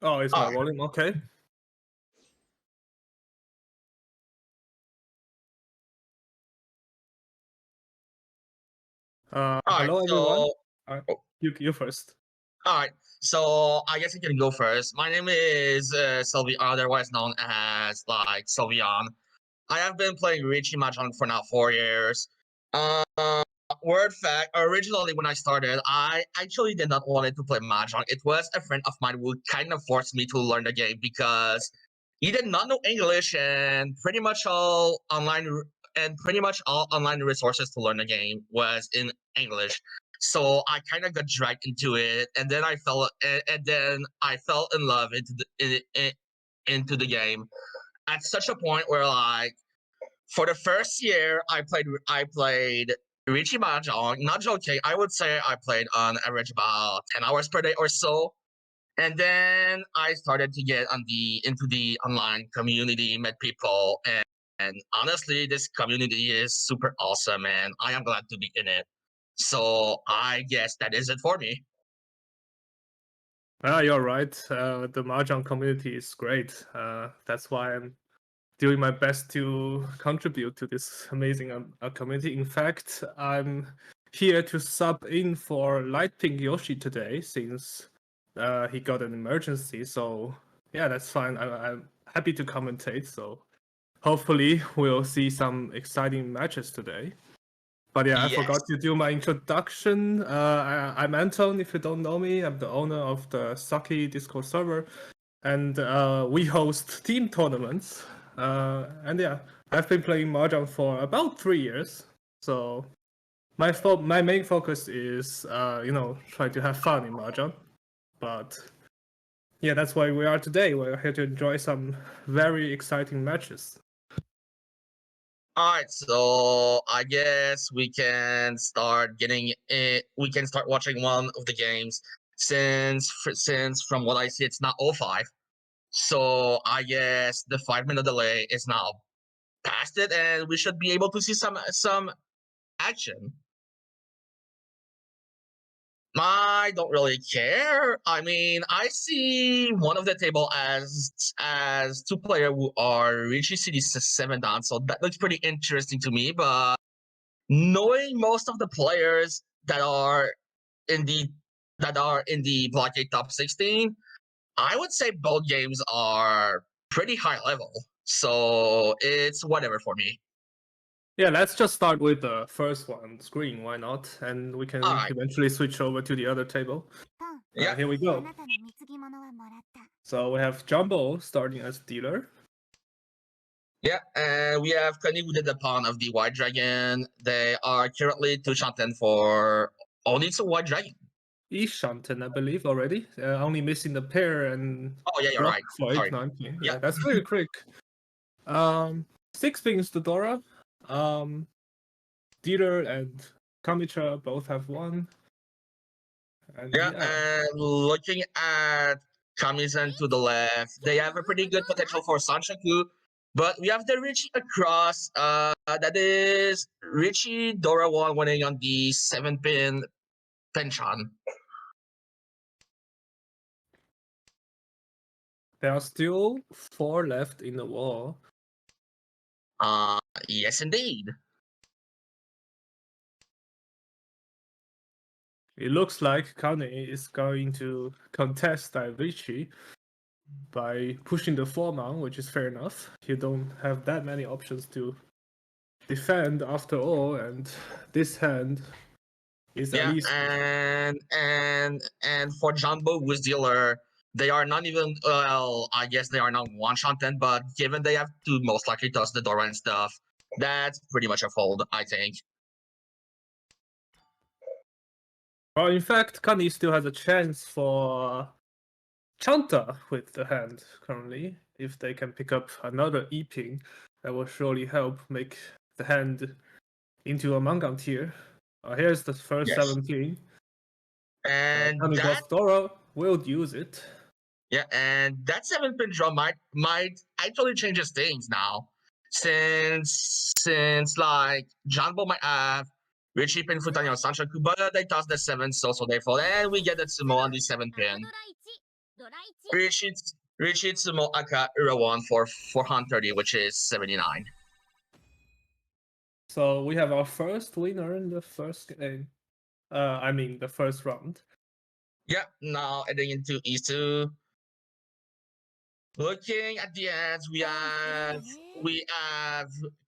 Oh, it's my Alright, volume. Okay. alright, Hello everyone. so Uh, oh, you first. alright, so I guess I can go first. My name is Sylvian, otherwise known as like Sylvian. I have been playing Richie Mahjong for now 4 years. Uh, Word fact, originally when I started, I actually did not want to play Mahjong. It was a friend of mine who kind of forced me to learn the game because he did not know English and pretty much all online resources to learn the game was in English. So I kind of got dragged into it, and then I fell in love into the game at such a point where like for the first year I played Richie Mahjong. Not joking, I would say I played on average about 10 hours per day or so. And then I started to get into the online community, met people, and honestly, this community is super awesome, and I am glad to be in it. So I guess that is it for me. You're right. The Mahjong community is great. That's why I'm doing my best to contribute to this amazing community. In fact, I'm here to sub in for Light Pink Yoshi today since he got an emergency. So yeah, that's fine. I'm happy to commentate. So hopefully we'll see some exciting matches today. But yeah, I Yes. forgot to do my introduction. I'm Anton. If you don't know me, I'm the owner of the Saki Discord server, and we host team tournaments. And yeah, I've been playing Mahjong for about 3 years. So my main focus is try to have fun in Mahjong. But yeah, that's why we are today. We're here to enjoy some very exciting matches. All right, so I guess we can start getting it. We can start watching one of the games since from what I see, it's not 05. So I guess the 5 minute delay is now past it, and we should be able to see some action. I don't really care. I mean, I see one of the table as two player who are Richie City 7 down, so that looks pretty interesting to me. But knowing most of the players in the that are in the Blockade top 16, I would say both games are pretty high level. So it's whatever for me. Yeah, let's just start with the first one screen. Why not? And we All can right. eventually switch over to the other table. Yeah. Here we go. So we have Jumbo starting as dealer. Yeah, and we have Kenny who did the pawn of the White Dragon. They are currently 2-10 for only two White Dragon. Ishanten, I believe, already. Only missing the pair and Oh yeah, you're block right. for Sorry. 8-9. Yeah. Yeah, that's very quick. 6 pings to Dora. Dealer and Kamitra both have 1. And Yeah, yeah. and looking at Kamizen to the left, they have a pretty good potential for Sanshaku. But we have the Richie across. That is Richie Dora 1 winning on the 7-pin Penchan. There are still 4 left in the wall. Yes indeed. It looks like Kane is going to contest Daivichi by pushing the 4-man, which is fair enough. You don't have that many options to defend after all, and this hand is at least and for Jumbo who's dealer, they are not even I guess they are not one shot then, but given they have to most likely toss the Dora and stuff, that's pretty much a fold, I think. well, in fact, Kani still has a chance for Chanta with the hand currently. If they can pick up another E-ping, that will surely help make the hand into a Mangang tier. Here's the first Yes. 17. And Kani that got Dora, will use it. yeah, and that 7-pin draw might actually changes things now. Since like Jumbo might have Richie Pin Futanya Sanchaku, but they toss the 7 so they fall, and we get the Sumo on the 7-pin. Richitsumo Aka Urawan for 430, which is 79. So we have our first winner in the first game. I mean the first round. Yep, now heading into E2. Looking at the ends, we have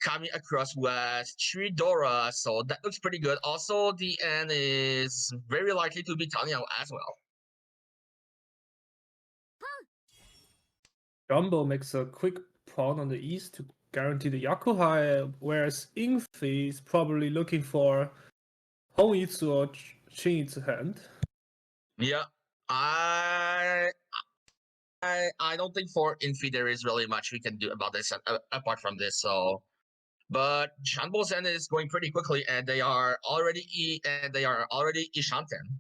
Kami across West, Tridora, so that looks pretty good. Also, the end is very likely to be Tanya as well. Jumbo makes a quick pawn on the east to guarantee the Yakuhai, whereas Ingfi is probably looking for Hongitsu or Shinitsu hand. Yeah, I don't think for Infi there is really much we can do about this apart from this. So, but Janbo's end is going pretty quickly, and they are already Ishanten.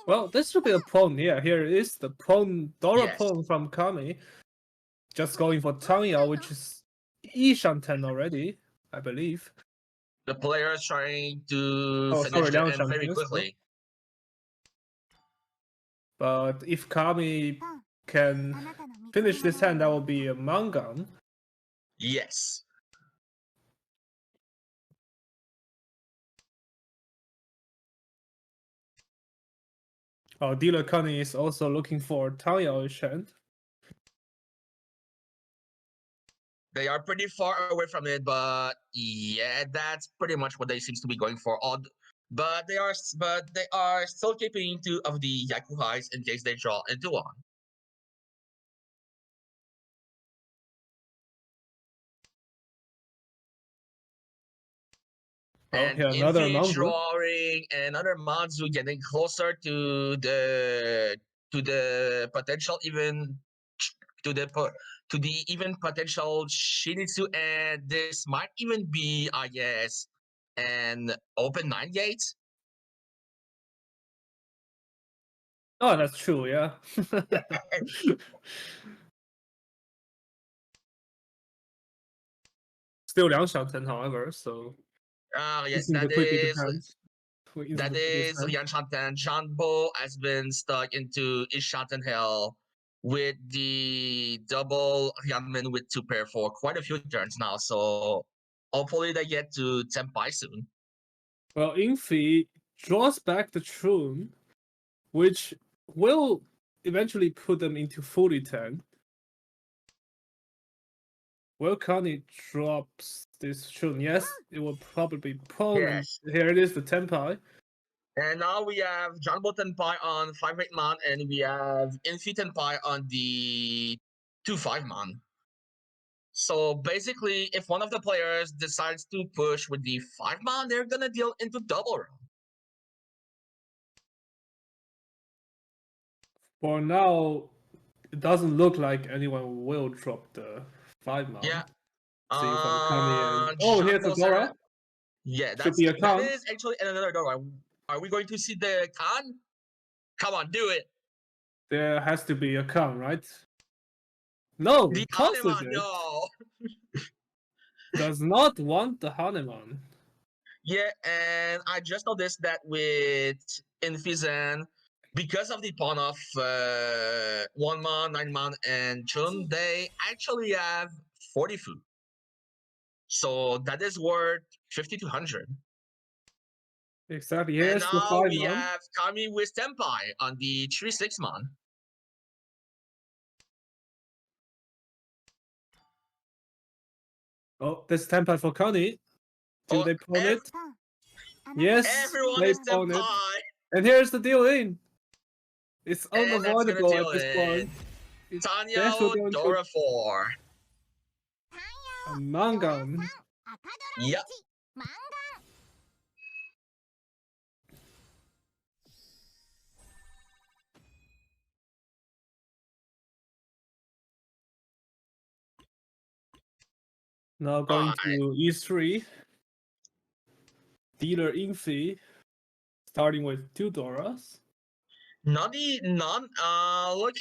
Well, this should be a pawn. Yeah, here it is the pawn, Dora Yes. pawn from Kami. Just going for Tanya, which is Ishanten already, I believe. The player is trying to finish sorry, the Liang end very Shanten, quickly. But if Kami can finish this hand, that will be a Mangan. Yes. Dealer Kani is also looking for Tanya-ish hand. They are pretty far away from it, but yeah, that's pretty much what they seems to be going for. But they are still keeping two of the Yakuhais in case they draw into one. And here another Infi Manzu. drawing another Manzu, getting closer to the potential even to the even potential Shinitsu, and this might even be, I guess, an open 9 gates. Oh, that's true, yeah. Still Liang Shanten, however, so Yes, that is Yan Shanten. Janbo has been stuck into Ishanten Hell with the double Ryanmin with 2 pair for quite a few turns now. So hopefully they get to Tenpai soon. Well, Infi draws back the Troon, which will eventually put them into 40-10. Well, Kani drops this Troon. Yes, it will probably be pawn. Yes. Here it is, the Tenpai. And now we have Janbo Tenpai on 5-8 man, and we have Infi Tenpai on the 2-5 man. So basically, if one of the players decides to push with the 5 man, they're gonna deal into double round. For now, it doesn't look like anyone will drop the 5 man. Yeah. Oh, here's a Dora. Yeah, Should be a that Khan. is actually another Dora. Are we going to see the Khan? Come on, do it. There has to be a Khan, right? No, The tosses Hanuman, it. no. Does not want the Hanuman. Yeah, and I just noticed that with Infizen, because of the pawn of 1 man, 9 man, and Chun, they actually have 40 food. So that is worth 50 to 100. Exactly. Here's and the now 5 we man. have Kami with Tenpai on the 3-6 man. Oh, this Tenpai for Kani. Do they pawn it? Yes, Everyone they is pawn it. Tenpai. And here's the deal in. It's And that's gonna unavoidable deal at this point. Tanya Dora 4. A Mangan. Yep. Now going to E3. Dealer Infi. Starting with 2 Doras. Looking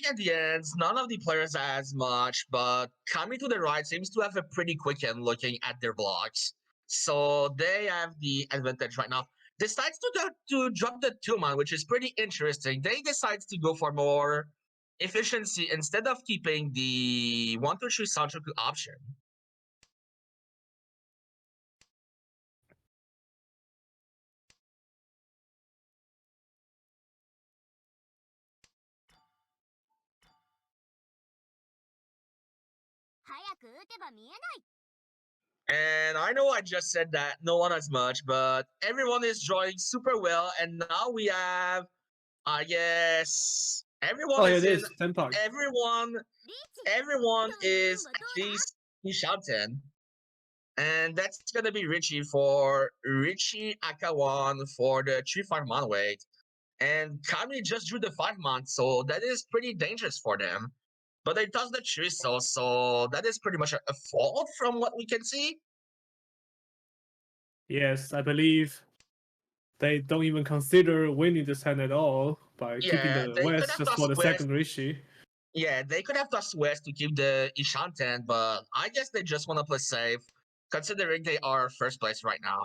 at the ends, none of the players as much, but coming to the right seems to have a pretty quick end looking at their blocks. So they have the advantage right now. Decides to drop the 2 man, which is pretty interesting. They decide to go for more efficiency instead of keeping the 1-2-3 Sanchoku option. And I know I just said that no one as much, but everyone is drawing super well. And now we have, I guess, everyone Oh, is it in. is Tenpai. Everyone is at least Nishanten. And that's gonna be Richie for Richie Akawan for the 3-5 man weight. And Kami just drew the 5-man, so that is pretty dangerous for them. But they tossed the Chorizo, so that is pretty much a fault from what we can see. Yes, I believe they don't even consider winning this hand at all by keeping Yeah, the they could West have just for tossed the West. second Rishi. Yeah, they could have tossed West to keep the Ishanten, but I guess they just want to play safe, considering they are first place right now.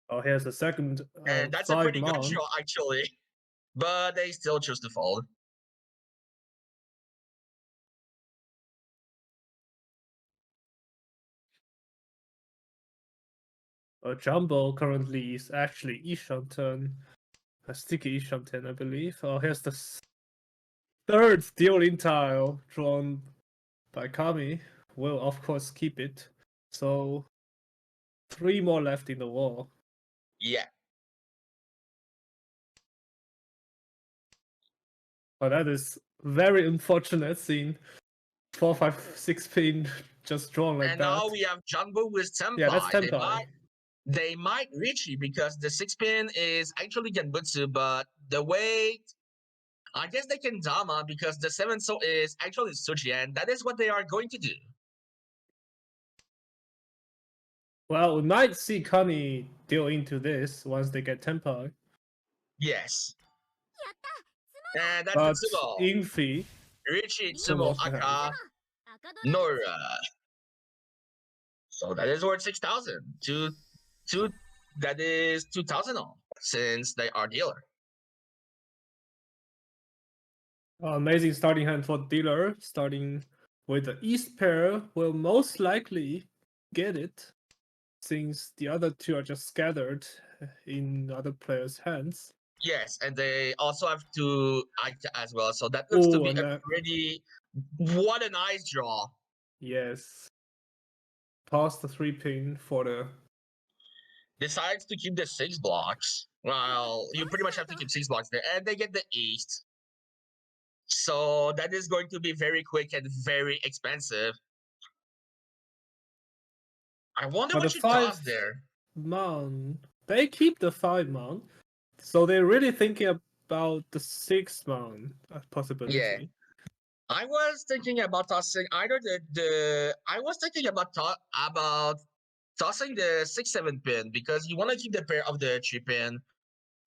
Oh, here's the second And that's a pretty good 5-man. draw, actually. But they still choose to fold. Jumbo currently is actually Ishanten, a sticky Ishanten, I believe. Oh, here's the third dealing tile drawn by Kami. Will of course keep it. So 3 more left in the wall. Yeah. But that is very unfortunate seeing 4, 5, 6 pin just drawn like And that. now we have Jumbo with Tenpai. Yeah, that's Tenpai. They might reach you because the 6-pin is actually Genbutsu, but the weight, I guess they can Dama because the 7-so is actually Suji, and that is what they are going to do. Well, we might see Kami deal into this once they get Tenpai. Yes. And that's But the Tsubo. Infi, Richie, Tsubo, Aka, Nora. So that is worth 6,000. That is 2,000 all, since they are dealer. amazing starting hand for dealer, starting with the East pair will most likely get it, since the other two are just scattered in other players' hands. Yes, and they also have to act as well. So that looks to be a pretty. What a nice draw. Yes. Pass the 3-pin for the. Decides to keep the 6 blocks. Well, you pretty much have to keep 6 blocks there, and they get the East. So that is going to be very quick and very expensive. I wonder what you toss there. Man, they keep the 5-man, so they're really thinking about the 6-man possibility. Yeah. I was thinking about tossing either I was thinking about tossing the 6-7 pin because you want to keep the pair of the 3-pin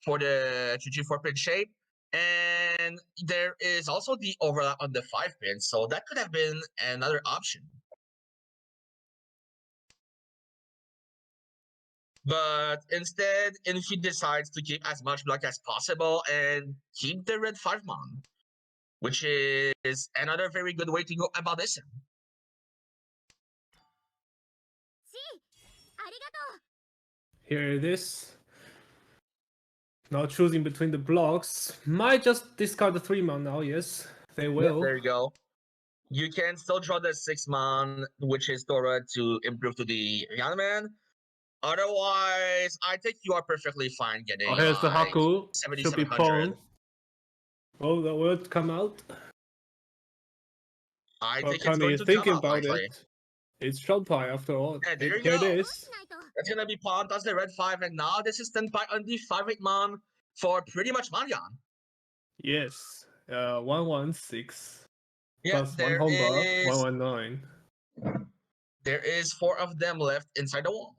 for the 2-3-4 pin shape, and there is also the overlap on the 5-pin, so that could have been another option. But instead, Infi decides to keep as much block as possible and keep the red 5-man, which is another very good way to go about this. Here it is. Now choosing between the blocks. Might just discard the 3-man now, yes. They will. Yeah, there you go. You can still draw the 6-man, which is Dora, to improve to the Yanman. Otherwise, I think you are perfectly fine getting. Oh, here's the like Haku. Should be 7,700. pawn. Oh, that would come out. I Well, think it's Kami going is to thinking come out, about likely. it. It's Shunpai after all. And there you Here go. it is. That's gonna be pawn, that's the red 5, and now this is Tenpai on the 5-8-man for pretty much Mangan. Yes. 116. Yeah, Plus there 1 home bar, is 119. there is 4 of them left inside the wall.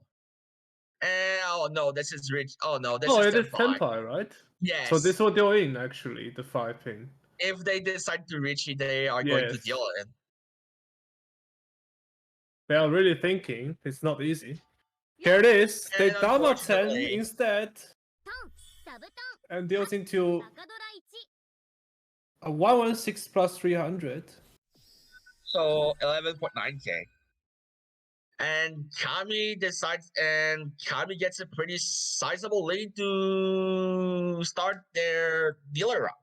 And oh no, this is rich. Oh no, this Oh, is it is Tenpai. Tenpai, right? Yes. So this will deal in actually, the 5-pin. If they decide to reach it, they are going to Yes. deal it. They are really thinking. It's not easy. Here it is. They And Dama 10 unfortunately- instead. And deals into A 116 plus 300. So 11.9k. And Kami gets a pretty sizable lead to start their dealer round.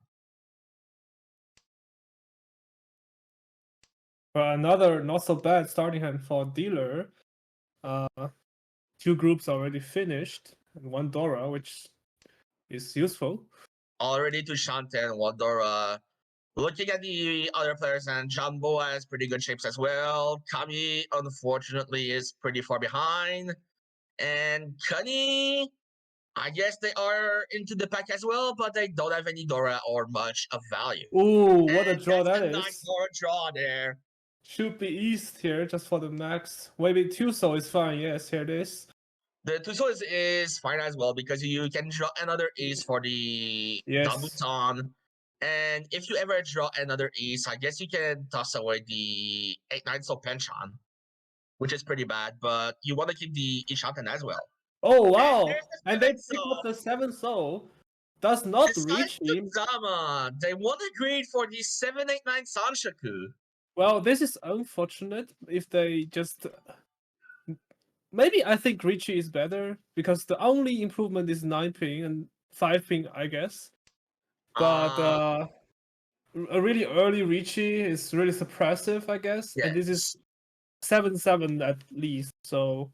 Another not so bad starting hand for dealer. Two groups already finished, and one Dora, which is useful. Already to Shante and Wandora. Looking at the other players, and Jumbo has pretty good shapes as well. Kami, unfortunately, is pretty far behind. And Kani, I guess they are into the pack as well, but they don't have any Dora or much of value. Ooh, what a And draw that's that a nice is. Dora draw there. Should be East here just for the max. Maybe Tuso is fine. Yes, here it is. The Tuso is fine as well because you can draw another ace for the Yes. Dabuton. And if you ever draw another ace, I guess you can toss away the 8-9 So Penchant, which is pretty bad, but you want to keep the Ishanten as well. Oh wow! there's the And they seven pick up soul. the 7 soul. Does not Besides reach the him. Dama, they want to grade for the 789 Sanshaku. Well, this is unfortunate if they just. Maybe I think Richie is better because the only improvement is 9 ping and 5 ping, I guess. But a really early Richie is really suppressive, I guess. And this is 7/7 at least. So,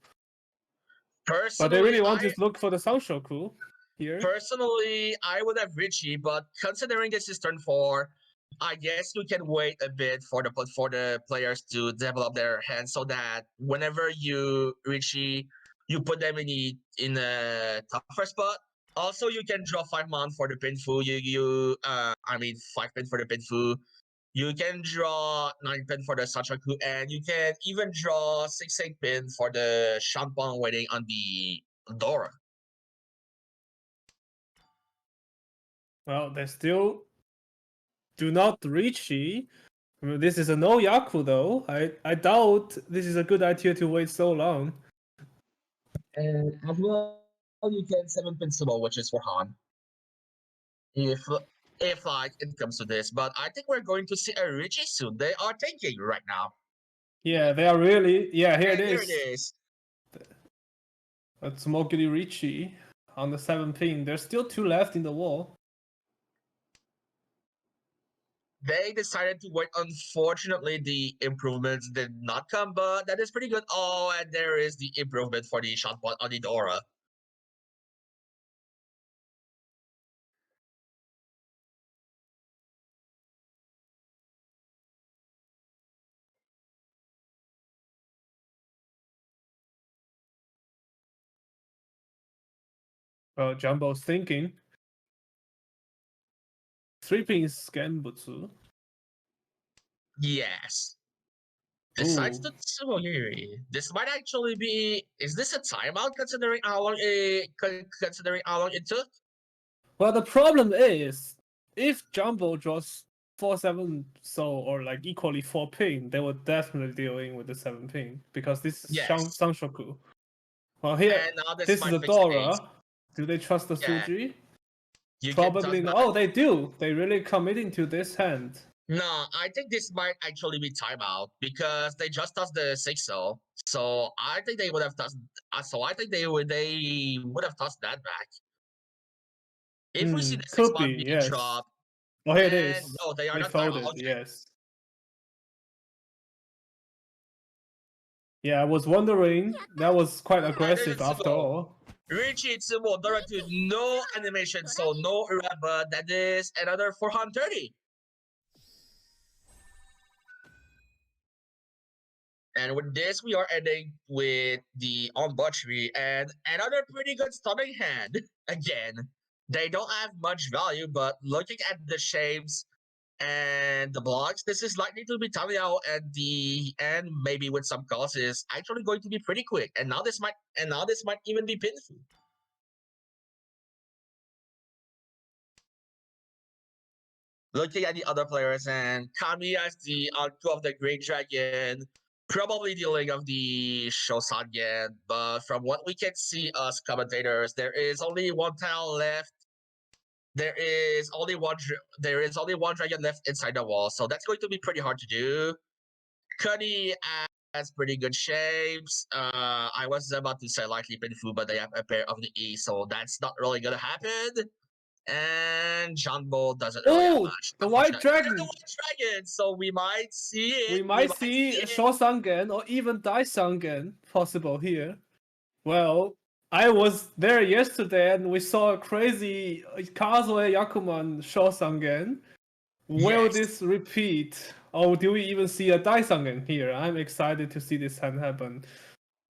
but they really want to look for the Sanshoku here. Personally, I would have Richie, but considering this is turn 4, I guess you can wait a bit for the players to develop their hands so that whenever you Richie, you put them in a tougher spot. Also, you can draw 5 mon for the Pinfu. 5 pin for the Pinfu. You can draw 9 pin for the Sachaku, and you can even draw 6-8 pin for the Shampong waiting on the Dora. Well, they still do not Richie. This is a no Yaku though. I doubt this is a good idea to wait so long. And as well, you can 7 pin Sumo, which is for Han. If like it comes to this, but I think we're going to see a Richie soon. They are thinking right now. Yeah, they are really. Yeah, here And it here is. it is. That's Moguri Richie on the 7 ping. There's still 2 left in the wall. They decided to wait. Unfortunately, the improvements did not come, but that is pretty good. Oh, and there is the improvement for the shot bot on the Dora. Well, Jumbo's thinking. 3 ping is Genbutsu. Yes. Besides the Tsumohiri, this might actually be. Is this a timeout considering how long it took? Well, the problem is, if Jumbo draws 4/7 soul or like equally 4 ping, they would definitely dealing with the 7 ping because this is Sanshoku. Well, here this is a Dora. Do they trust the Suji? Probably not. Oh, they do. They really committing to this hand. No, I think this might actually be timeout because they just tossed the 6-0. So I think they would have tossed. So I think they would have tossed that back. If we see the 6 mod being dropped. Oh, here it is. No, they are not folded. Yes. Yeah, I was wondering. That was quite aggressive after all. Richie Tsumo Dora to no animation, so no error, but that is another 430. And with this, we are ending with the on butchery and another pretty good stomach hand. Again, they don't have much value, but looking at the shapes and the blocks, this is likely to be Tamiao at the end, maybe with some calls, is actually going to be pretty quick. And now this might even be Pinfu. Looking at the other players, and Kami as the Anku of the Great Dragon, probably dealing of the Shosangen, but from what we can see us commentators, there is only one tile left. there is only one dragon left inside the wall, so that's going to be pretty hard to do. Cuddy has pretty good shapes. I was about to say likely Pinfu, but they have a pair of the E, so that's not really gonna happen. And Jumbo doesn't really have much. The White Dragon! The White Dragon! So we might see it. We might see Shosangen or even Daisangen possible here. Well, I was there yesterday and we saw a crazy Kazuya Yakuman Shosangen. Will this repeat? Or do we even see a Daisangen here? I'm excited to see this hand happen.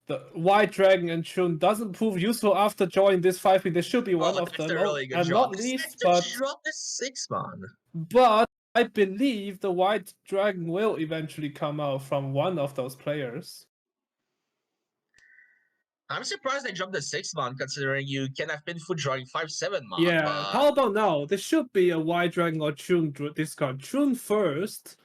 The White Dragon and Chun doesn't prove useful after joining this 5-pin. There should be one of them. Really and not least, but drop the 6-man. But I believe the White Dragon will eventually come out from one of those players. I'm surprised they dropped the 6-man, considering you can have Pinfu drawing 5-7 man. Yeah, but... how about now? There should be a White Dragon or Chun discard. Chun first.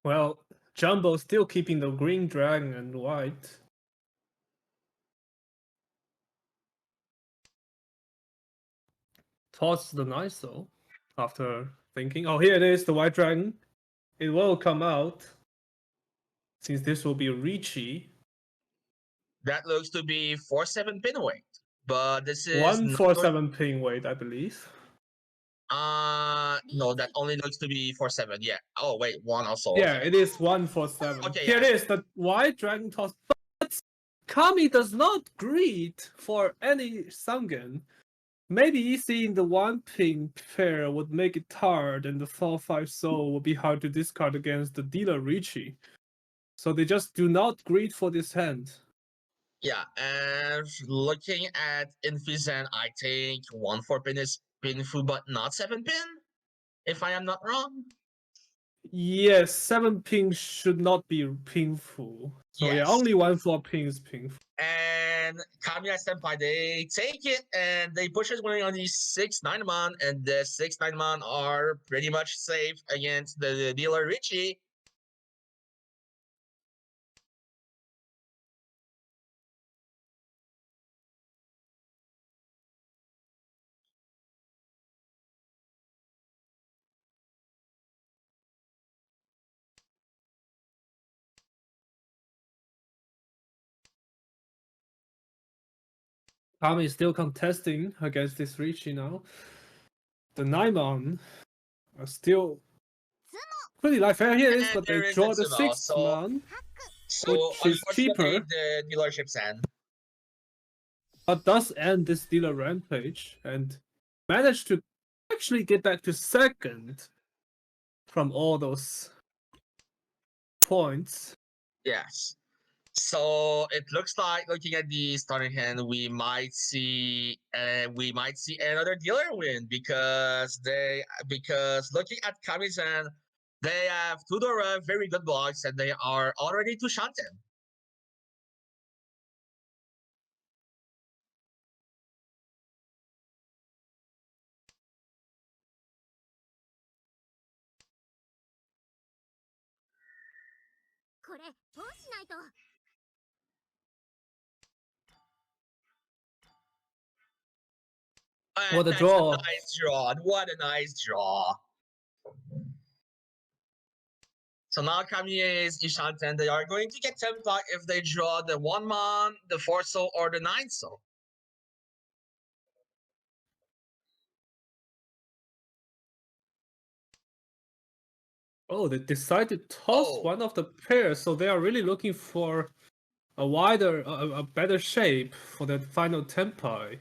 Well, Jumbo still keeping the green dragon and white. Toss the nice though, after thinking. Oh, here it is, the white dragon. It will come out. Since this will be Ricci. That looks to be 4-7 pin weight. But this is 147 pin weight, I believe. No, that only looks to be 4-7. Yeah. Oh wait, one also. Yeah, it is 147. Okay, here it is, the white dragon toss. But Kami does not greet for any Sangen. Maybe seeing the 1-pin pair would make it hard, and the 4-5 soul would be hard to discard against the dealer Ricci. So they just do not greet for this hand. Yeah, and looking at Infizen, I think 1-4 pin is Pinfu, but not 7-pin, if I am not wrong. Yes, 7-pin should not be Pinfu. So yeah, only 1-4 pin is Pinfu. And Kamiya Senpai, they take it and they push us winning on the 6-9 man, and the 6-9 man are pretty much safe against the dealer Ricci. Kami is still contesting against this Ricci now. The 9-man are still pretty light. Here it is, but they draw the 6-man, which is cheaper. The dealership's end. But does end this dealer rampage and manage to actually get back to second from all those points. Yes. So it looks like, looking at the starting hand, we might see another dealer win because looking at Kami's hand, they have Tudora, very good blocks, and they are already to Shanten. What a draw. Nice draw. What a nice draw. So now Kami is Ishanten. They are going to get 10 block if they draw the 1-man, the 4-soul, or the 9-soul. Oh, they decided to toss one of the pairs, so they are really looking for a wider, a better shape for the final Tenpai.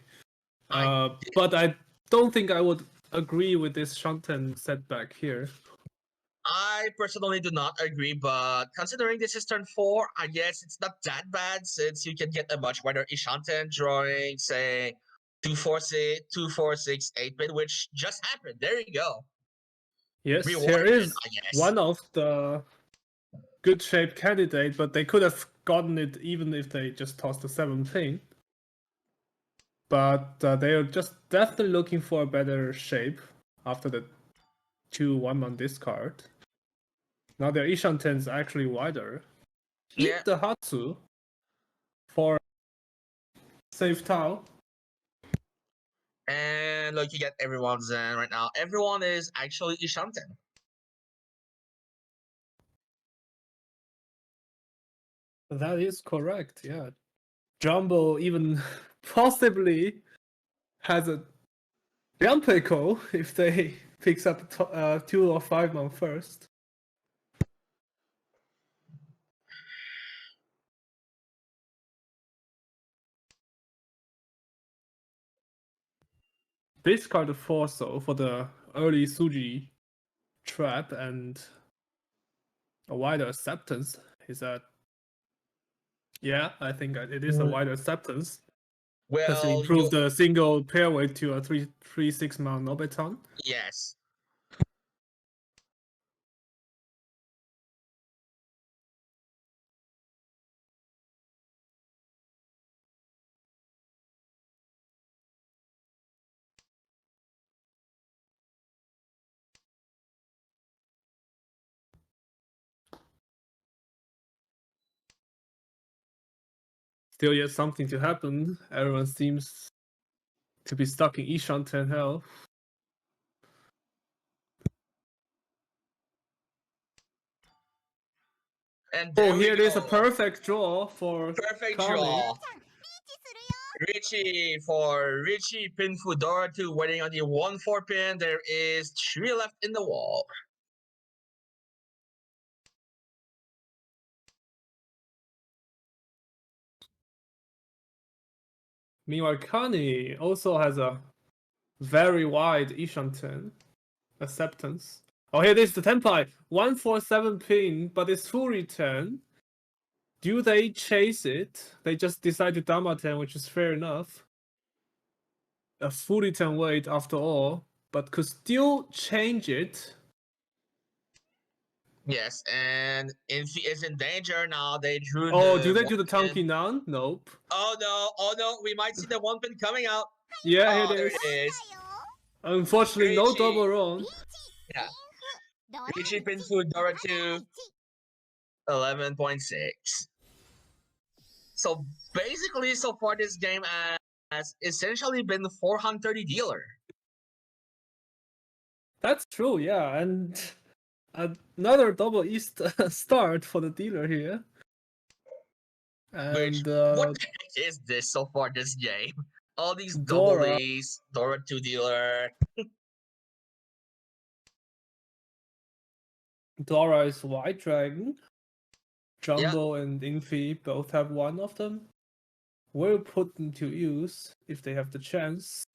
But I don't think I would agree with this Shanten setback here. I personally do not agree, but considering this is turn 4, I guess it's not that bad since you can get a much wider Ishanten drawing, say 2-4-6, 2-4-6, 8-pin, which just happened. There you go. Yes, here is one of the good shaped candidate, but they could have gotten it even if they just tossed the 7-pin. But they are just definitely looking for a better shape after the 2 1-man discard. Now their Ishanten is actually wider. keep Yeah. the Hatsu for safe tile. And look, you get everyone's in right now. Everyone is actually Ishanten. That is correct, yeah. Jumbo even possibly has a Jumpeko if they picks up 2 or 5 man first. Discard the Forso for the early Suji trap and a wider acceptance. Is that? Yeah, I think it is a wider acceptance. Because you Well, improve the single pair weight to a 3/6 man Nobeton. yes. Still yet something to happen. Everyone seems to be stuck in Ishan 10 health. And Oh, there we here it is a go. perfect draw for Perfect Kami. draw. Richie for Richie Pin Fudora 2 waiting on the 1-4 pin. There is 3 left in the wall. Meanwhile, Kani also has a very wide Ishan 10 acceptance. Oh, here it is, the Tenpai. 147 pin, but it's full return. Do they chase it? They just decide to Damaten, which is fair enough. A full return weight after all, but could still change it. Yes, and Infi is in danger now. They drew Oh, the do they do the 1 pin. Tanki Nan? Nope. Oh no, we might see the 1 pin coming out. Yeah, Oh, it there is. it is. Unfortunately, no Richie. double wrong. Yeah. Richie Pin Fudora 2, 11.6. So basically, so far this game has essentially been the 430 dealer. That's true, yeah, and another double East start for the dealer here. Which, And what the heck is this so far this game? All these Dora. double E's, Dora 2 dealer. Dora is White Dragon. Jumbo and Infi both have one of them. Will put them to use if they have the chance.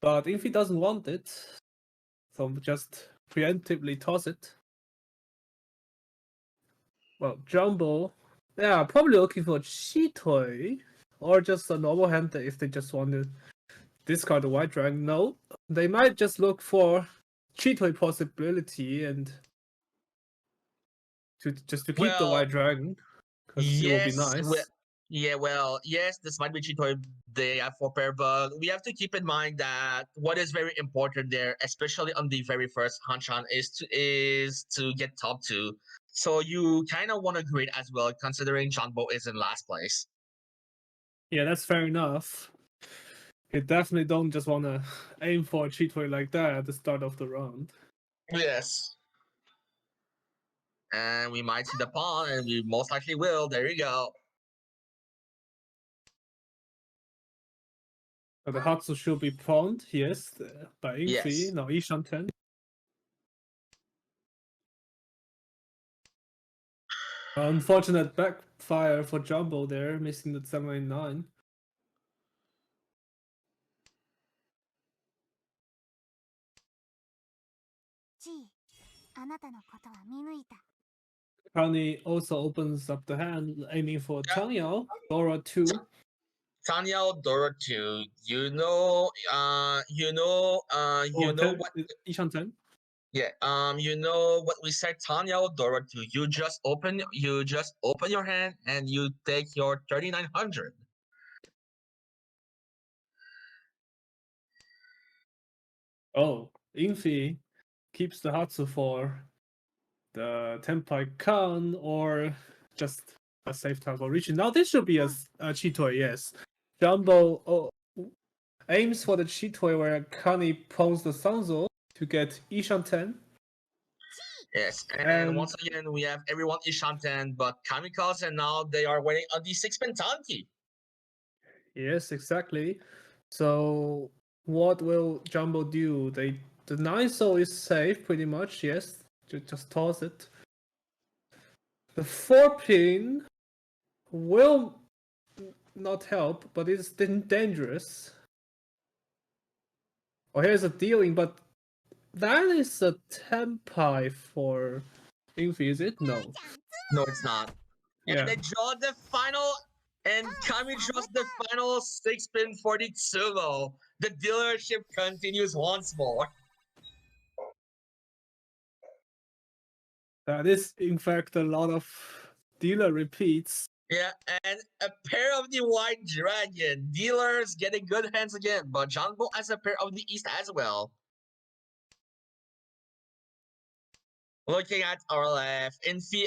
But Infi doesn't want it, so just preemptively toss it. Well, Jumbo, yeah, probably looking for Chitoi or just a normal hand if they just want to discard the White Dragon. No, they might just look for Chitoi possibility and to keep the White Dragon because it will be nice. Yes, this might be Chitoi Day for pair, but we have to keep in mind that what is very important there, especially on the very first Hanshan, is to get top 2. So you kind of want to grade as well, considering Janbo is in last place. Yeah, that's fair enough. You definitely don't just want to aim for a Chitoi like that at the start of the round. Yes. And we might see the pawn, and we most likely will. There you go. But the Hatsu should be pawned, yes, by Infi. Yes. Now Ishan 10. Unfortunate backfire for Jumbo there, missing the 7-9. Kani also opens up the hand, aiming for Changyao. Dora 2. Changyao, Dora 2. You know what? Ishan 10. Yeah. You know what we said, Changyao, Dora 2. You just open your hand and you take your 3900. Oh, Infi keeps the Hatsu for the Tenpai Khan or just a safe time for Richie. Now this should be a Chitoy, yes. Jumbo aims for the Chitoy where Kani pawns the Sanzo to get Ishanten. Yes, and once again we have everyone Ishanten, but Kamikaze, and now they are waiting on the 6-pin Tanki. Yes, exactly. So what will Jumbo do? The 9-so is safe pretty much, yes. Just toss it. The 4-pin will not help, but it's dangerous. Oh, here's a dealing, but that is a Tenpai for Infi, is it? No. No, it's not. Yeah. And they draw the final, and Kami draws the final 6-pin for the Tsumo. The dealership continues once more. That is, in fact, a lot of dealer repeats. Yeah, and a pair of the White Dragon. Dealers getting good hands again, but Jumbo has a pair of the East as well. Looking at our left, Infi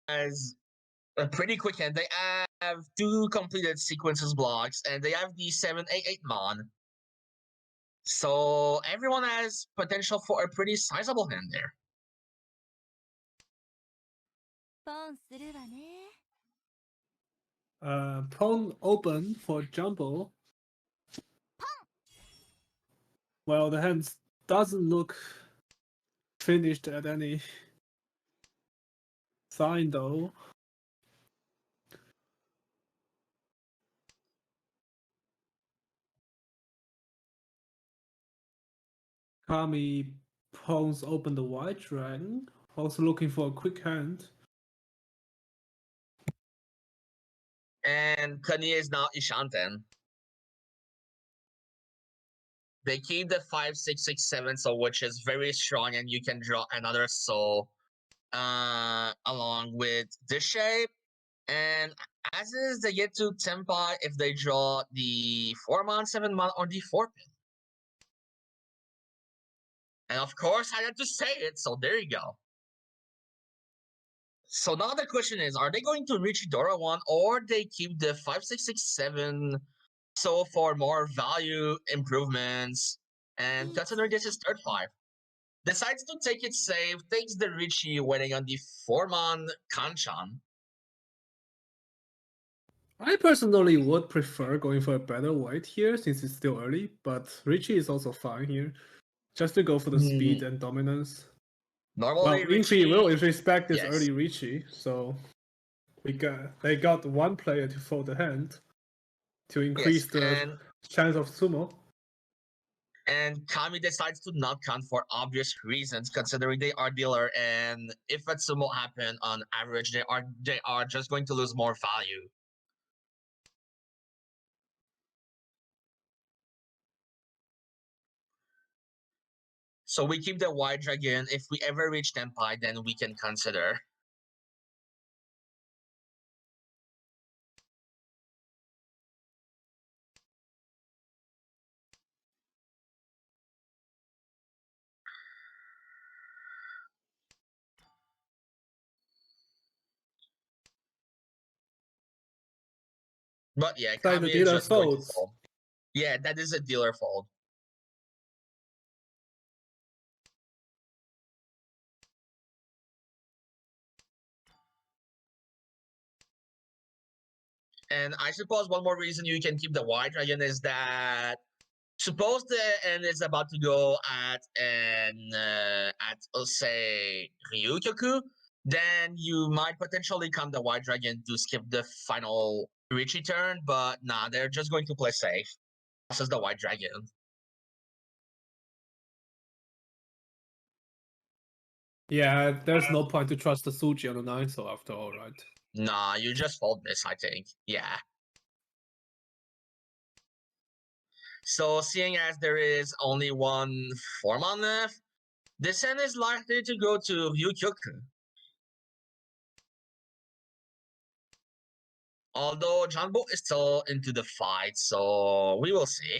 has a pretty quick hand. They have 2 completed sequences blocks, and they have the 788 Mon. So everyone has potential for a pretty sizable hand there. Pawn open for Jumbo. Well, the hand doesn't look finished at any sign though. Kami pawns open the White Dragon, also looking for a quick hand. And Kanye is now Ishanten. They keep the 5-6-6-7, so which is very strong, and you can draw another soul along with this shape. And as is, they get to Tenpai if they draw the 4-mon, 7-mon, or the 4-pin. And of course, I had to say it, so there you go. So now the question is, are they going to reach Dora 1 or they keep the 5-6-6-7 so for more value improvements? And considering this is third 5, decides to take it safe, takes the Richie waiting on the 4-mon Kanchan. I personally would prefer going for a better white here since it's still early, but Richie is also fine here. Just to go for the speed and dominance. Normally, well, Infi will respect this yes. early Richie, so they got one player to fold the hand to increase the chance of sumo. And Kami decides to not count for obvious reasons, considering they are dealer, and if a sumo happen, on average, they are just going to lose more value. So we keep the White Dragon. If we ever reach Tenpai, then we can consider. But yeah, Kami is just going to fold. Yeah, that is a dealer fold. And I suppose one more reason you can keep the White Dragon is that suppose the end is about to go at let's say Ryukyoku, then you might potentially come the White Dragon to skip the final Richie turn, but nah, they're just going to play safe. This is the White Dragon. Yeah, there's no point to trust the Suji on the 9-so after all, right? Nah, you just fold this, I think. Yeah. So seeing as there is only one 4-mon left, this hand is likely to go to Ryukyoku. Although Jumbo is still into the fight, so we will see.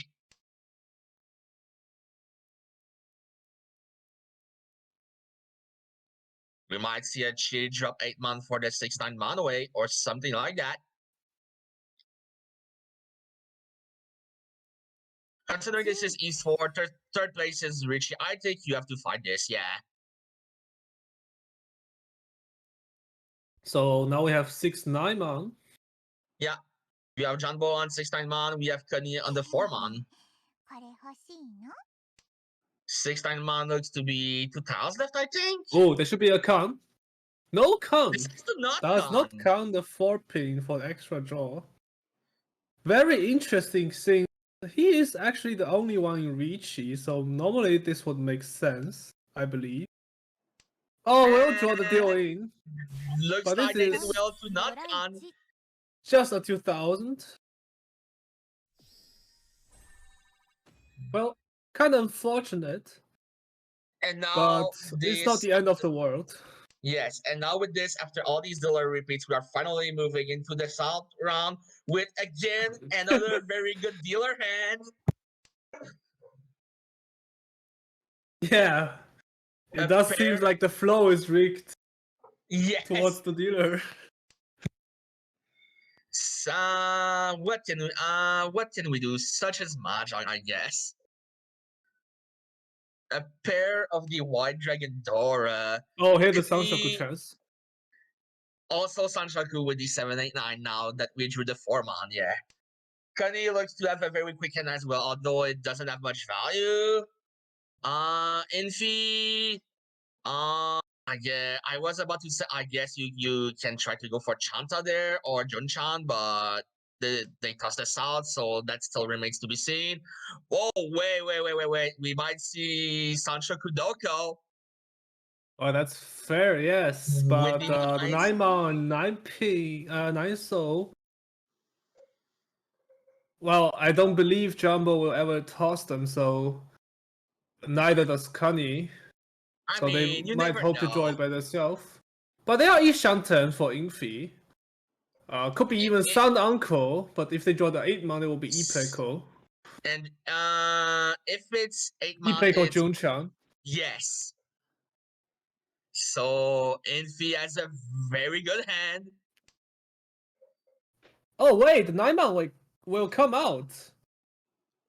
We might see a Chi drop 8-man for the 6-9 Manway or something like that. Considering this is East 4, third place is Richie. I think you have to fight this, yeah. So now we have 6-9 man. Yeah. We have Jumbo on 6-9 man. We have Kanye on the 4-man. 6-9 man looks to be 2 tiles left, I think. Oh, there should be a count. No count. This is the not Does not count. count the 4 pin for the extra draw. Very interesting thing. He is actually the only one in Richie, so normally this would make sense, I believe. Oh, we'll draw the deal in. Looks But like this they did is well to not count. just a 2000. Well, kind of unfortunate, And now but this, it's not the end of the world. Yes, and now with this, after all these dealer repeats, we are finally moving into the south round with again another very good dealer hand. Yeah, it A does pair- seem like the flow is rigged Yes. towards the dealer. So, what can we do? Such as Mahjong, I guess. A pair of the White Dragon Dora. Oh, here the If Sanshoku he- chance. Also Sanshoku with the 789 now that we drew the 4-man, yeah. Kani looks to have a very quick hand as well, although it doesn't have much value. Infi. I was about to say, I guess you can try to go for Chanta there or Junchan, but they tossed us out, so that still remains to be seen. Oh, wait. We might see Sancho Kudoko. Oh, that's fair, yes. With But the the nines. 9-man, 9p, 9 soul. Well, I don't believe Jumbo will ever toss them, so neither does Kani. I So mean, they you might never hope to draw know. it by themselves. But they are Ishanten for Infi. Could be even Sun Uncle, but if they draw the 8-man, it will be Ipeko. And if it's 8-man, Ipeko it's Junchan. yes. So Infi has a very good hand. Oh wait, the 9-man will come out.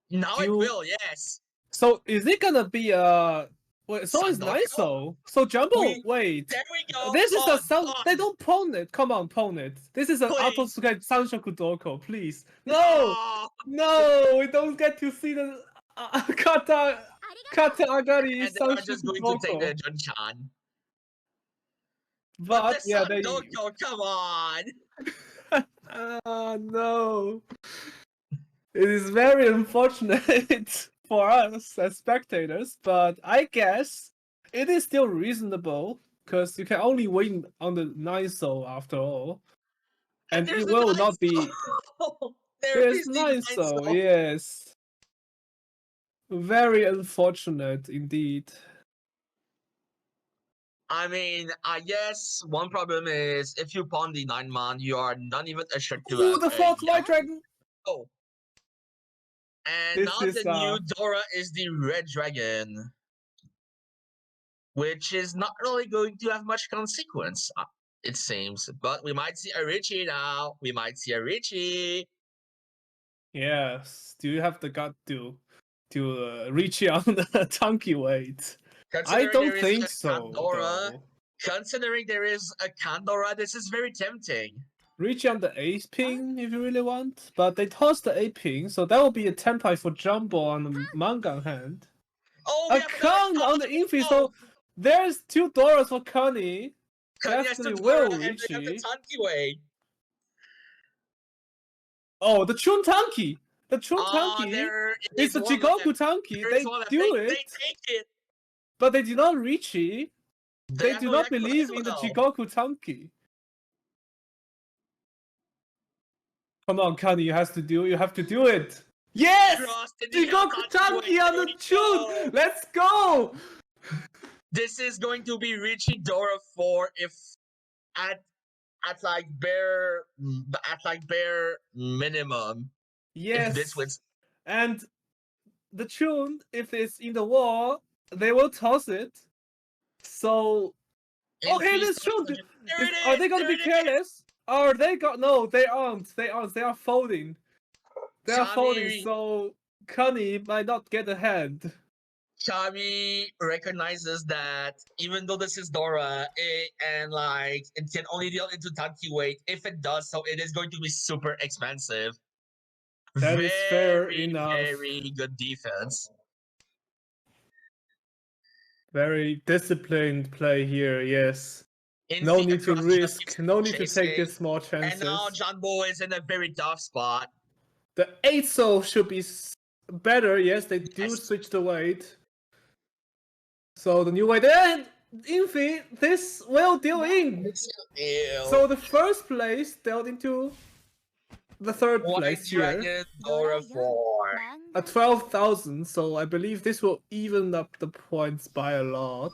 Now it You- will, yes. So is it gonna be wait, so is Sandoko? Niso. So Jumbo, We- wait. There we go. This is a Pause, sound. pause. They don't pawn it. Come on, pawn it. This is an Please. Atotsukai Sanshoku Doko, please. No, no, we don't get to see the Kata Agari And they are just Sanshoku going to take the Doko. Junchan. But the yeah, they. Sandoko, come on. No. It is very unfortunate for us as spectators, but I guess it is still reasonable because you can only win on the 9 soul after all. And there's it the will nine not be. soul. There's the 9 soul, yes. Very unfortunate indeed. I mean, I guess one problem is if you pawn the 9-man, you are not even assured to Ooh, have the a 4th White Dragon! yellow. And This now is, the new Dora is the Red Dragon, which is not really going to have much consequence, it seems. But we might see a Richie now. We might see a Richie. Yes. Do you have the gut to reach out on the Tanky weight? I Considering don't there is think a so. Kandora, Though. considering there is a Kandora, this is very tempting. Reach on the 8 ping if you really want, but they toss the 8 ping, so that will be a tempai for Jumbo on the Mangan hand. Oh, A Kang on the Infi, so there's 2 Doras for Kani. Definitely will reach the it. Tanky way. Oh, the Chun Tanki! The Chun Tanki! There It's the is one Jigoku left. Tanki. There They is one left. do They it, take it. but they do not reach it. They have do no not Yakuza believe as in the well. Jigoku Tanki. Come on, Kani, you have to do it. Yes! Trust in the Jigoku Tanky Tanki on way. the Chun! Let's go! This is going to be Richie Dora 4 if at bare minimum. Yes. If this wins. And the Chun, if it's in the wall, they will toss it. So Okay, that's true. Are they gonna be careless? Or they got no? They aren't. They aren't. They are folding. They are folding. Kami, So Connie might not get a hand. Kami recognizes that even though this is Dora, and like it can only deal into tanky weight, if it does so, it is going to be super expensive. That is fair Very, enough. very good defense. Very disciplined play here. Yes. In No the need to across just risk. keeps No need to take chasing, these small And chances. now Janbo is in a very tough spot. The 8-so should be better. Yes, they do Yes. switch the weight. So the new weight and Infi, this will deal in. Ew. So the first place dealt into the third White place here Dragon Dora 4. at 12,000. So I believe this will even up the points by a lot.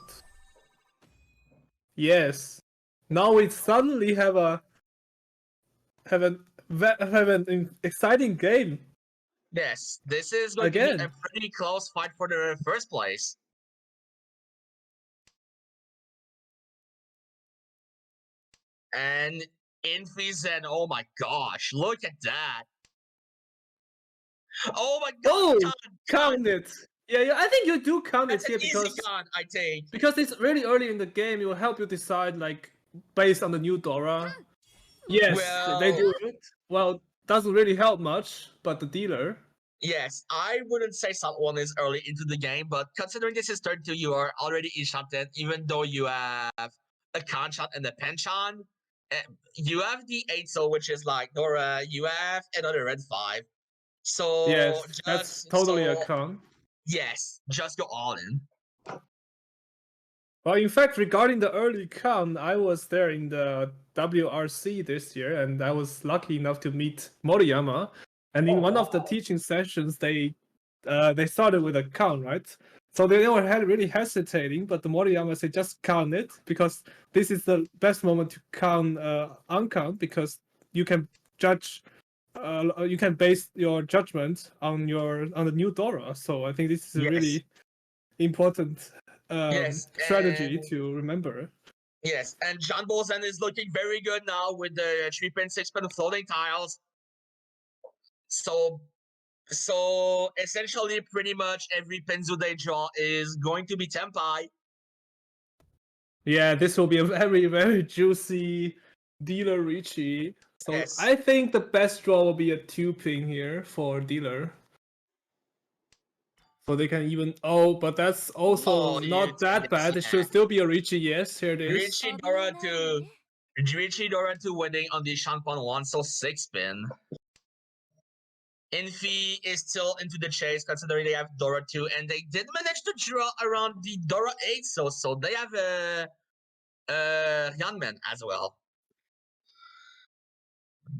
Yes. Now we suddenly have an exciting game. Yes, this is going to be Again. a pretty close fight for the first place. And Infi said, oh my gosh, look at that. Oh my god, Oh, count. Count it. Yeah, I think you do count That's it here an easy because count, I think. because it's really early in the game. It will help you decide like based on the new Dora. Yes, they do it. Well, doesn't really help much, but the dealer. Yes, I wouldn't say someone is early into the game, but considering this is turn 2, you are already enchanted, even though you have a Kanchan and a Penchan. You have the 8-so, which is like Dora, you have another red 5. So Yes, that's totally a con. Yes, just go all in. Well, in fact, regarding the early con, I was there in the WRC this year, and I was lucky enough to meet Moriyama. And in one of the teaching sessions, they started with a con, right? So they were really hesitating, but the Moriyama said just count it because this is the best moment to count uncount because you can judge, you can base your judgment on the new Dora. So I think this is a really important strategy to remember. Yes, and John Bolzen is looking very good now with the 3.6 floating tiles. So essentially, pretty much every Penzu they draw is going to be Tenpai. Yeah, this will be a very, very juicy dealer Richie. So Yes. I think the best draw will be a 2-ping here for dealer. So they can even but that's also not that bad. It should still be a Richie. Yes, here it is. Richie Dora 2 winning on the Shanpan 1, so 6-pin. Infi is still into the chase considering they have Dora 2, and they did manage to draw around the Dora 8, so they have Yanmen as well.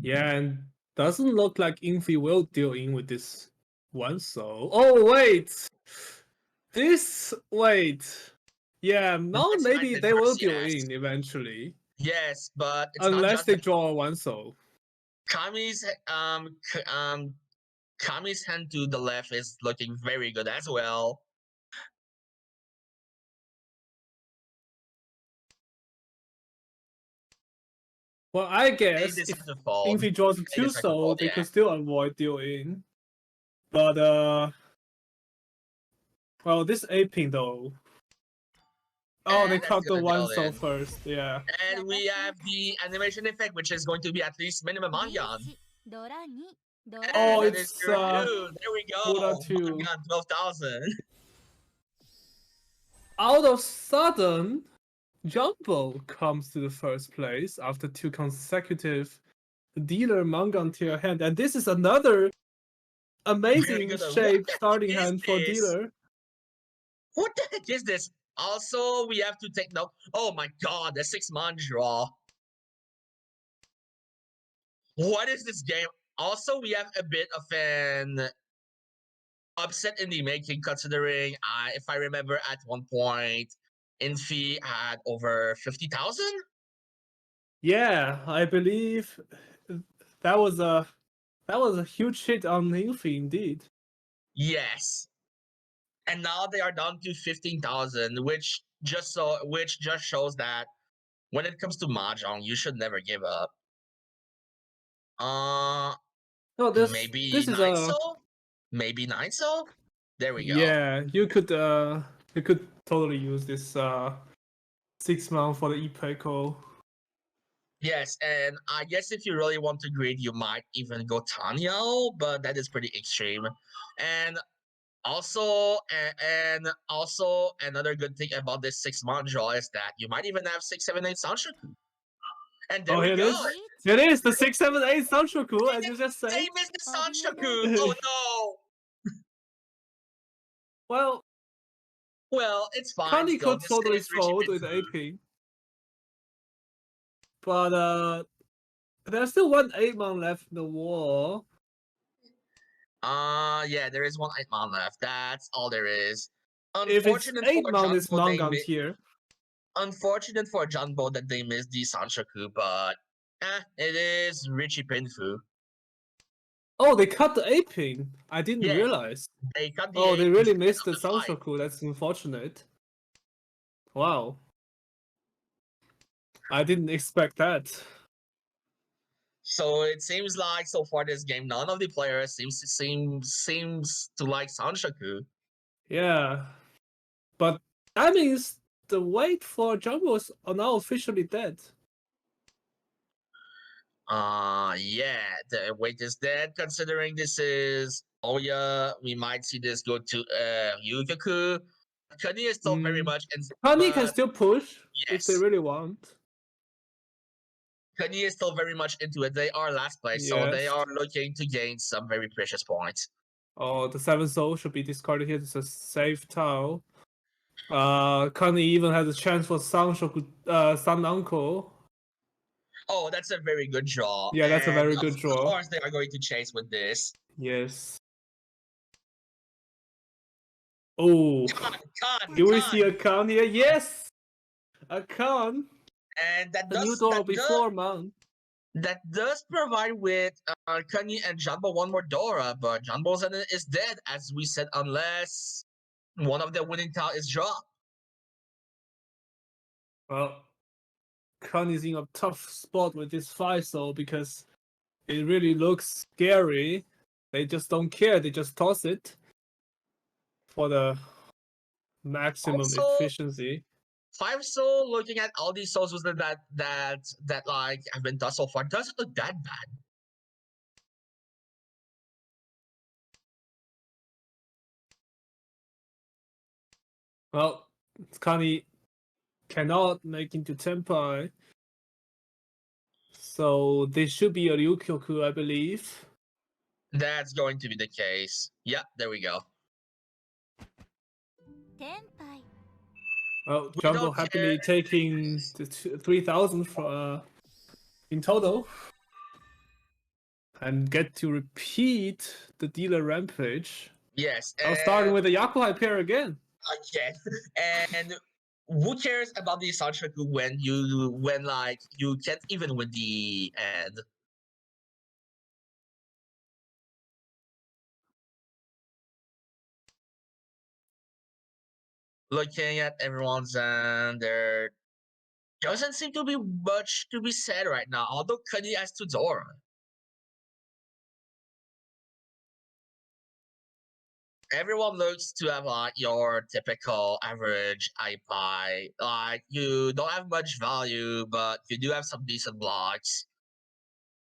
Yeah, and doesn't look like Infi will deal in with this one, so oh wait. Yeah, now maybe they will deal in eventually. Yes, but it's unless they draw a 1-so. Kami's Kami's hand to the left is looking very good as well. Well, I guess if he draws a 2-so, they could still avoid deal in. But well, this 8-ping though. Oh, they cut the 1-so first, yeah. And we have the animation effect, which is going to be at least minimum Mangan. Oh, it's there we go. Dora 2. 12,000. Out of sudden, Jumbo comes to the first place after 2 consecutive dealer Mangan tier hand, and this is another amazing shape starting hand for dealer. What the heck is this? Also, we have to take note. Oh my god, the 6-man draw. What is this game? Also, we have a bit of an upset in the making, considering if I remember at one point, Infi had over 50,000. Yeah, I believe that was a huge hit on Infi indeed. Yes, and now they are down to 15,000, which just shows that when it comes to mahjong, you should never give up. No, this Maybe is nine a so, maybe nine so. There we go. yeah. You could totally use this 6 month for the Ipeco. Yes, and I guess if you really want to grade, you might even go Tanyo, but that is pretty extreme. And also another good thing about this 6 month draw is that you might even have 6, 7, 8 Sanshoku. And there Oh, we here it go. is. Here it is, the 6, 7, 8 Sanshoku, as you just said. They missed the Sanshoku. Oh no. Well, Well, it's fine. Kani Still, could this totally is Richie fold with Pitfu. AP. But there's still one 8-man left in the war. Yeah, there is one 8-man left. That's all there is. If it's Unfortunate 8-man, for it's Jumbo, Mangan here. unfortunate for Jumbo that they missed the Sanshoku, but it is Richie Pinfu. Oh, they cut the aping. I didn't Yeah, realize. they cut the Oh, they eight really instead missed of the the 5. Sanshoku. That's unfortunate. Wow. I didn't expect that. So it seems like so far this game, none of the players seems to like Sanshoku. Yeah. But that means the wait for Jumbos are now officially dead. Yeah, the wait is dead. Considering this is Oya, we might see this go to Yukaku. Kani is still very much in. Kani can still push if they yes, really want. Kani is still very much into it. They are last place, so they Yes. are looking to gain some very precious points. Oh, the 7 soul should be discarded here. It's a safe Tau. Kani even has a chance for Sanshoku, Sun Uncle. Oh, that's a very good draw. Yeah, that's a very good Of draw. course, they are going to chase with this. Yes. Oh, Khan, do we see a Khan here? Yes! A Khan! and that The new does door before, man. that does provide with Kanye and Jumbo one more Dora, but Jumbo is dead, as we said, unless one of the winning tile is dropped. Well, Khan is in a tough spot with this 5 soul because it really looks scary. They just don't care, they just toss it for the maximum Also, efficiency. 5 soul, looking at all these souls was that like have been done so far, doesn't look that bad. Well, Kani cannot make into Tenpai. So this should be a Ryukyoku, I believe. That's going to be the case. Yeah, there we go. Well, We Jumbo don't happily care. taking the 3,000 in total. And get to repeat the dealer rampage. Yes. Now starting with the Yakuhai pair again. Again. And who cares about the Sanshoku when like you can't even win the end? Looking at everyone's and there doesn't seem to be much to be said right now, although Kanye has to Dora. Everyone looks to have like your typical average iPie. Like you don't have much value, but you do have some decent blocks.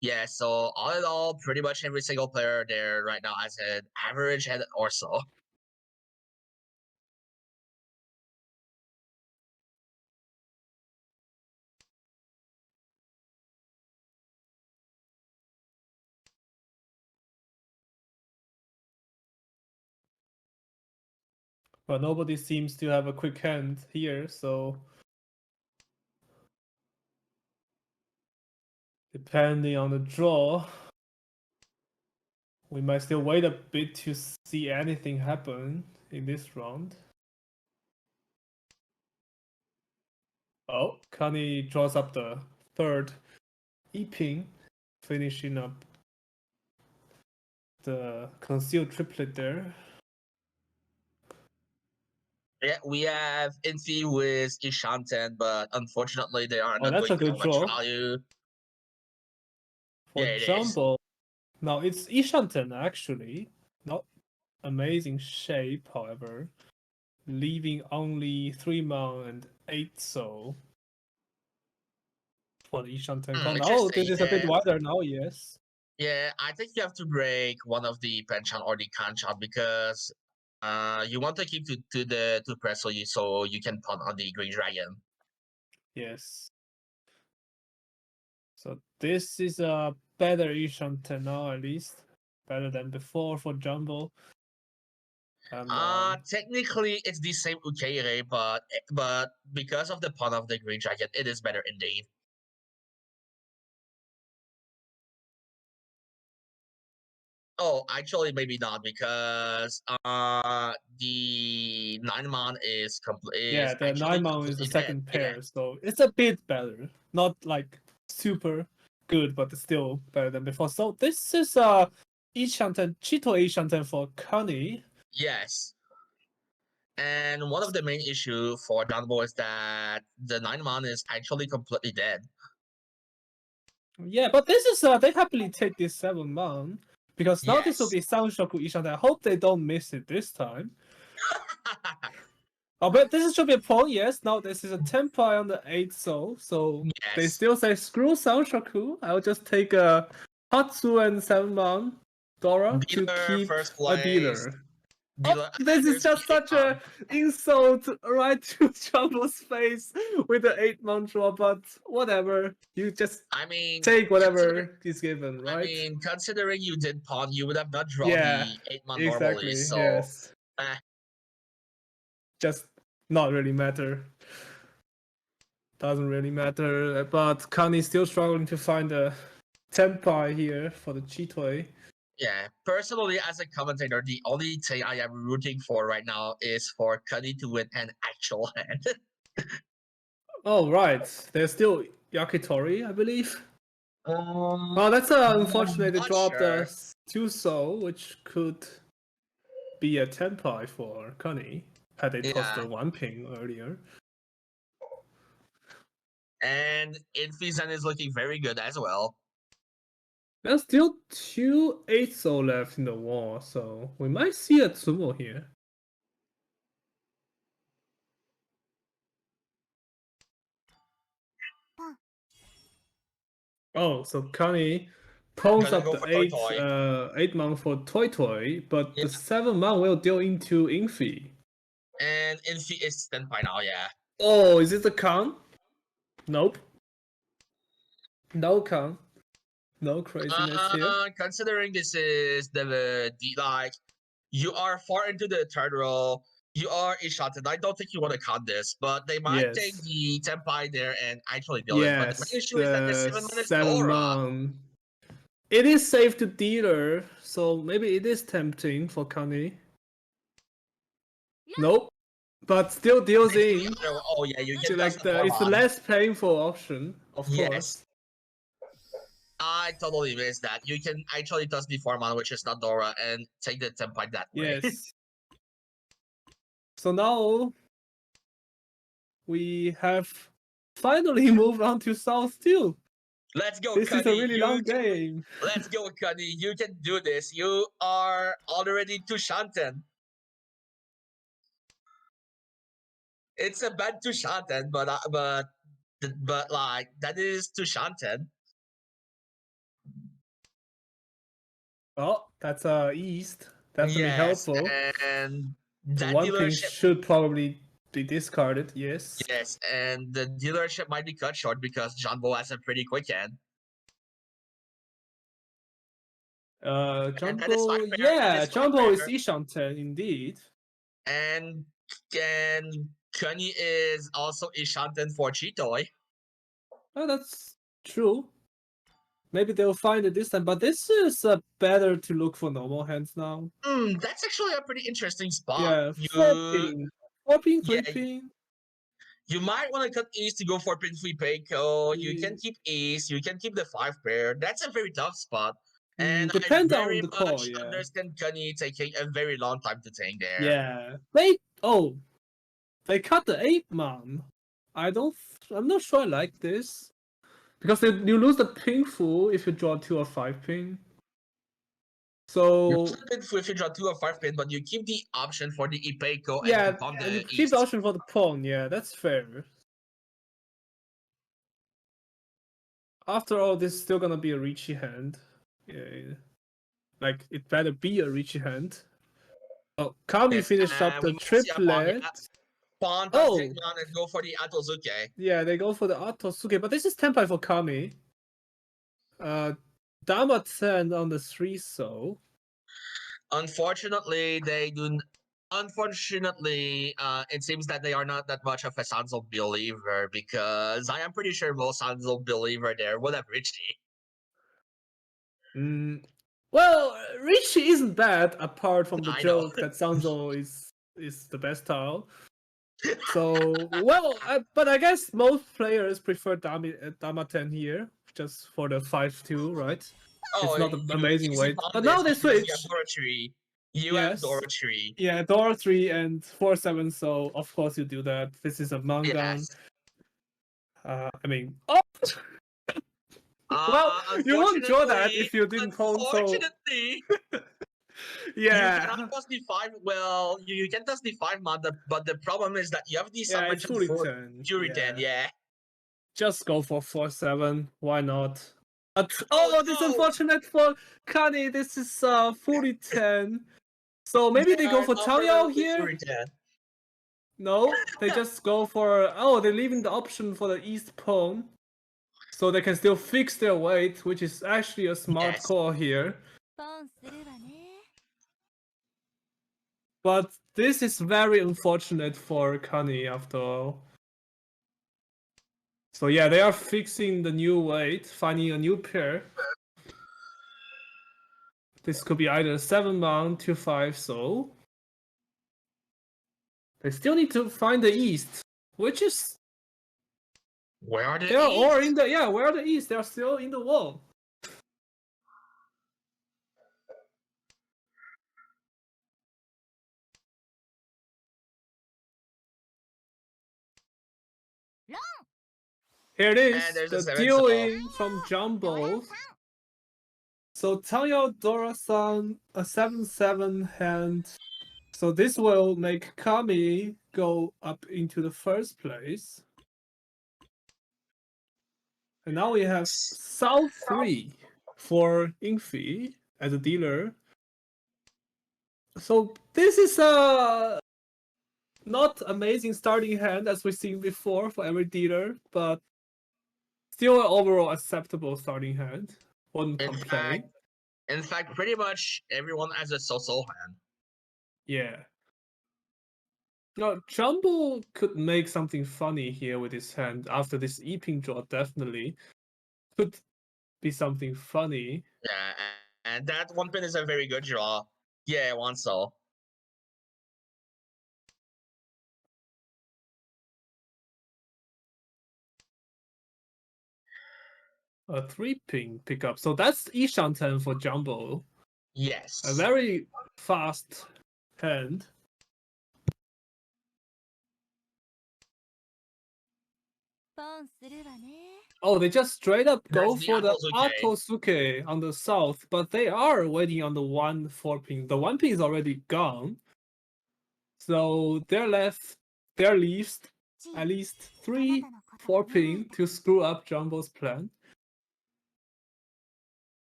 Yeah, so all in all, pretty much every single player there right now has an average head or so. But nobody seems to have a quick hand here, so depending on the draw, we might still wait a bit to see anything happen in this round. Oh, Kani draws up the third E-ping, finishing up the concealed triplet there. Yeah, we have Infi with Ishanten, but unfortunately they are Oh, not that's going a to have good much draw. value. For Yeah, it is. Jumbo, now it's Ishanten actually. Not amazing shape, however. Leaving only 3 Mon and 8 Soul for the Ishanten con. Oh, this Interesting. is a bit wider now, yes. Yeah, I think you have to break one of the Penchan or the Kanchan because you want to keep to the to Presso you so you can punt on the Green Dragon. Yes. So this is a better Ishanten now, at least. Better than before for Jumbo. And Technically it's the same Ukeire, but because of the punt of the Green Dragon, it is better indeed. Oh, actually, maybe not because the 9-mon is complete. yeah, the Actually 9 Mon is the completely dead. second Yeah, pair, so it's a bit better. Not like super good, but it's still better than before. So this is Ishanten, Chito Ishanten for Kani. yes. And one of the main issue for Jumbo is that the 9-mon is actually completely dead. Yeah, but this is they happily take this 7 Mon because now this will Yes. be Soundshoku Ishanten. I hope they don't miss it this time. Oh, but this should be a pawn, yes. Now this is a Tenpai on the 8th soul, so they Yes. still say screw Soundshoku. I'll just take a Hatsu and 7 Mon Dora to Dealer, keep first a place. dealer. Dealer. This is just such a insult right to Jumbo's face with the 8 Mon draw, but whatever. You just I mean, take whatever is given, right? I mean, considering you did pawn, you would have not drawn Yeah, the 8-mon normally. exactly. So, Yes. Just not really matter. Doesn't really matter. But Kani's still struggling to find a Tenpai here for the Chitoi. yeah, personally, as a commentator, the only thing I am rooting for right now is for Cuddy to win an actual hand. Oh, right. There's still Yakitori, I believe. Um, Well, that's unfortunate. They not dropped sure. a 2 soul, which could be a Tenpai for Kani had they tossed Yeah. a 1 ping earlier. And Infizan is looking very good as well. There's still 2 8 soul left in the wall, so we might see a Tsumo here. Oh, so Kani pawns Gonna up go the for Toy 8 Mon for Toy Toy, but Yeah. the 7 Mon will deal into Infi. And Infi is stand by now, yeah. Oh, is it the count? Nope. No count. No craziness here. Considering this is the like you are far into the third row, you are a shot, and I don't think you want to count this, but they might take Yes. the Tenpai there and actually deal it. But the main Yes, issue is that the the 7 minutes 7 Dora. Mon. It is safe to dealer, so maybe it is tempting for Kani. Nope. But still deals in. Oh yeah, you So get like it's the less painful option, of Yes. course. I totally missed that. You can actually toss the 4 mana, which is not Dora, and take the Tenpai that way. Yes. So now we have finally moved on to South 2. Let's go, This Cuddy. is a really long game. Let's go, Cuddy. You can do this. You are already to Shanten. It's a bad to Shanten, but like that is to Shanten. Oh, that's East. Definitely Yes, helpful. and The that 1 ping dealership should probably be discarded, yes. Yes, and the dealership might be cut short because Jumbo has a pretty quick hand. Jumbo, yeah, Jumbo is Ishanten indeed. And Kenny is also Ishanten for Chitoi. Oh, that's true. Maybe they'll find it this time, but this is better to look for normal hands now. That's actually a pretty interesting spot. Yeah, 4 ping, 3 ping. You might want to cut East to go for pin 3 Peiko. You can keep East. You can keep the 5 pair. That's a very tough spot. And Depends I on very the much call, yeah. understand Kenny taking a very long time to take there. Yeah. Wait. Oh, they cut the 8-man. I'm not sure I like this. Because you lose the ping full if you draw 2 or 5 ping. So You if you draw 2 or 5 pin, but you keep the option for the Ipeco and yeah, to pawn and you the keep east. the option for the pawn. Yeah, that's fair. After all, this is still gonna be a Ricci hand. Yeah, like it better be a Ricci hand. Oh, Kami Yes, finished up and the we must see a pawn here. triplet. Pawn does Oh, Hitman and go for the Atozuke. yeah, they go for the Atosuke, but this is Tenpai for Kami. Dama 10 on the 3 so. Unfortunately, they do. Unfortunately, it seems that they are not that much of a Sanzo believer because I am pretty sure most Sanzo believer there would have Richie. Well, Ricci isn't bad apart from the I know. joke that Sanzo is the best tile. So, well, but I guess most players prefer Dama 10 here, just for the 5-2, right? It's not an amazing easy weight. pawn But this now they because you have switch. Dora tree. You have Yes. Dora tree. Yeah, Dora 3 and 4-7, so of course you do that. This is a Mangan. Yes. I mean, oh! Well, you won't draw that if you didn't pawn, so Unfortunately, yeah. you cannot toss the 5. Well, you can toss the 5 mod, but the problem is that you have the Yeah, it's submergent for 10. Fury 10, yeah. Just go for 4-7. Why not? But, Oh, this no! unfortunate for Kani. This is 40-10. So maybe they go for Tao Yao here. Fury 10. No, they just go for they're leaving the option for the east pawn, so they can still fix their weight, which is actually a smart Yes. call here. But this is very unfortunate for Kani after all. So yeah, they are fixing the new weight, finding a new pair. This could be either 7-man, 2-5, so they still need to find the east, which is Where are the they are east? or in the where are the east? They are still in the wall. Here it is, And there's a the 7 dealing from Jumbo. So Tayo Dora-san, a 7-7 hand. So this will make Kami go up into the first place. And now we have South 3 for Ingfi as a dealer. So this is a not amazing starting hand as we've seen before for every dealer, but still an overall acceptable starting hand. Wouldn't complain. In fact, pretty much everyone has a so-so hand. Yeah. Now, Jumbo could make something funny here with his hand after this E-ping draw, definitely. Could be something funny. Yeah, and that 1 pin is a very good draw. Yeah, one so. A 3-ping pickup. So that's Ishanten for Jumbo. Yes. A very fast hand. Oh, they just straight up go That's the for the Atozuke. Atosuke on the south, but they are waiting on the 1-4-ping. The 1-ping is already gone. So there leaves at least 3 4-ping to screw up Jumbo's plan.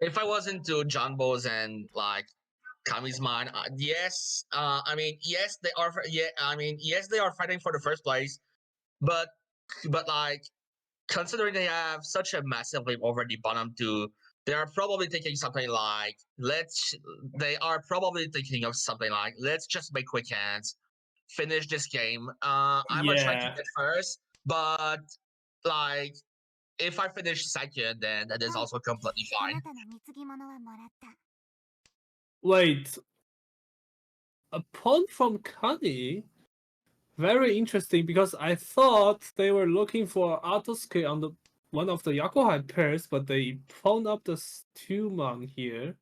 If I was into Jumbo's and like Kami's mind, yes. I mean, yes, they are. Yes, they are fighting for the first place, but like considering they have such a massive lead over the bottom two, they are probably thinking something like, They are probably thinking of something like, let's just make quick hands, finish this game. I'm gonna try to Yeah. get first, but like if I finish second, then that is also completely fine. Wait. A pawn from Kani? very interesting because I thought they were looking for Atosuke on the one of the Yakuhai pairs, but they pawned up the Stuman here.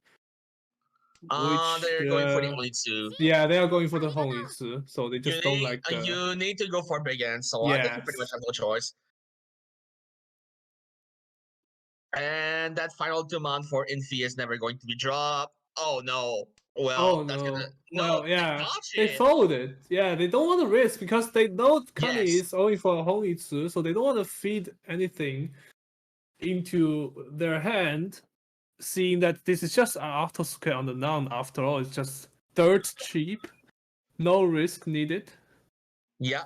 Which They're going for the only two. yeah, they are going for the Honitsu, so they You just don't need, like the you need to go for big end, so I think you pretty much yes. have no choice. And that final 2-man for Infi is never going to be dropped. Oh no. Well, Oh that's no. gonna Well, they yeah, dodge they it. folded. Yeah, they don't want to risk because they know Kani Yes. is only for Honitsu, so they don't want to feed anything into their hand, seeing that this is just an Atosuke on the non. After all, it's just dirt cheap, no risk needed. Yeah.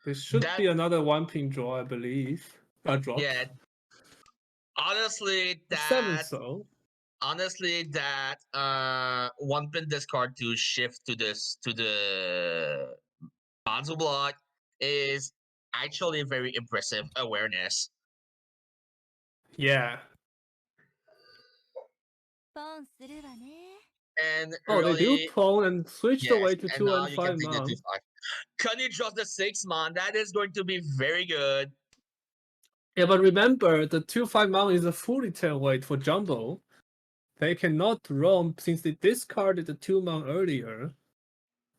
There should That- be another one pin draw, I believe. A drop. Yeah. Honestly, Seven that so. honestly that one pin discard to shift to the Banzo block is actually very impressive awareness. Yeah. ポンするわね。 And Oh, they really, do pawn and switch yes, away to and 2 now and you 5 can take the man. 2-5. Kani draws the 6-man. That is going to be very good. Yeah, but remember, the 2-5 man is a fully 10 weight for Jumbo. They cannot roam since they discarded the 2 man earlier.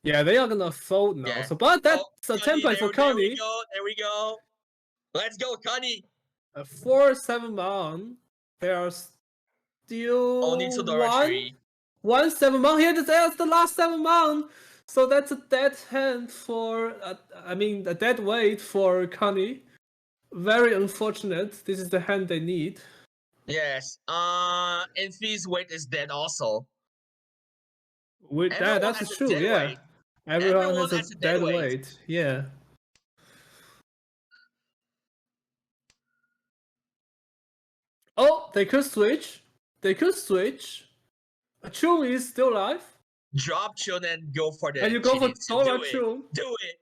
Yeah, they are gonna fold now. Yeah. So, but that's a Kani, 10 point for there we Kani. go. There we go. Let's go, Kani. A 4-7 man. There are still Only Todora tree. 1-7 man here. That's the last 7 man. So that's a dead hand for, I mean, a dead weight for Kani. Very unfortunate. This is the hand they need. Yes. Infi's weight is dead also. With Everyone that, has that's a true. dead Yeah, weight. everyone has a dead weight. Yeah. Oh, they could switch. They could switch. Chum is still alive. Drop Chun and go for the And you go for Chinitsu. Tora Do it. Chum. Do it.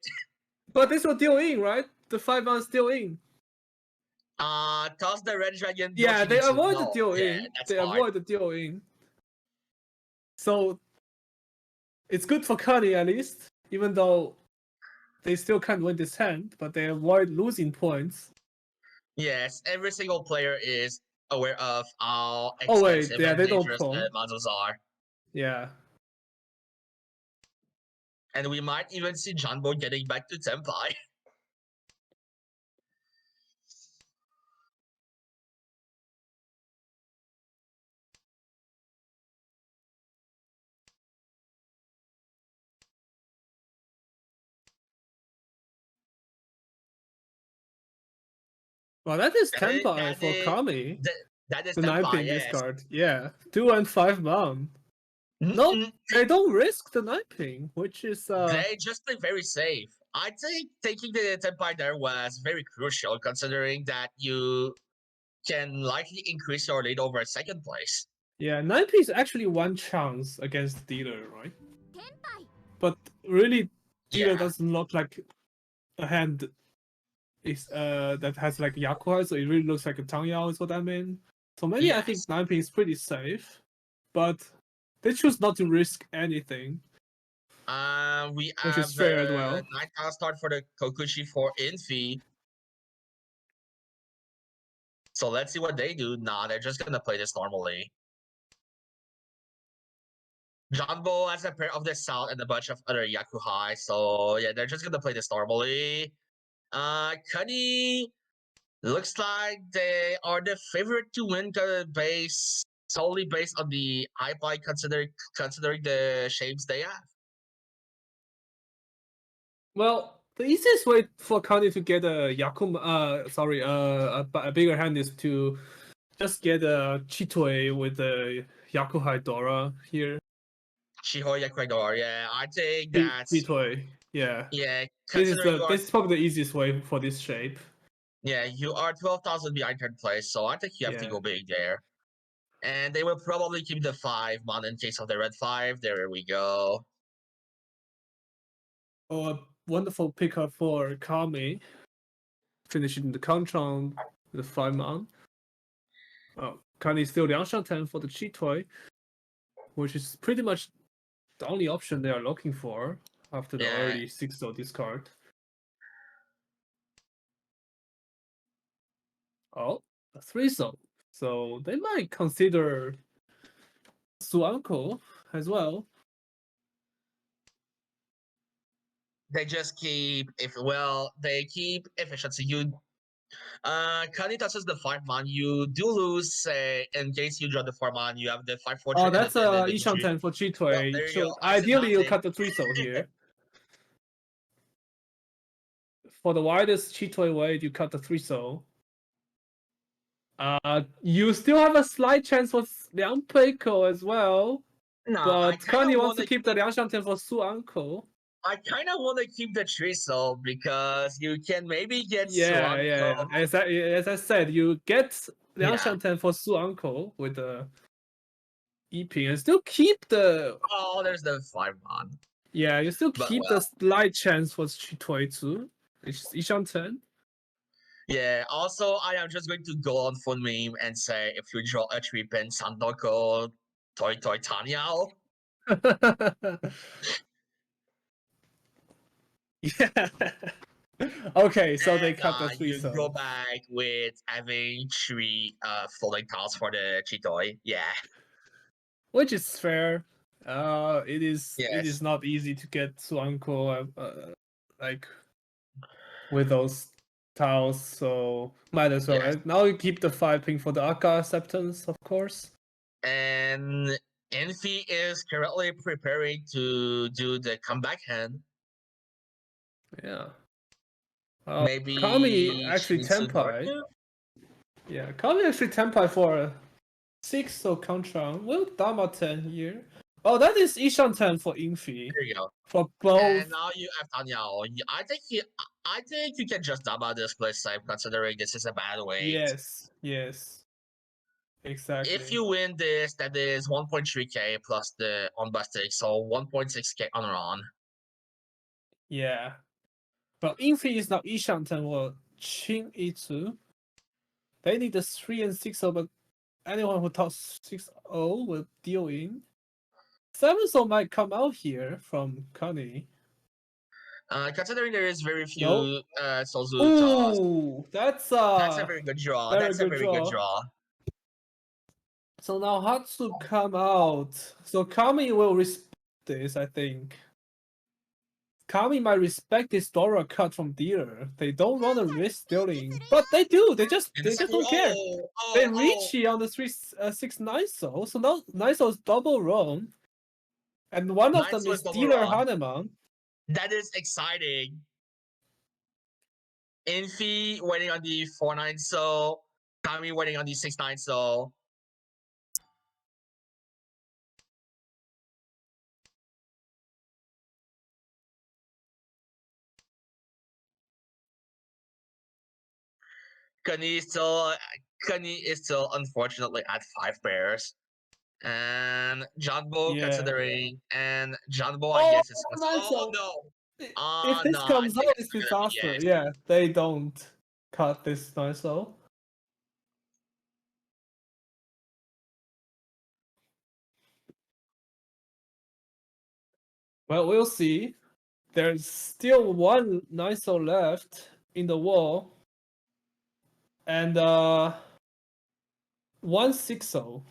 But this will deal in, right? The 5 man still in. Toss the red dragon. Yeah, they Yoshimitsu. avoid the No, deal yeah, in. that's They hard. avoid the deal in. So it's good for Kani at least, even though they still can't win this hand, but they avoid losing points. Yes, every single player is aware of how Oh, wait, expensive yeah, and they don't dangerous pawn. Manzos are. Yeah. And we might even see Janbo getting back to Senpai. Well, that is That is- Tempai that for is- Kami. That is The 9 Senpai, pin yes. discard. Yeah. 2 and 5 man. No, they don't risk the 9 pin, which is They just play very safe. I think taking the Senpai there was very crucial, considering that you can likely increase your lead over second place. yeah, 9 pin is actually one chance against dealer, right? 天杯 But really, dealer Yeah. doesn't look like a hand is that has like Yakuza, so it really looks like a Tangyao is what I mean. So maybe I think Yes. 9 pin is pretty safe, but they choose not to risk anything. We Which have is fair as well. night start for the Kokushi for Infi. So let's see what they do. Nah, they're just gonna play this normally. Janbo has a pair of the South and a bunch of other Yakuhai. So yeah, they're just gonna play this normally. Kani looks like they are the favorite to win solely based on the high considering the shapes they have. Well, the easiest way for Kani to get a a bigger hand is to just get a Chitoe with a Yakuhai Dora here. Shiho Yakuidor, yeah, I think that's Chitoe, yeah. yeah. This Considering you are, is probably the easiest way for this shape. yeah, you are 12,000 behind third place, so I think you have to Yeah. go big there. And they will probably keep the 5 man in case of the red 5. There we go. Oh, a wonderful pickup for Kami. Finishing the Contran with a 5 man. Oh, Kani still 2 10 for the Chitoe, which is pretty much the only option they are looking for after the Yeah. early 6-0 discard. Oh, a 3-0. So they might consider Suanko as well. They just keep efficiency. Kani touches the 5-man. You do lose, say, in case you draw the 4-man, you have the 5-4. Oh, that's Ishan 10 for Chitui. Well, there you So go. I said ideally, you nothing. cut the 3-0 here. For the widest Chitui weight, you cut the 3-0. You still have a slight chance for Liang Peiko as well. No, But I kind Kani of wants to keep the Liang Shantian for Su Uncle. I kind of want to keep the Triso because you can maybe get Yeah. Suanko. As I said, you get Liang Yeah. Shantian for Su Uncle with the EP and still keep the. Oh, there's the 5-man. Yeah, you still But keep the slight chance for Chitui too. It's Ishan 10. Yeah, also, I am just going to go on Fun Meme and say if you draw a 3-pin Sandoko Toy Tanyao, Yeah. Okay, so they and, cut the you 3-0. go back with having 3 floating tiles for the Chitoy. Yeah. Which is fair. It is Yes. not easy to get Suanko like with those tiles, so might as well. Yes. Right? Now you keep the 5 ping for the Aka acceptance, of course. And Envy is currently preparing to do the comeback hand. Yeah. Maybe Kami actually Shinsu Tenpai. Dorku? Yeah, Kami actually Tenpai for a 6 or Contra. Will Dama 10 here? Oh, that is Ishan 10 for Infi. There you go. For both. And now you have Tanyao. I think you can just double this play save considering this is a bad weight. Yes. Exactly. If you win this, that is 1.3k plus the on busting, so 1.6k on run. Yeah. But Infi is not Ishan 10 or Chin Itsu. They need the 3 and 6-0, but anyone who talks 6-0 will deal in. 7-0 might come out here from Kani. Considering there is very few Nope. Sozu toss, Ooh, that's a very good draw. very That's a good very good draw. So now Hatsu come out. So Kami will respect this, I think. Kami might respect this Dora cut from dealer. They don't want to risk stealing, but they do. They just don't care. They reach on the 6-9 so now Naiso is double run, and one of them Naiso is is double dealer run. Hanuman. That is exciting. Infi waiting on the 4-9 so, Kami waiting on the 6-9 so. Kani is still unfortunately at 5 pairs. And Janbo considering, and Janbo I guess is Naiso. no. If this comes out, it's disaster. Yes. Yeah, they don't cut this Naiso. Well, we'll see. There's still one Naiso left in the wall. And 1 6-0.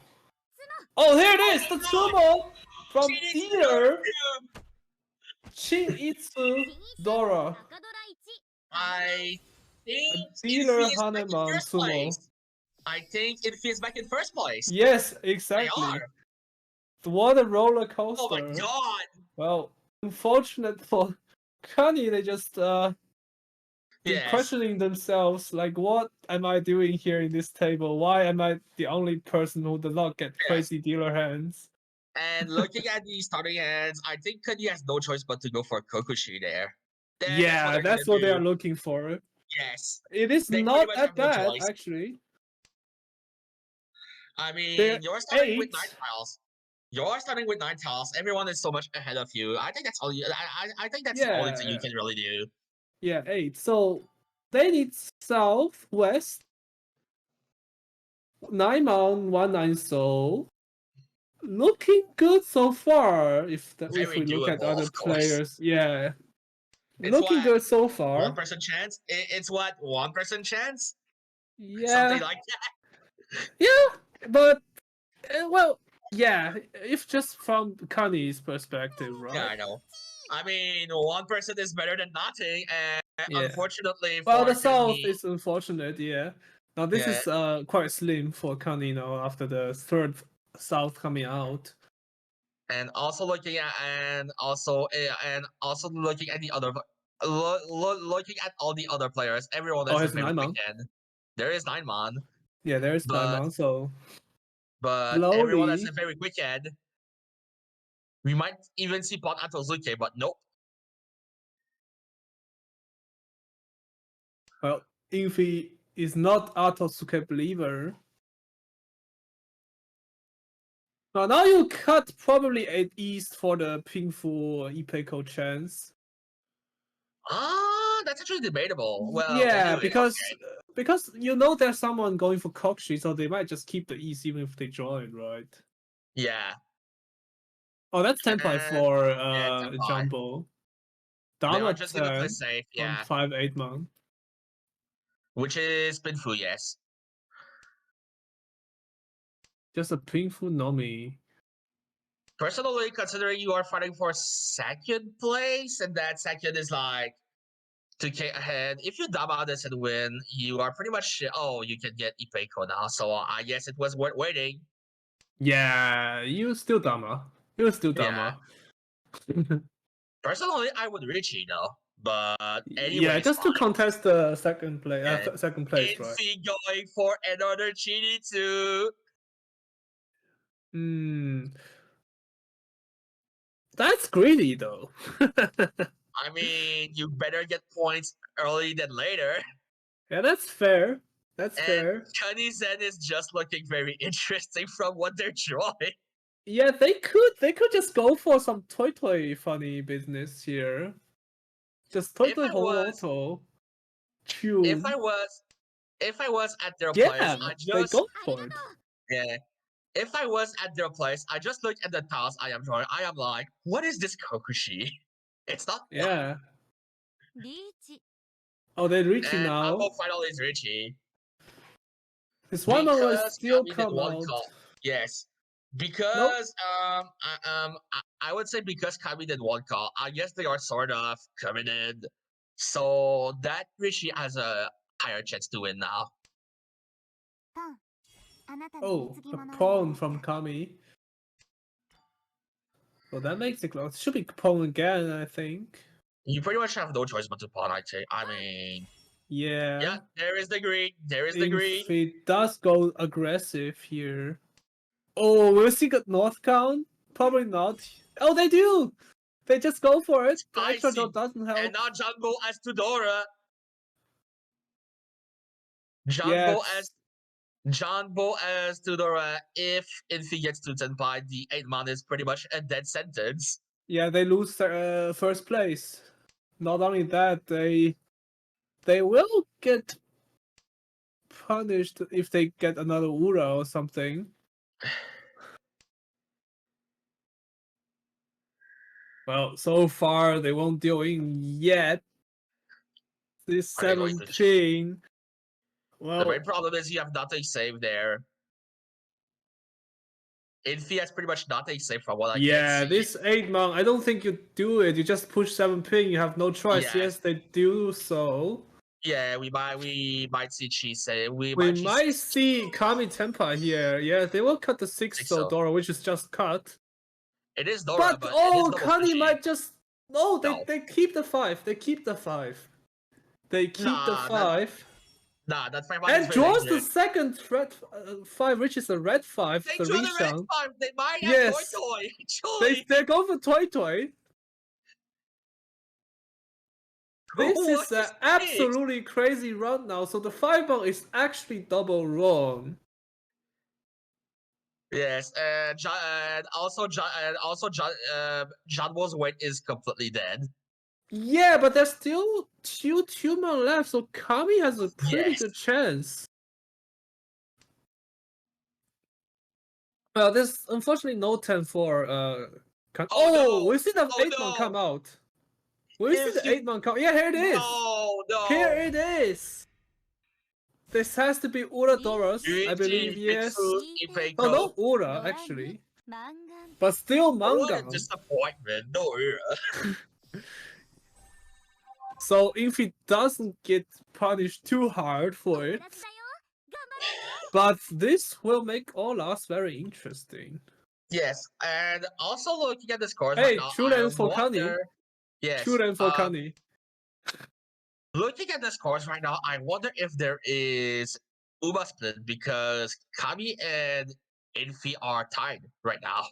Oh, here it is! The Tsumo from dealer Shin Itsu Dora. I think Dealer Infi is back in Hanuman first Sumo. place. I think Infi is back in first place. Yes, They exactly. are. What a roller coaster. Oh my god. Well, unfortunate for Kani, they just been Yes. questioning themselves, like, what am I doing here in this table? Why am I the only person who does not get crazy dealer hands? And looking at the starting hands, I think Kani has no choice but to go for Kokushi there. Then Yeah, that's what they are looking for. Yes. It is They not pretty much that have no bad, choice. actually. I mean, They're you're starting with 8. 9 tiles. You're starting with 9 tiles. Everyone is so much ahead of you. I think that's all you. I think that's the only thing you can really do. Yeah, 8. So they need southwest 9 Mount 1 9 Soul looking good so far. If Very we look at doable, other of course. players, yeah, It's looking what good so far. 1% chance. It's what 1% chance. Yeah, Something like that. yeah, but well, yeah. If just from Connie's perspective, Yeah, right? I know. I mean, 1% is better than nothing, and Yeah. unfortunately Well, for the South Kenny, is unfortunate. Yeah. Now this yeah, is quite slim for Connie now after the third South coming out. and also looking at and also looking at the other looking at all the other players, everyone Oh, has a it's very quick Naimon. end. There is 9-man, Yeah, there's but Naimon. So everyone has slowly, a very quick end. We might even see Pot Atozuke, but nope. well, if he is not Atosuke believer, now you cut probably at East for the Pingfu Ipeko chance. That's actually debatable. Well, Yeah, anyway, okay. because you know there's someone going for Kokshi, so they might just keep the East even if they join, right? Yeah, Oh, that's Tenpai and for yeah, Tenpai. Jumbo. They are Dama just gonna play 10 safe, on yeah. 5-8 man. Which is Pinfu, yes. Just a Pingfu Nomi. Personally, considering you are fighting for second place, and that second is like 2K ahead, if you Dama this and win, you are pretty much you can get Ipeko now. So I guess it was worth waiting. Yeah, you still Dama. You still Yeah. Dama. Personally, I would Richie though. But Yeah, anyways, just to fine. contest the second place, Yeah. second place, right? Infi going for another Chini too. Hmm, that's greedy though. I mean, you better get points early than later. Yeah, that's fair. That's And fair. Kani Zen is just looking very interesting from what they're drawing. Yeah, they could just go for some toy funny business here. Just toy If I was Holoto. if Tune. I was at their place, Yeah, I they just go for it. yeah. If I was at their place, I just look at the tiles I am drawing. I am like, what is this Kokushi? It's not one. Yeah. リーチ Oh, they're reaching And now. Uncle Final is Richie. This one will Because still Kami did come one out. call. Yes. Nope. Because I would say because Kami did one call, I guess they are sort of coming in. So that Rishi has a higher chance to win now. タンあなたの Oh, 貢ぎ a 物を pawn from Kami. Well, that makes it close. Should be pawn again, I think. You pretty much have no choice but to pawn, I think. I mean, Yeah. yeah, there is the green. There is the green. If he does go aggressive here. Oh, will he get North count? Probably not. Oh, they do! They just go for it. The extra Spicy. dot doesn't help. And now Jumbo as Tudora. Yes. Jumbo as Tudora. If Infi gets to 10 by the 8-man is pretty much a dead sentence. Yeah, they lose first place. Not only that, they will get punished if they get another Ura or something. Well, so far they won't deal in yet. This Are they going to 17. The Well, main problem is you have nothing saved there. Infi has pretty much nothing saved from what I yeah, can see. this 8-man, I don't think you do it. You just push 7 ping. You have no choice. Yes. Yes, they do so. Yeah, we might see Chise. We might see Kami Tenpa here. Yeah, they will cut the 6 Think so so. Dora, which is just cut. It is Dora, But but oh, it is Kani Sushi. might just no. No. They keep the 5. They keep the 5. They keep the Nah, 5. That's my And draws the second red 5, which is a red 5. They the drew the red Rishang. 5. They might have Yes. Toy. They go for Toy. This What is is an this? absolutely crazy run now. So the 5-man is actually double wrong. Yes, and also John Wall's weight is completely dead. Yeah, but there's still two man left, so Kami has a pretty Yes. good chance. There's unfortunately no 10 for Oh, we see the Oh, 8-man come no! out. We see If the you 8-man come. Yeah, here it is. No, Here no. it is. This has to be Uradoras, I believe. Ryuichi Yes. Mitsu Oh, Ipeiko. no Ura ドラム actually, マンガン but still What a Mangan. disappointment. No era. So if he doesn't get punished too hard for 友 it, 達だよ頑張れよ but this will make all us very interesting. Yes, and also looking at the scores Hey, right now, true I lens for Kani. wonder. Yes, Churen for Kani. looking at the scores right now, I wonder if there is Uma split because Kami and Infi are tied right now.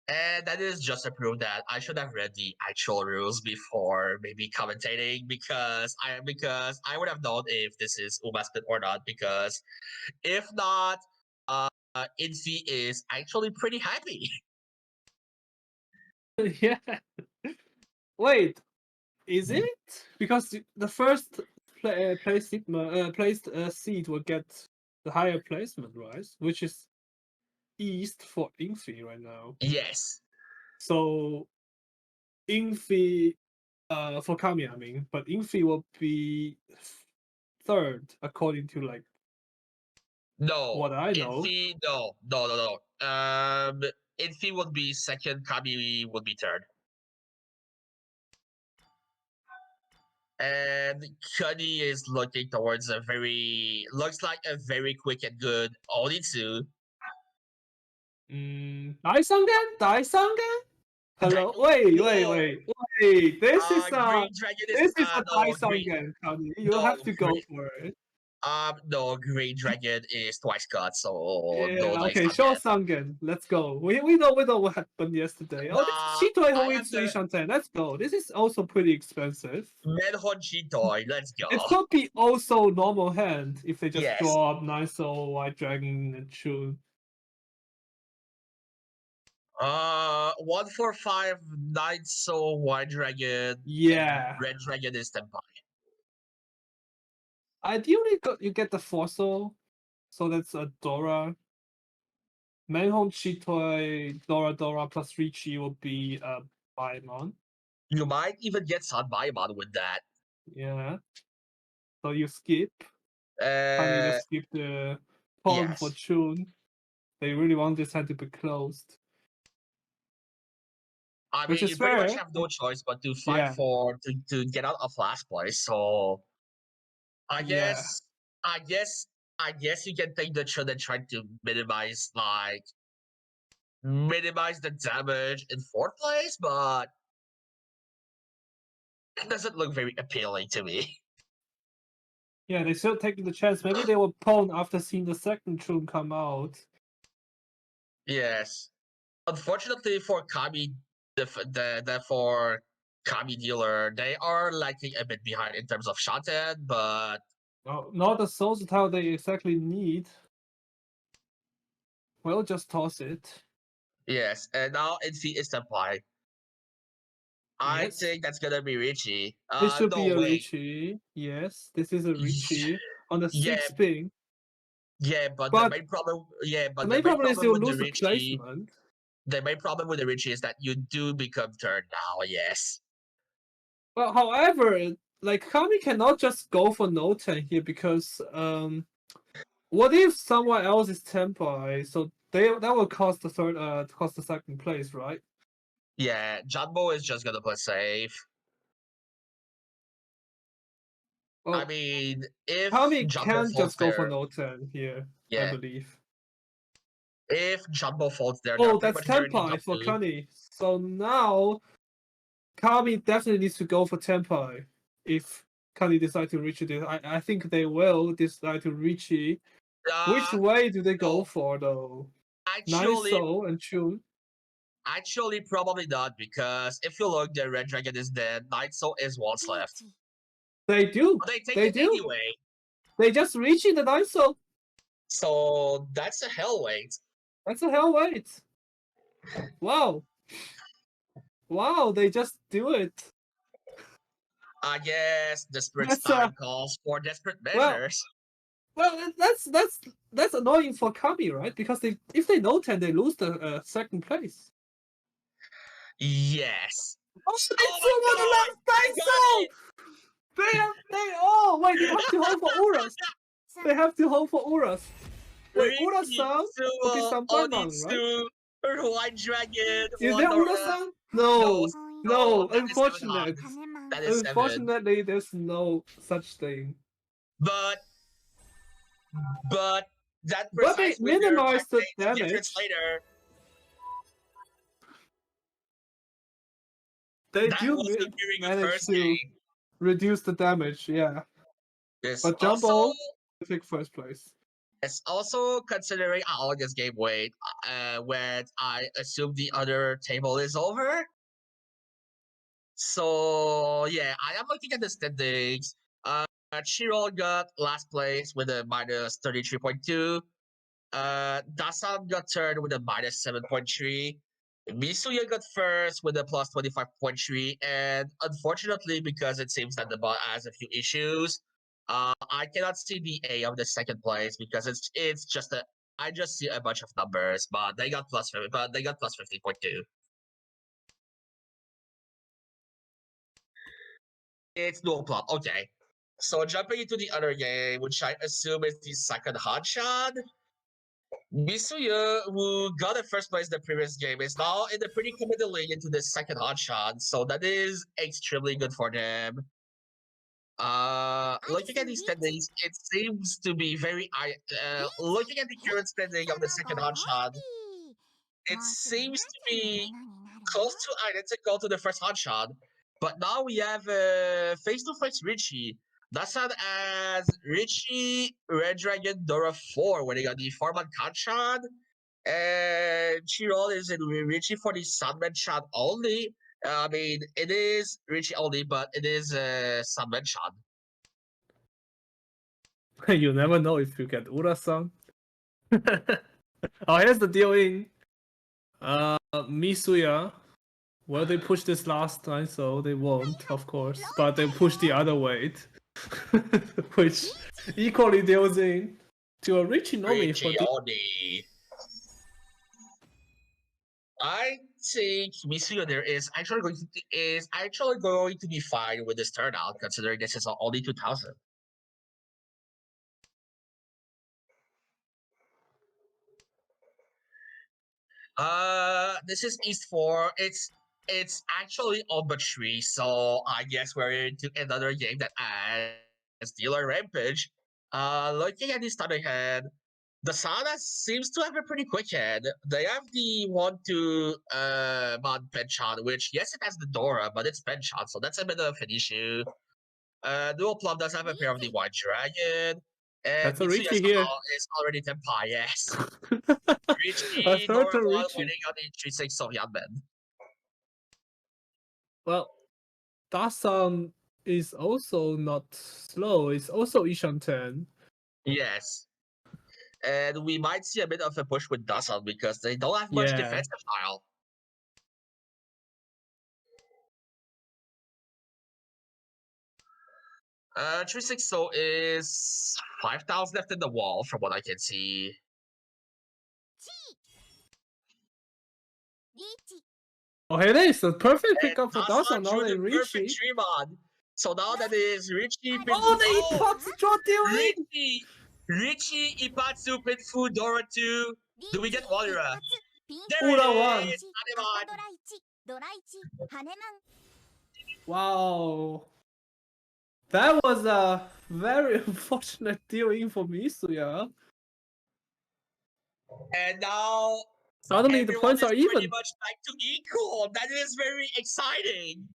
And that is just to prove that I should have read the actual rules before maybe commentating because I would have known if this is Uma split or not. Because if not, Infi is actually pretty happy. Yeah. Wait, is it? Because the first placed seed will get the higher placement, right? Which is East for Infi right now. Yes. So Infi, for Kami, I mean, but Infi will be third according to like No. what I know. Infi, no. Infi would be second, Kami would be third. And Cuddy is looking towards looks like a very quick and good Onitsu. Daisangan? Hello? Wait. This is Green Dragon is this is a no, Green, Daisangan, Kami. You no, have to go Green, for it. no, Green Dragon is twice cut, so no Yeah, okay, Daisangan. show Sangen. Let's go. We know what happened yesterday. Oh, this is Shitoi I Hoi have to- Shanten. Let's go. This is also pretty expensive. Menhon Chitoi, let's go. It could be also normal hand if they just Yes. draw up Nice Soul, White Dragon, and Shun. 145 Night Soul White Dragon. Yeah. Red Dragon is Tenpai. Ideally, you get the Fossil, so that's a Dora. Manhon Chitoi, Dora plus Ricci will be a Paimon. You might even get Sanbaimon with that. Yeah. So you skip. Kami Uh, just skip the pawn for yes. Chun. They really want this hand to be closed. I Which mean, is you pretty much fair. have no choice but to fight Yeah. to get out of last place. So I Yeah. guess you can take the shot and try to minimize the damage in fourth place, but it doesn't look very appealing to me. Yeah, they still taking the chance. Maybe they will pawn after seeing the second Chun come out. Yes. Unfortunately for Kami, for Kami dealer, they are lagging a bit behind in terms of Shanten, but Oh, not the souls tile they exactly need. We'll just toss it. yes, and now Infi is Senpai. I Yes. think that's gonna be Richie. This should No, be a wait. Ricci. Yes, this is a Ricci on the Yeah, sixth ping. Yeah, but But the main problem, The main problem is you with the lose the Richie, placement. the main problem with the Richie is that you do become third now. Yes. Well, however, like Kami cannot just go for no 10 here because what if someone else is Tempai? So that will cost the second place, right? Yeah, Jumbo is just gonna play safe. Well, I mean, if Kami Jumbo can folds just go for there, no 10 here, I Yeah. believe. if Jumbo folds there, they're Oh, pretty that's much guaranteed Tempai top for two. Kani. So now Kami definitely needs to go for Tempai if Kani decide to reach it. I think they will decide to reach it. Which way do they go no. for though? Actually, Niso and Chun. actually, probably not because if you look, the Red Dragon is dead. Night Soul is once リー left. チ They do. But they take They it do. anyway. They just reach in the Niso. So that's a hell wait. That's a hell wait. Wow. Wow, they just do it. I guess desperate That's time calls for desperate well, measures. Well, that's annoying for Kami, right? Because if they know 10, they lose the second place. Yes. Oh, they Oh sumo the last I Daiso! Oh wait, they have to hold for Uras. They have to hold for Uras. Wait, Ura-san would be some Batman, right? Onitsu, White Dragon, Is there Wandora. Ura-san? No, no, that is 7 unfortunate. hugs. That is 7. Unfortunately, there's no such thing. But that But they precise winner might minimize the take the difference damage. later. They That do was a very good manage first to game. reduce the damage, yeah. Yes. But Also, Jumbo take first place. it's also considering how long this game wait, when I assume the other table is over. So yeah, I am looking at the standings. Chirol got last place with a minus 33.2. Dasan got third with a minus 7.3. Misuya got first with a plus 25.3. And unfortunately, because it seems that the bot has a few issues, I cannot see the A of the second place because it's just a I just see a bunch of numbers, but they got plus 50.2. It's dual plot. Okay. So jumping into the other game, which I assume is the second hotshot. Misuya, who got a first place in the previous game, is now in the pretty committed league into the second hotshot. So that is extremely good for them. Looking at these standings, it seems to be looking at the current standing of the second hotshot, it seems to be close to identical to the first hotshot. But now we have face-to-face Richie. That's not as Richie, Red Dragon, Dora 4 when they got the Farman hotshot. And Chirol is in Richie for the Sunman shot only. I mean, it is Richie only, but it is Sunman shot. You never know if you get Ura-san. Oh, here's the deal in. Misuya. Well, they pushed this last time, so they won't, of course. But they pushed the other weight, which equally deals in to a Richinomi for Richie the. only. I think Misuya there is actually going to be fine with this turnout, considering this is only 2,000. This is East 4. It's actually Omba 3, so I guess we're into another game that has Dealer Rampage. Looking at this time ahead, the Sana seems to have a pretty quick head. They have the 1-2 mod Penchant, which yes, it has the Dora, but it's Penchant, so that's a bit of an issue. Dual Plum does have a pair of the White Dragon. And That's a Mitsuya Richie here. is already Tenpai, yes. A Richie, third Dora to 1 Richie. winning on the 3-6 Soviet Men. Well, Dasan is also not slow. It's also Ishan 10. Yes. And we might see a bit of a push with Dasan because they don't have much Yeah. defensive style. Uh, 360 is 5,000 left in the wall from what I can see. Oh, here it is. A perfect And pickup for Dasan. Now drew they the perfect Richie. tree mod. So now that is Richie, Oh, they popped draw deal in! Richie, Ipatsu, Pinfu, Dora 2. Do we get Walira? There Ura it one. is! Hanemon. Wow. That was a very unfortunate deal in for Misuya. And now Suddenly the everyone points are is pretty even. much back to equal. That is very exciting.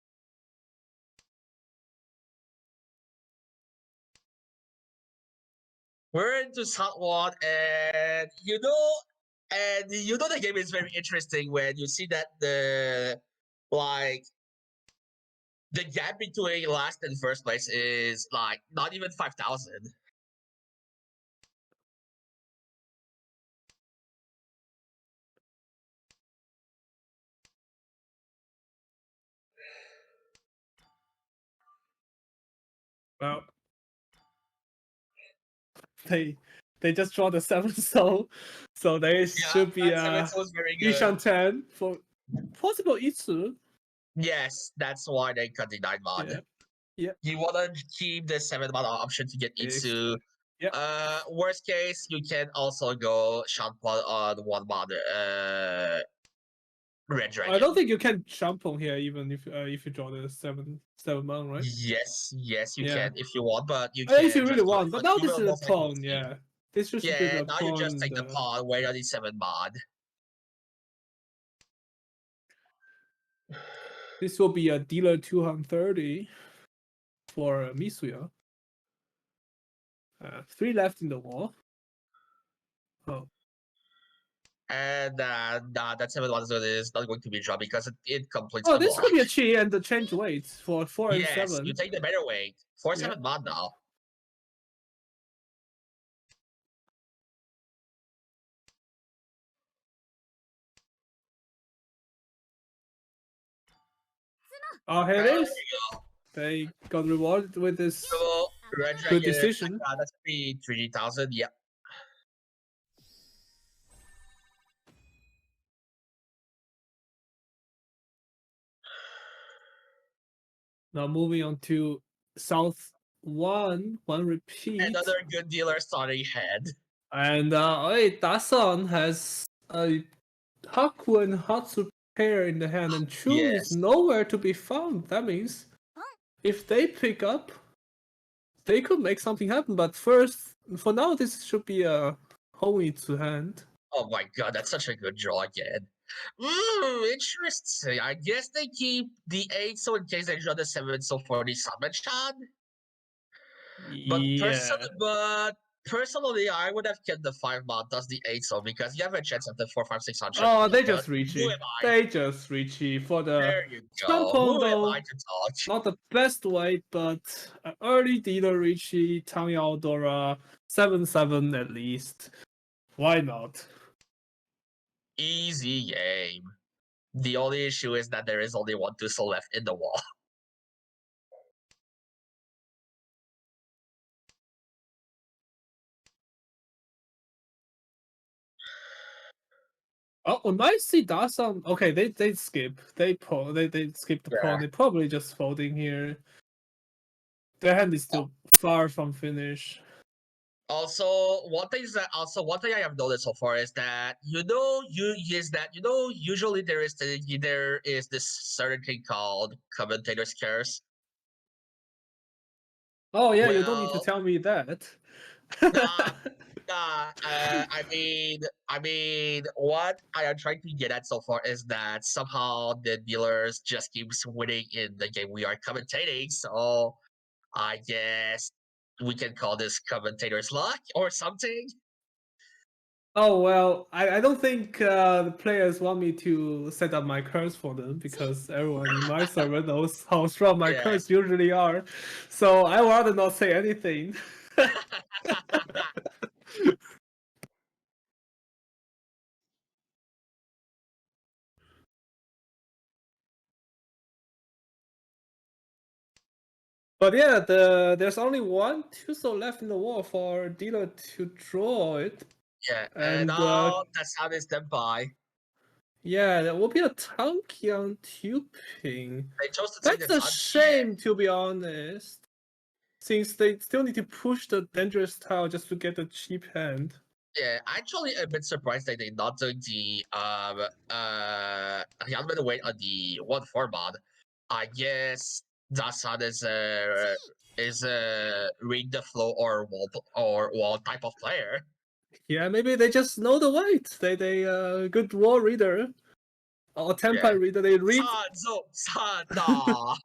We're into Southward, and you know the game is very interesting when you see that the gap between last and first place is like not even 5,000. Well, they just draw the 7 soul, so they should be that 7 was very good. Yishan 10 for possible Itsu. Yes, that's why they cut the 9 mod. Yeah. Yeah. You wanna keep the 7 mod option to get Itsu. Yep. Worst case, you can also go Shanpon on 1 mod. Red Dragon. I don't think you can jump on here even if you draw the 7 man, right? Yes, you Yeah. can if you want, but you If can. you really just do want, it, but now you this will is a most likely pawn, see. yeah. This should be Yeah, the now pawn. you just take the pawn, wait on the 7 mod. This will be a dealer 230 for Misuya. 3 left in the wall. Oh. And that 7 mod is not going to be drawn because it completes. Oh, this could be a chi and the change weights for 4 and Yes, 7. you take the better weight. 4 Yeah. 7 mod now. Oh, here it There is. you go. They got rewarded with this So, Red good Dragon, decision. that's be 3,000. Yeah. Now moving on to South 1 repeat. Another good dealer starting head. And Dasan has a Haku and Hatsu pair in the hand, and Chun Yes. is nowhere to be found. That means if they pick up, they could make something happen. But first, for now, this should be a Hoitsu hand. Oh my god, that's such a good draw again. Interesting. I guess they keep the 8 so in case they draw the 7 so for the summon shot. But personally, I would have kept the 5 mod plus the 8 so because you have a chance at the 4, 5, 6 hundred. Oh, they just reach who it. am I? They just reach it for the There you go. Shanpon, Who am though. I to talk? Not the best way, but an early dealer Richie, Tami Aldora, 7-7 at least. Why not? Easy game. The only issue is that there is only 1 Tussle left in the wall. Oh, on my see Dasan. Okay, they skip. They skip the Yeah. pawn. They probably just folding here. Their hand is still far from finish. Also, one thing I have noticed so far is that usually there is this certain thing called commentator's curse. Oh yeah, you don't need to Well- tell me that. I mean, what I am trying to get at so far is that somehow the dealers just keeps winning in the game we are commentating. So I guess we can call this commentator's luck or something. Oh well, I don't think the players want me to set up my curse for them because everyone in my server knows how strong my Yeah. curse usually are. So I would rather not say anything. But yeah, there's only 1 Tussle left in the wall for dealer to draw it. Yeah, And, and now that's how they step by. Yeah, that will be a Tankian Tuping. They chose to take That's the a Tankian. shame, to be honest. Since they still need to push the dangerous tile just to get a cheap hand. Yeah, actually a bit surprised that they not doing the ultimate weight on the 1-4 mod. I guess Dasan is read the flow or wall type of player. Yeah, maybe they just know the weight. They good wall reader. Or tempo Yeah. reader. They read. Nah.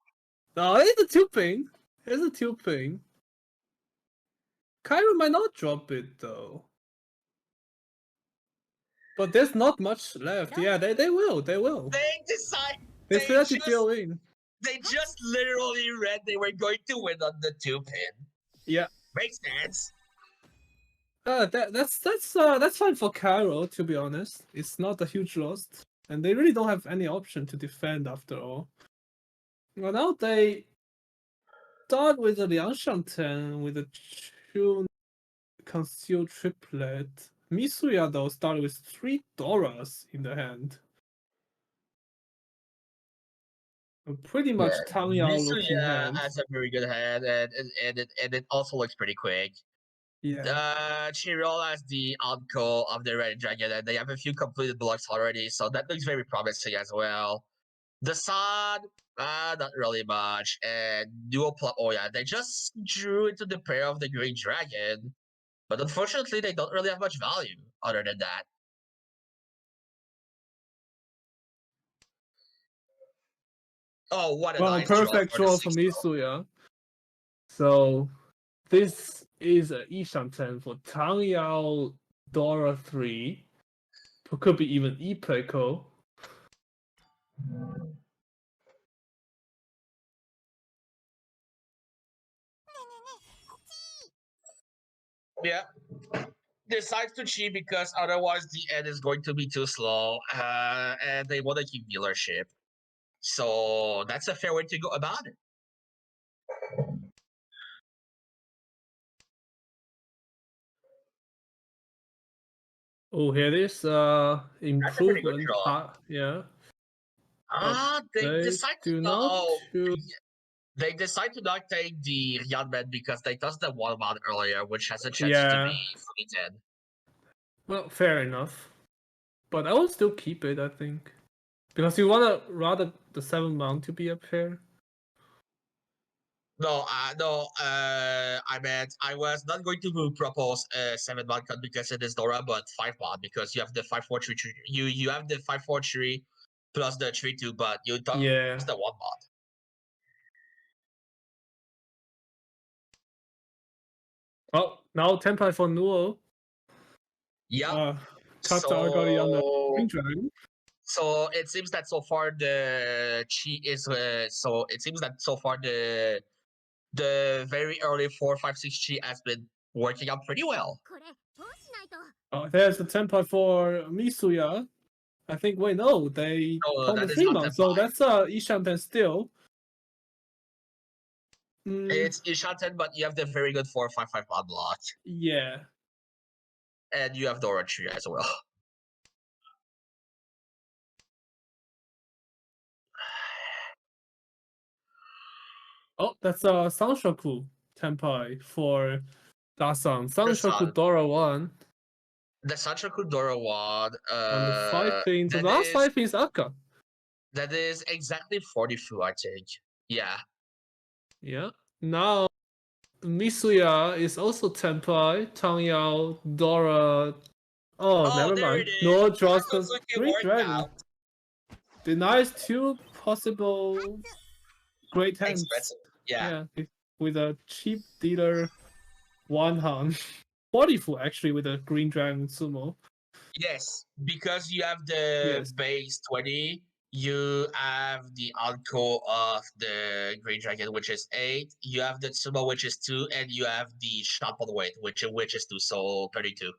No, it's a Tuping. It's a Tuping. Cairo might not drop it though. But there's not much left. Yeah, they will. They will. They decide. They they still have to just- deal in. They just literally read they were going to win on the 2-pin. Yeah. Makes sense. That's fine for Cairo, to be honest. It's not a huge loss. And they really don't have any option to defend after all. Well, now they start with the Liangshan 10 with a Chun concealed triplet. Misuya though started with 3 Doras in the hand. A pretty much Tang Yao looking Misuya hand. has a very good hand, and it also looks pretty quick. Yeah. Chirol has the Anko of the Red Dragon, and they have a few completed blocks already, so that looks very promising as well. The Sun, not really much. And Dual Plot, oh yeah, they just drew into the pair of the Green Dragon, but unfortunately, they don't really have much value other than that. Oh, what a Well, nice draw perfect for the draw for 6 draw. Misuya. So this is a Ishanten for Tang Yao Dora 3. Could be even Ipeko. Yeah. Decides to cheat because otherwise the end is going to be too slow, and they want to keep dealership. So that's a fair way to go about it. Oh, here it is. That's a pretty good Improvement. draw. Yeah. They decide to do not. not Oh, choose. they decide to not take the Ryanman because they touched the one mod earlier, which has a chance to Yeah. be fully 10. Well, fair enough. But I would still keep it, I think. Because you want to rather the 7 mount to be a pair. No, I meant I was not going to propose a 7 mod cut because it is Dora, but 5 mod because you have the 5-4-3. You have the 5-4-3 plus the 3-2, but you don't Yeah. the 1 mod. Oh, now Tenpai for Nuo. Yeah. Kata already on the Green Dragon. So it seems that so far the chi is so it seems that so far the very early 4-5-6 chi has been working out pretty well. これどうしないと Oh, there's the Tenpai for Misuya. I think, wait, no, they No, called that the is 3 not mount. So Tenpai. that's Ishanten still. It's Ishanten, but you have the very good 4-5-5 mod block. Yeah. And you have Dora Tree as well. Oh, that's Sanshoku Tenpai for Dasan. Sanshoku Sun. Dora 1 The Sanchoku Dora one, on the 5 pins. The that last is 5 pins Akka. that is exactly 44, I think. Yeah. Yeah. Now Misuya is also Tenpai. Tang Yao, Dora. Oh, never there mind. it is. No draws the Katsuki Green worked Dragon. out. Denies 2 possible great hands. Expensive. Yeah. With a cheap dealer 1 hand. 44 actually with a Green Dragon Sumo. Yes, because you have the Yes. base 20, you have the Anko of the Green Dragon, which is 8, you have the Sumo, which is 2, and you have the Shample weight, which is 2, so 32.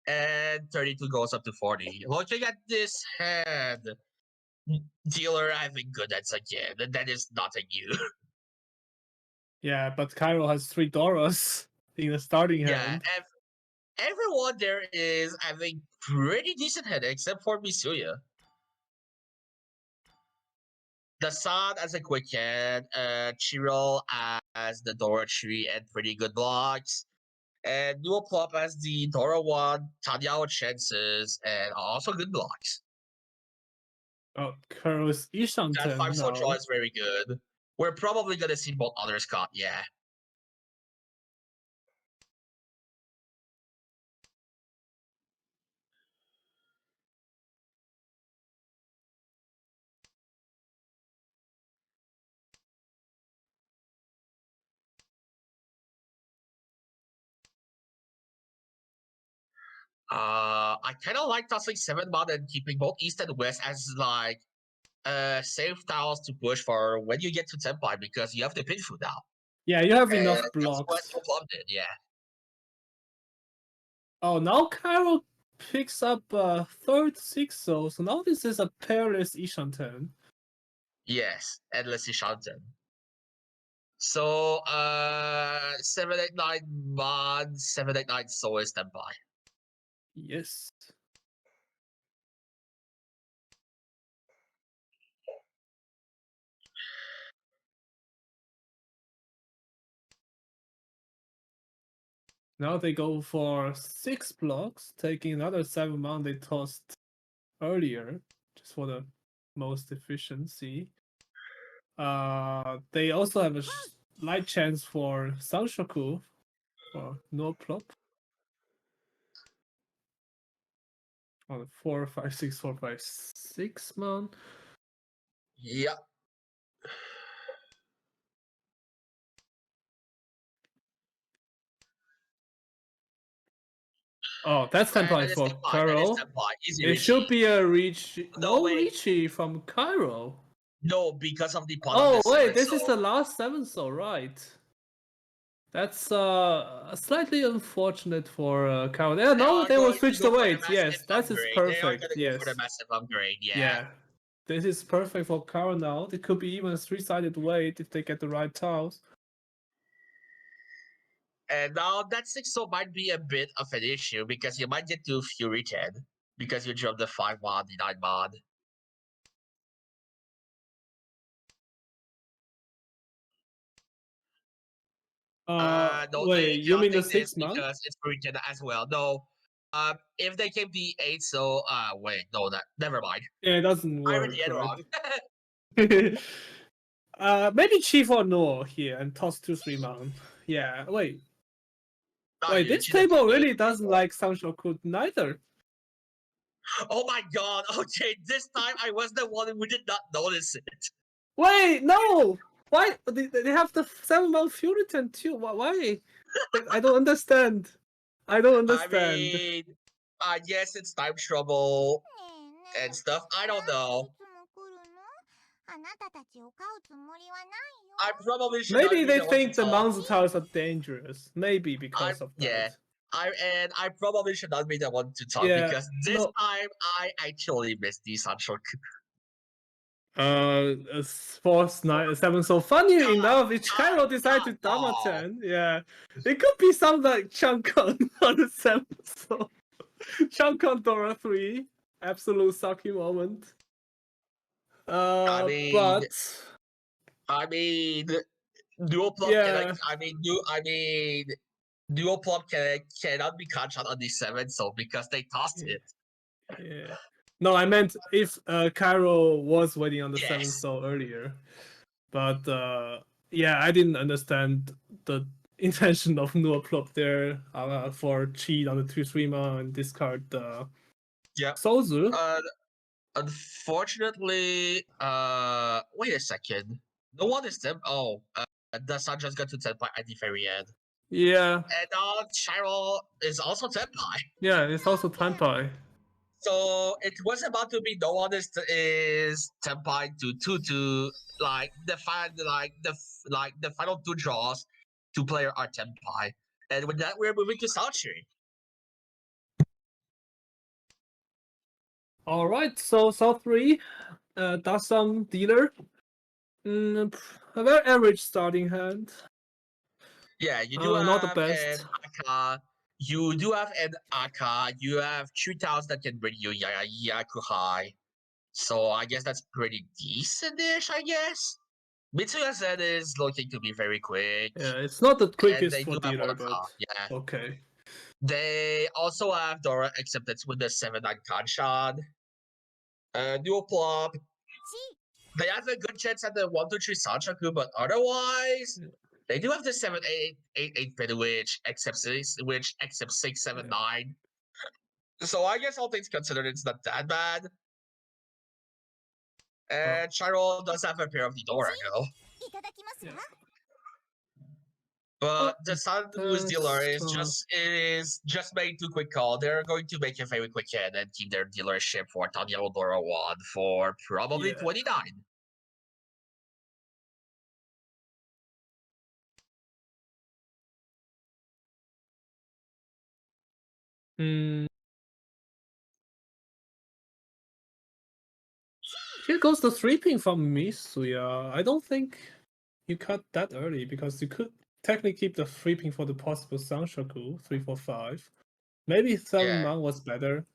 And 32 goes up to 40. Looking at this hand, dealer having good hands again, and that is nothing new. Yeah, but Cairo has 3 Doras in the starting Yeah, hand. everyone there is having pretty decent hand, except for Misuya. The Sun as a quick hand, Chiro as the Dora tree and pretty good blocks, and Dual Plop as the Dora one, Tanyao chances, and also good blocks. Oh, Cairo's That Ishanten 5 now. draw is very good. We're probably gonna see both others caught, yeah. I kind of like tossing 7 mod and keeping both East and West as like safe tiles to push for when you get to Tenpai because you have the pin food now. Yeah, you have And enough that's blocks. what you plugged in, yeah. Oh, now Cairo picks up third 6 so now this is a pairless Ishanten. Yes, endless Ishanten. So 789 mod, 789 soul is standby. Yes. Now they go for 6 blocks, taking another 7 mount they tossed earlier, just for the most efficiency. They also have a slight chance for Sanshoku or no plop. On the 4, 5, 6, 4, 5, 6 mount. Yeah. Oh, that's standby That is for standby. That is Cairo. standby. Easy It Richie. should be a reach. No, No wait. Richie from Cairo. No, because of the pot Oh of the wait, seven, this is so- the last 7 soul, right? That's slightly unfortunate for Cairo. Yeah, no, are they will going to switch go the for weight. massive Yes, that is upgrade. They are perfect. gonna go Yes. for the massive upgrade. Yeah. Yeah. This is perfect for Cairo now. It could be even a 3-sided weight if they get the right tiles. And now that 6 soul might be a bit of an issue because you might get to Fury 10 because you dropped the 5 mod, the 9 mod. No, Wait, they you mean the cannot take this 6 mount? because it's Fury 10 as well. No. If they came the 8 soul, wait, no, that never mind. Yeah, it doesn't I work. already had right? wrong. Maybe Chief or No here and toss 2-3 mount. Yeah, wait. Wait, You this cheated table me. really doesn't like Sanshoku neither. Oh my god, okay, this time I was the one who did not notice it. Wait, no! Why? They have the 7 mount Furitan too. Why? I don't understand. I don't understand. I mean, I guess it's time trouble and stuff. I don't know. I probably should not Maybe be they the one to think the talk. monster towers are dangerous. Maybe because of that. Yeah. I probably should not be the one to talk Yeah, because this no. time I actually missed the Sancho. Force 9, 7. So funny God, enough, Ichiro decided to oh. Damaten. Yeah, it could be some like Chunkon on the 7. So Chunkon Dora 3, absolute sucky moment. I mean, dual plot Yeah. dual plot cannot be catch out on the 7, so because they tossed Yeah. it. Yeah. No, I meant if Cairo was waiting on the 7 Yes. so earlier. But yeah, I didn't understand the intention of Nuaplop there for cheat on the 2-3 and discard Yeah. Sozu. Unfortunately, wait a second. No one is them. Oh, the sun just got to Tenpai at the very end. Yeah. And Chiral is also Tenpai. Yeah, it's also Tenpai. So it was about to be no one is Tenpai to 2-2. Like the final 2 draws, 2 player are Tenpai. And with that, we're moving to Saochi. All right, so South 3 does some dealer. A very average starting hand. Yeah, you do have not the best. an Aka. You do have an Aka. You have 3,000 that can bring you Yakuhai. So I guess that's pretty decent-ish, I guess. Mitsuya Zen is looking to be very quick. Yeah, it's not the quickest they for do have dealer, Orca, but yeah. okay. They also have Dora, except it's with the 7-9 Kanshan. Dual plop. They have a good chance at the 1-2-3 Sanchaku, but otherwise, they do have the 7-8 bit which accepts 6, 7, 9. So I guess all things considered, it's not that bad. And Chiral does have a pair of the Dora, though. Yeah. But the Sun Who's dealer is just making 2 quick call. They're going to make a very quick hit and keep their dealership for Tanya Dora 1 for probably 29. Here goes the 3-ping from Misuya. I don't think you cut that early because you could technically keep the free ping for the possible Sanshoku 3, 4, 5. Maybe 7 Yeah. Mount was better.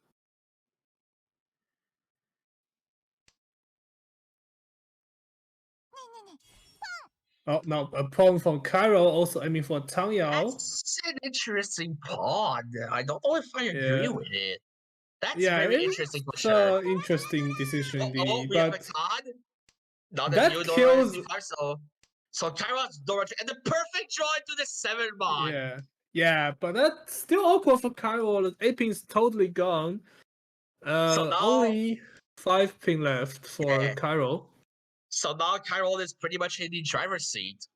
Oh no, a pawn from Cairo also aiming for Tang Yao. That's an interesting pawn. I don't know if I agree Yeah. with it. That's Yeah, very it's interesting for sure. interesting decision Oh, indeed. we have a But card. Not a that new Dora kills. SD5, so Kairos Dora and the perfect draw into the 7 mod. Yeah, but that's still awkward for Cairo. The 8 pin is totally gone. So now- Only 5 pin left for Yeah. Cairo. So now Kyrol is pretty much in the driver's seat,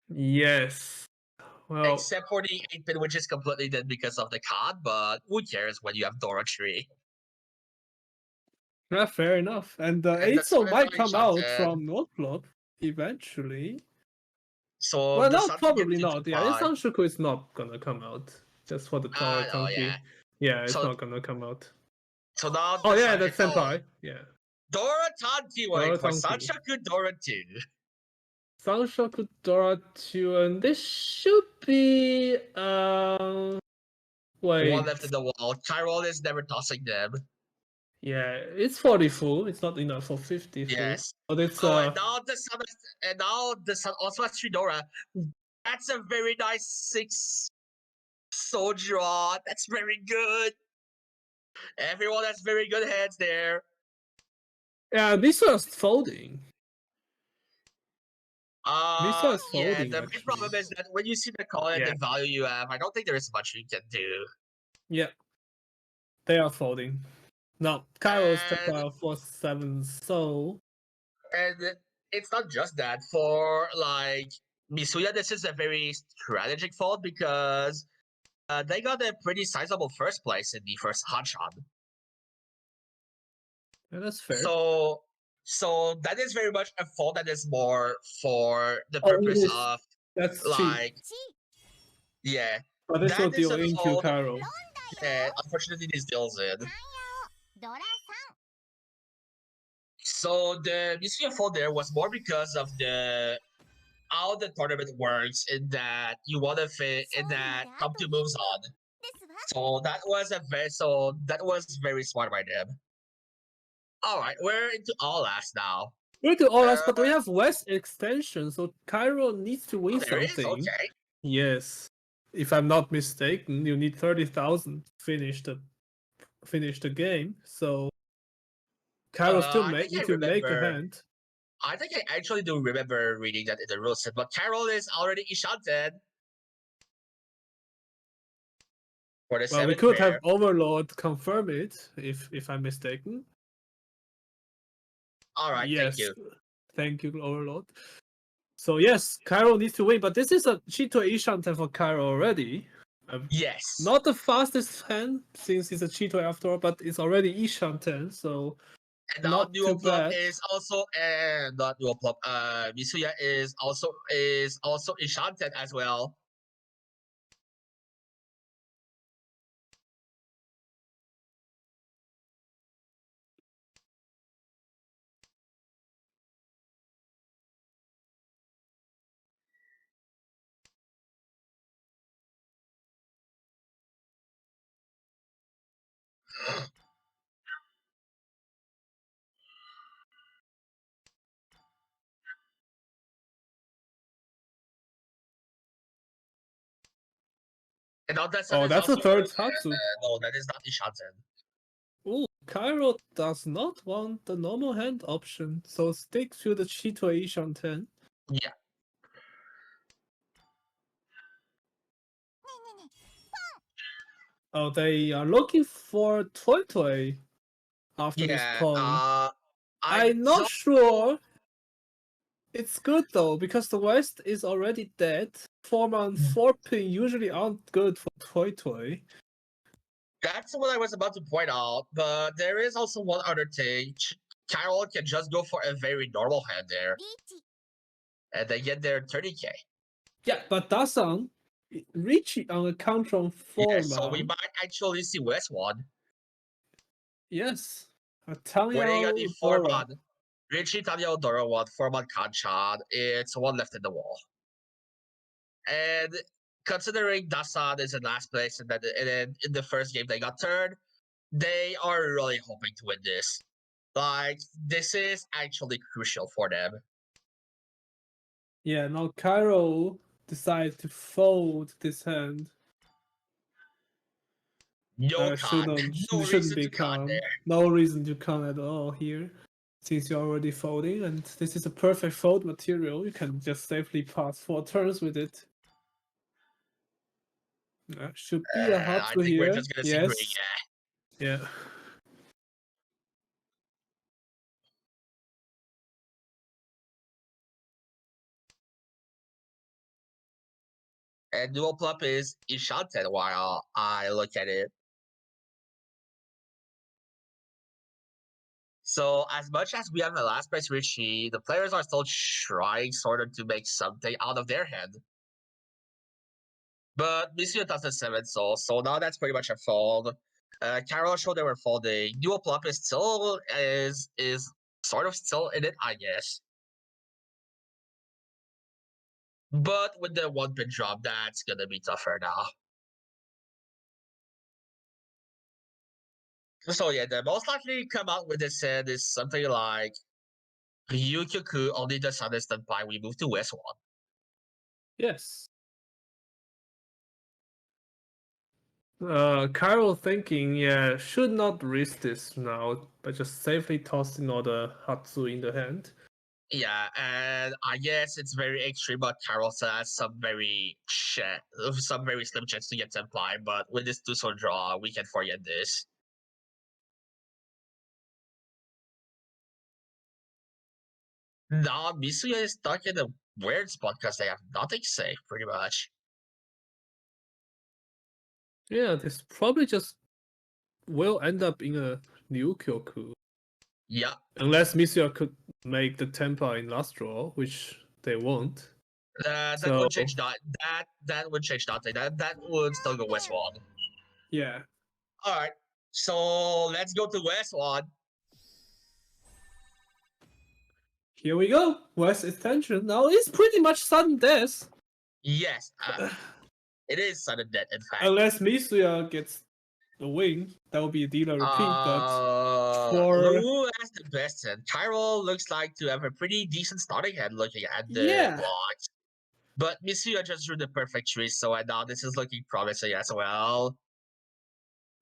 Yes. Well, except for the 8-pin, which is completely dead because of the card, but who cares when you have Dora Tree? yeah, fair enough. And the And the 8 might Sunlight come shot out dead. from North Block eventually. So Well, the not Sun probably gets not. into Yeah, five. Sanshoku is not gonna come out. Just for the Tower No, Tanki. yeah. Yeah, it's So- not gonna come out. So now Oh the yeah, Sun that's gets- Senpai. Yeah. Dora Tanki, Dora wait, for Tanki. Sanshoku Dora 2. Sanshoku Dora 2, and this should be wait. One left in the wall. Kyrol is never tossing them. Yeah, it's 40 full. It's not enough for 50 full. Yes. But it's Oh, and now the Sun also has 3 Dora. That's a very nice 6 soul draw. That's very good. Everyone has very good heads there. yeah, this was folding. was Yeah, folding, the big actually. problem is that when you see the call and Yeah. the value you have, I don't think there is much you can do. Yeah. They are folding. No, Kairo's And- Tekla 4-7 so And it's not just that. For like Misuya, this is a very strategic fold because they got a pretty sizable first place in the first hotshot. yeah, that's fair. So that is very much a fold that is more for the Oh, it purpose is. of That's cheap. like yeah. But this that will is deal a into fold. Cairo. Unfortunately, this deals in. ドラ So the Misuya fold there was more because of the how the tournament works in that you want to fit in that come two moves on. ですわ So that was very smart by them. All right, we're into all last now. We'll do all us, but we have West extension, so Cairo needs to win There is something. okay. Yes. If I'm not mistaken, you need 30,000 to finish the game. So Cairo still I need think I to make a remember- hand. I think I actually do remember reading that in the rule set, but Carol is already Ishanten. For the Well, we 7 could pair. have Overlord confirm it if I'm mistaken. All right, yes. thank you. Thank you, Overlord. So yes, Cairo needs to win, but this is a Chito Ishanten for Cairo already. Yes. Not the fastest hand since it's a Chito after all, but it's already Ishanten, so And now not dual too plop bad. is also not dual plop. Misuya is also Ishanten as well. And now that's Oh, that's a also, third Hatsu. no, that is not Ishanten. Ooh, Cairo does not want the normal hand option, so stick to the Chito Ishanten. Yeah. ねえねえね Oh, they are looking for Toy Toy after this Yeah. pawn. I'm not don't- sure. It's good though, because the West is already dead. 4-man 4-pin usually aren't good for Toy Toy. That's what I was about to point out, but there is also one other thing. Carol can just go for a very normal hand there, リーチ and they get their 30k. Yeah, but Dasan reach on a counter on 4 Yeah, so we man. might actually see West one Yes. A winning on the Tanya 4 Dora. man. Richie, Tanya, Dora, 1, Forman, Kanchan. It's 1 left in the wall. And considering Dasan is in last place and then in the first game they got third, they are really hoping to win this. Like, this is actually crucial for them. Yeah, now Cairo decided to fold this hand. No con. Shouldn't No shouldn't reason be to con calm. there. No reason to con at all here, since you're already folding, and this is a perfect fold material. You can just safely pass 4 turns with it. Should be a I Hatsu think we're here. just gonna see Yes. green, Yeah. And dual plump is Ishanten while I look at it. So as much as we have the last place Richie, the players are still trying sort of to make something out of their hand. But Misuya does the 7 soul, so now that's pretty much a fold. Carol showed they were folding. Dual plump is still is sort of still in it, I guess. But with the 1 pin drop, that's gonna be tougher now. So yeah, the most likely come out with this set is something like Ryukyu only the sun is done by we move to West 1. Yes. Cairo thinking, yeah, should not risk this now, but just safely tossing all the Hatsu in the hand. Yeah, and I guess it's very extreme, but Carol has some very slim chance to get Senpai, but with this 2-sword draw, we can forget this. Now Misuya is stuck in a weird spot because they have nothing safe, pretty much. Yeah, this probably just will end up in a new Kyoku. Yeah. Unless Misuya could make the Tempa in last draw, which they won't. That So- would change that would change nothing. That would still go West 1. Yeah. Alright. So let's go to West 1. Here we go. West extension. Now it's pretty much sudden death. Yes. It is sudden death, in fact. Unless Misuya gets the win, that will be a dealer repeat, but for- who has the best hand? Cairo looks like to have a pretty decent starting hand looking at the Yeah. blocks. But Misuya just drew the perfect tree, so now this is looking promising as well.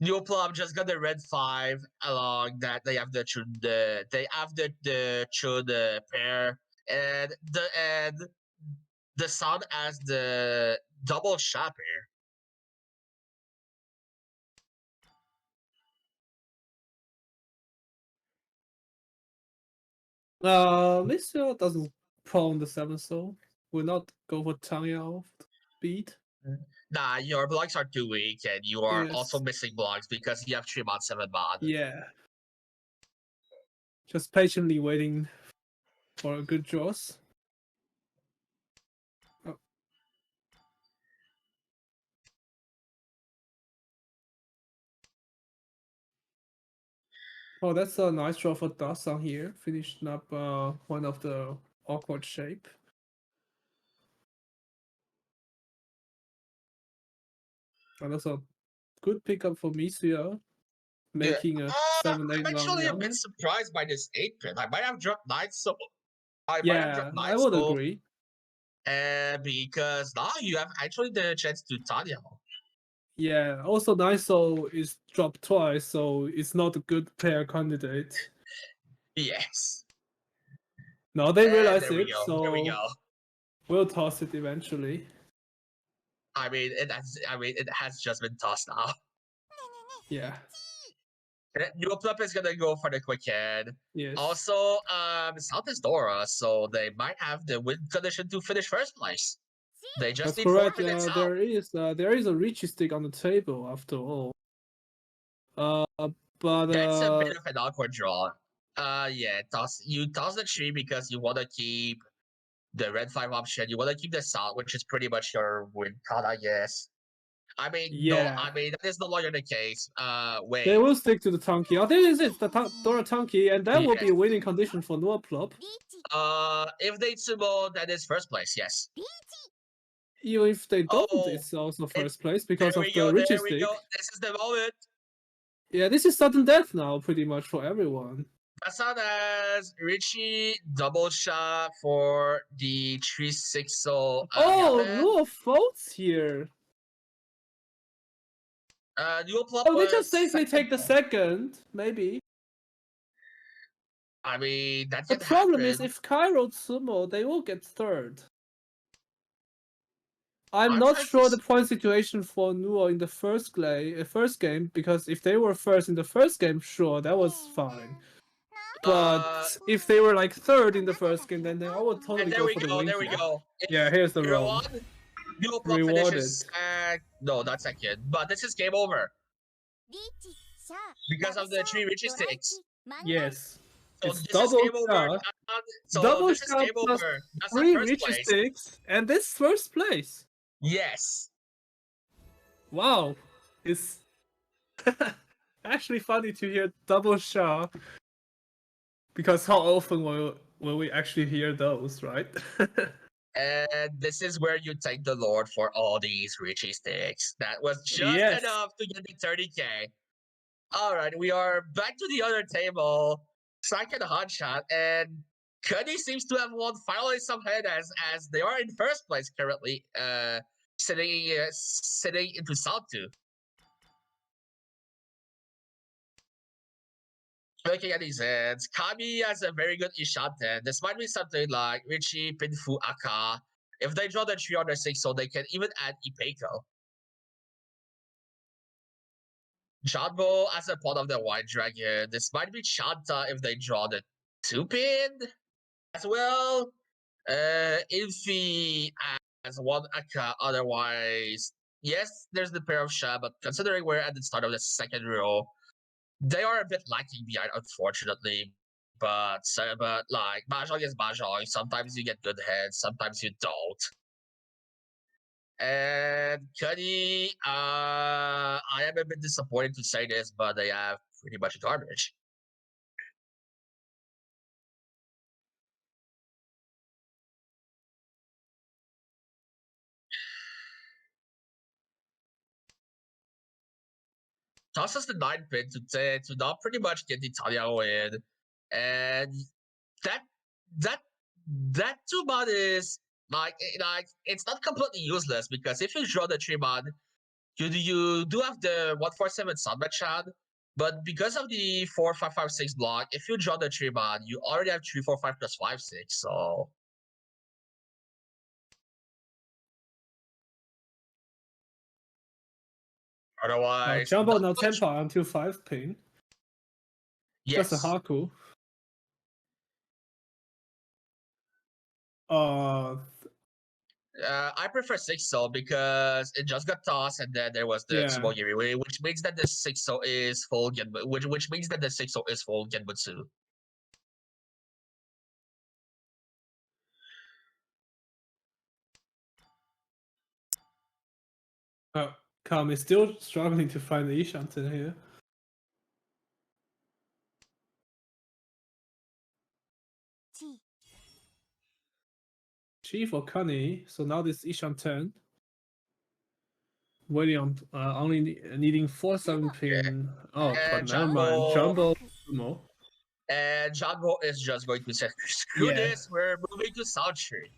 New Plum just got the red 5 along that they have the pair and the sun as the double shot pair. Misuya doesn't pawn the 7 soul. Will not go for Tanya off beat. Nah, your blocks are too weak, and you are Yes. also missing blocks because you have 3 mod, 7 mod. Yeah. Just patiently waiting for a good draws. Oh, that's a nice draw for Dasan here. Finishing up one of the awkward shape. And also good pickup for Misuya. Making a 7-8 I'm actually a long bit surprised by this 8 pin. I might have dropped 9 soul. Yeah, I would agree. Because now you have actually the chance to Tanya. Yeah, also 9 soul is dropped twice, so it's not a good pair candidate. Yes. Now they realize there we it, go. so There we go. we'll toss it eventually. I mean, it has just been tossed now. Yeah. New Plump is gonna go for the quick head. Yes. Also, South is Dora, so they might have the win condition to finish first place. They just That's need correct. 4 minutes out. There is a Richie stick on the table after all. But That's a bit of an awkward draw. Yeah, you toss the tree because you want to keep the red 5 option. You want to keep the South, which is pretty much your win card, I guess. I mean, Yeah. no, I mean that is no longer the case. Wait. They will stick to the Tonki. Oh, there is it, the Dora Tonki, and that will be Yes. a winning condition for Nuaplop. リーチ If they sumo, that is first place. Yes. リーチ Even if they don't, Oh, it's also first place because There of we the go. Richie There we stick. go. This is the moment. Yeah, this is sudden death now, pretty much for everyone. Asana's Richie double shot for the 360. Oh, Yamen. no faults here. Nuaplop Oh, they just was safely take the second, maybe. I mean, that The can problem happen. is if Cairo sumo, they will get third. I'm I'm not trying to sure the point situation for Nuo in the first game, because if they were first in the first game, sure, that was fine. But if they were like third in the first game, then I would totally And there go we for the go. win There we here. go. Yeah, here's the Hero roll. one. Nuaplop Rewarded. finishes. No, not second. But this is game over リーチシャー because of the 3 Richie ドライ sticks. チマンガン Yes. So It's this is double game over. shot, So double this is shot game plus over. That's not 3 first Richie place. sticks, and this first place. Yes. Wow. It's actually funny to hear double shot, because how often will we actually hear those, right? And this is where you thank the Lord for all these Richie sticks. That was just Yes. enough to get the 30K. All right, we are back to the other table. Second hot shot, and Cuddy seems to have won finally some head as they are in first place currently, sitting into South 2. Looking at these heads, Kami has a very good Ishanten. This might be something like Richie, Pinfu, Aka. If they draw the 3 on their 6, so they can even add Ipeiko. Janbo as a part of the White Dragon. This might be Chanta if they draw the 2-pin as well. Infi as one Aka. Otherwise, yes, there's the pair of Sha, but considering we're at the start of the second row, they are a bit lacking behind, unfortunately. But like Mahjong is Mahjong. Sometimes you get good heads, sometimes you don't. And Cuddy, I am a bit disappointed to say this, but they have pretty much garbage. Tosses the 9-pin to not pretty much get the Italiano in, and that 2-mod is like it's not completely useless, because if you draw the 3-mod, you do have the 147 Sunbat Chad, but because of the 4-5-5-6 block, if you draw the 3-mod, you already have 3-4-5 plus 5-6, so otherwise, Jumbo not now much- temper until 5 pin. yes. Just a Haku. I prefer 6-0 because it just got tossed, and then there was the Yeah. Tsumogiri, which means that the 6-0 is full Genbutsu, which means that the 6-0 is full Genbutsu. Kam is still struggling to find the Ishanten here. Chi Chief or Kani, so now this Ishanten. Waiting on only needing 4-7 pin. Oh, but never mind. Jumbo sumo. And Jango is just going to say, screw Yeah. this, we're moving to South Tree.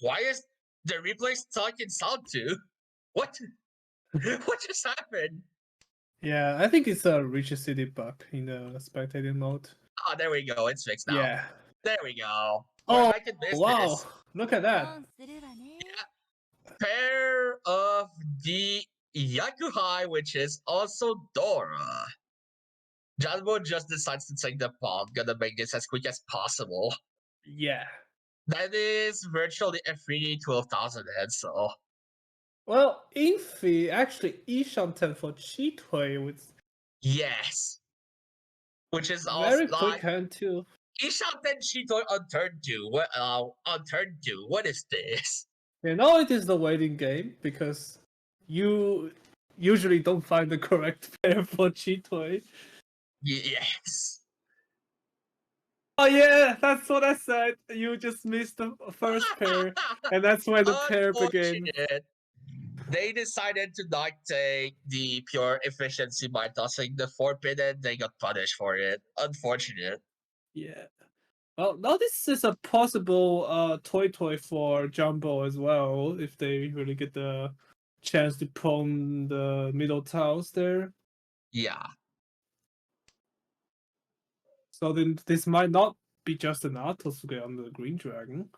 Why is the replay stuck in South 2? What? What just happened? Yeah, I think it's a Richie City bug in the spectating mode. Oh, there we go. It's fixed now. Yeah. There we go. Oh, We're back in business. wow. Look at ド that. ンするわね Pair of the Yakuhai, which is also Dora. Janbo just decides to take the pawn. Gonna make this as quick as possible. Yeah. That is virtually a free 12,000 head, so. Well, Infi actually Ishanten for Cheatway with Yes. which is also Very quick like hand too. Ishanten Chitoi on turn 2. On turn 2, what is this? You know it is the waiting game because you usually don't find the correct pair for Chitoy. Yes. Oh yeah, that's what I said. You just missed the first pair, and that's when the pair begins. Unfortunate. They decided to not take the pure efficiency by tossing the 4-pin and they got punished for it. Unfortunate. Yeah. Well, now this is a possible toy for Jumbo as well if they really get the chance to pawn the middle tiles there. Yeah. So then this might not be just an Artosuke on the Green Dragon.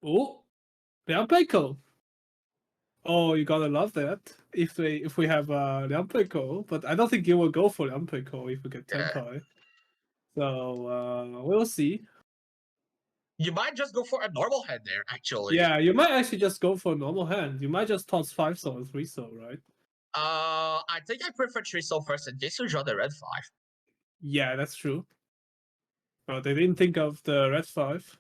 Oh, Lianpeiko. Oh, you gotta love that. If we have Lianpeiko, but I don't think you will go for Lianpeiko if we get Yeah. Tenpai. So we'll see. You might just go for a normal hand there, actually. Yeah, you might actually just go for a normal hand. You might just toss 5 soul and 3 soul, right? I think I prefer 3 soul first in case you draw the red 5. Yeah, that's true. Oh, they didn't think of the red 5.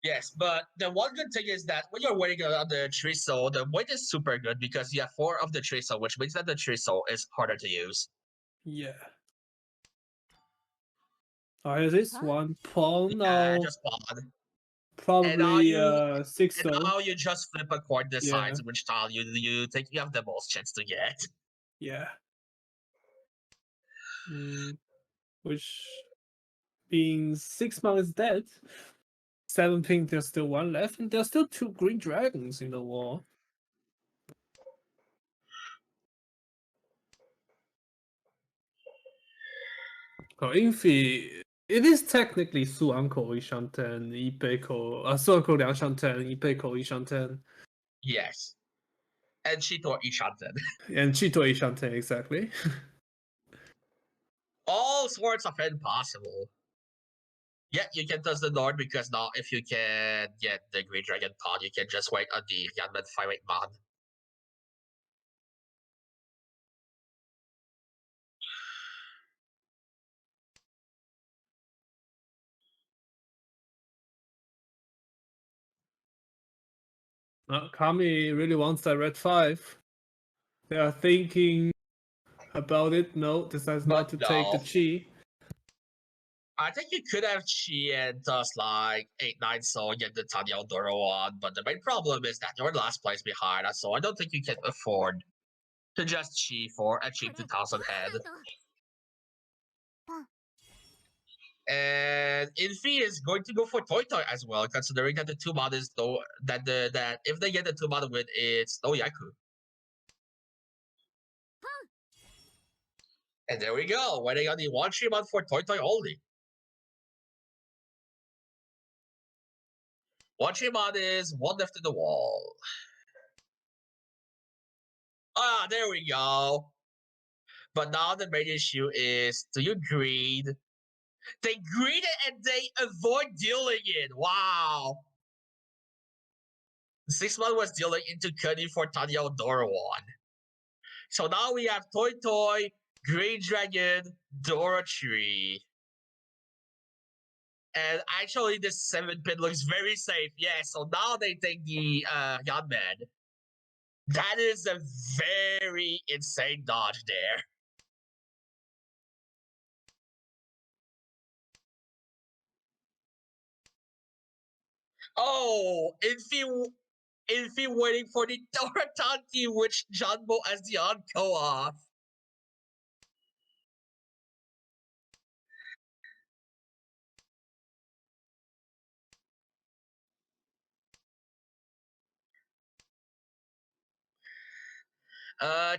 Yes, but the one good thing is that when you're waiting on the 3 soul, the wait is super good because you have 4 of the 3 soul, which means that the 3 soul is harder to use. Yeah. Oh, is this Huh? one pawn? Yeah, No, just pawn. probably 6 And soul. now you just flip a coin decides Yeah. which tile you think you have the most chance to get. Yeah. Which means 6 man is dead. 7 pink, there's still 1 left, and there's still 2 green dragons in the wall. Oh, Infi, it is technically Suanko Ishanten, Ipeiko, Suanko Liangshanten, Ipeiko Ishanten, Yes. And Chito Ishanten. and Chito Ishanten, exactly. All sorts of impossible. Yeah, you can toss the Nord because now if you can get the Green Dragon pod, you can just wait on the Yanman 5-8 mod. Kami really wants that red 5. They are thinking about it. No, decides not to But take the no. chi. I think you could have Chi and toss like 8-9 so get the Tanya Odoro on, but the main problem is that you're last place behind us, so I don't think you can afford to just Chi for a cheap 2000 head. And Infi is going to go for Toy as well, considering that the 2 mod is that if they get the 2 mod win, it's no Yaku. And there we go, waiting on the 1 3 mod for Toy only. 1 3 mod is 1 left in the wall. Ah, there we go. But now the main issue is, do you greed? They greed it and they avoid dealing it. Wow. 6 mod was dealing into Cuddy for Tanya Dorawan. So now we have Toy, Green Dragon, Dora Tree. And actually this 7-pin looks very safe. Yeah, so now they take the Yanman. That is a very insane dodge there. Oh, Infi waiting for the Doratanki, which Janbo as the on-co off.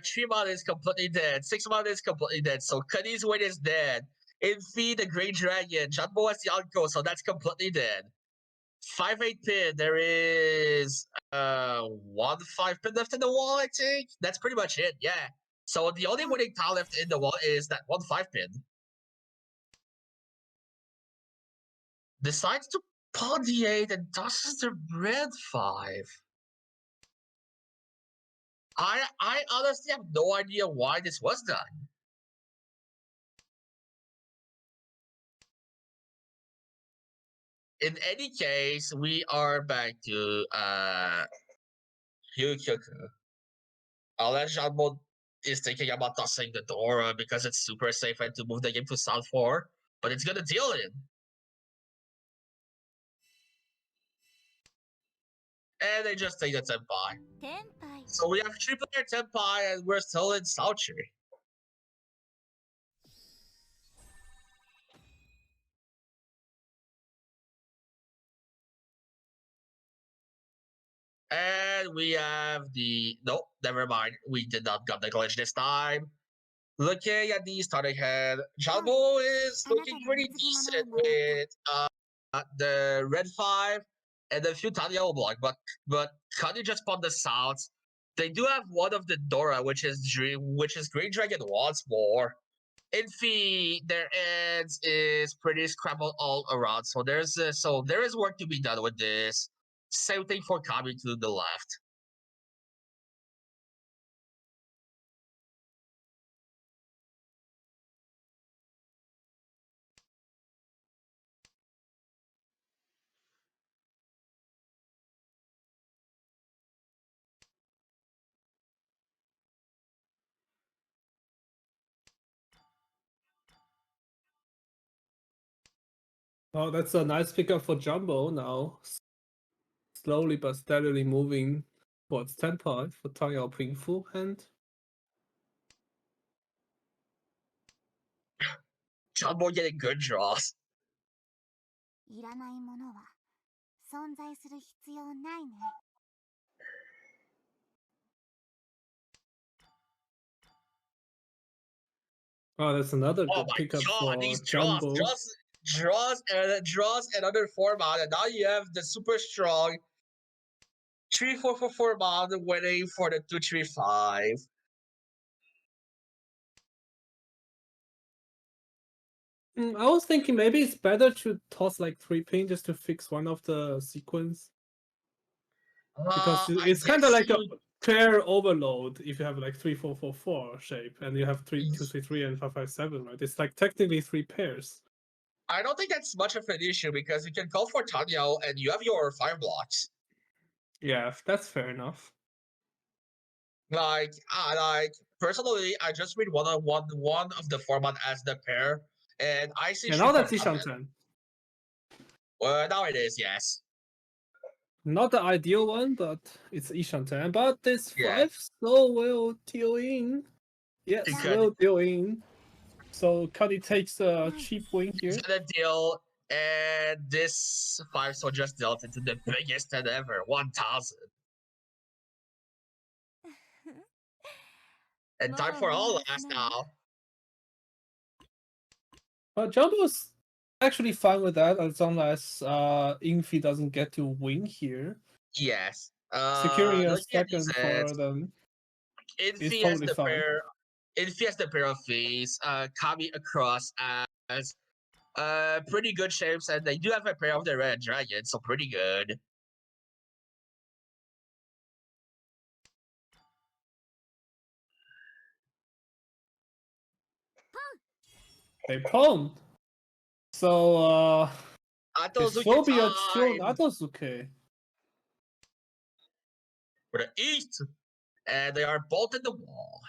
Tremont is completely dead. 6 mod is completely dead. So Cuddy's win is dead. Infi, the Green Dragon. Janbo has the on-co, so that's completely dead. 5-8 pin. There is 1 5 pin left in the wall, I think. That's pretty much it, yeah. So the only winning tile left in the wall is that 1 5 pin. Decides to pawn the 8 and tosses the red 5. I honestly have no idea why this was done. in any case, we are back to Hyukyoku. Unless Janmo is thinking about tossing the Dora because it's super safe and to move the game to South 4, but it's gonna deal in. And they just take the Tenpai. 天杯 So we have 3-player Tenpai and we're still in Sauchi. And we have the nope, never mind. We did not get the glitch this time. Looking at the starting head, Jalbo is looking pretty decent with the red 5 and a few tiny yellow block, but Kanye just spawned the south. They do have one of the Dora, which is Green Dragon once more. Infi, their ends is pretty scrambled all around, so there is work to be done with this. Same thing for Kami to the left. Oh, that's a nice pickup for Jumbo now. Slowly but steadily moving towards Tenpai for Tang Yao Pingfu and Jumbo getting good draws. いらないものは存在する必要ないね oh, that's another Oh good my pickup god, for these Jumbo. draws another 4 mod, and now you have the super strong 3-4-4 mod winning for the 2-3-5. I was thinking maybe it's better to toss like 3 ping just to fix one of the sequence. Because I it's kind of guess like a pair overload if you have like 3-4-4-4 shape and you have 3-2-3-3 and 5-5-7, right? It's like technically 3 pairs. I don't think that's much of an issue because you can go for Tanyo and you have your 5 blocks. Yeah, that's fair enough. Like personally, I just read one of the format as the pair, and I see. And now that's Shifter Ramen. Ishan-chan. Well, now it is, yes. Not the ideal one, but it's Ishan-chan. But this Yeah. 5 so will deal in. Yes, Because- will deal in. So Cuddy takes a cheap win here. It's gonna deal, and this 5 so just dealt into the biggest than ever, 1,000. And time for all last now. Jumbo's actually fine with that as long as Infi doesn't get to win here. Yes. Securing a looking at second these for ads, them. Infi totally has the fine. pair. Infi has the pair of fees. Kami across as pretty good shapes, and they do have a pair of the red dragon, so pretty good. They pawned. So this will be a true time Atosuke. for the east, and they are bolted the wall.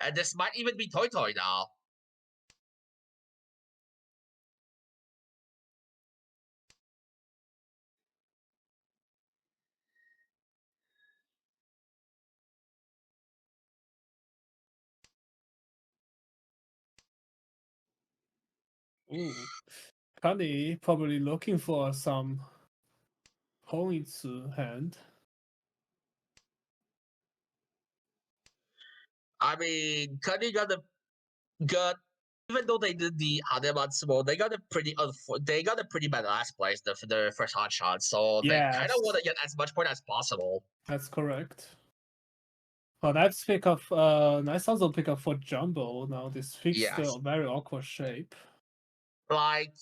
And this might even be Toy Toy now. Ooh. Kani probably looking for some points hand. I mean, Cuddy got even though they did the Hanematsumo, they got a pretty bad last place for the first hot shot, so they kind of Yes. want to get as much point as possible. That's correct. Oh, that's pick up. Nice also pick up for Jumbo. Now this fixed Yes. a very awkward shape. Like,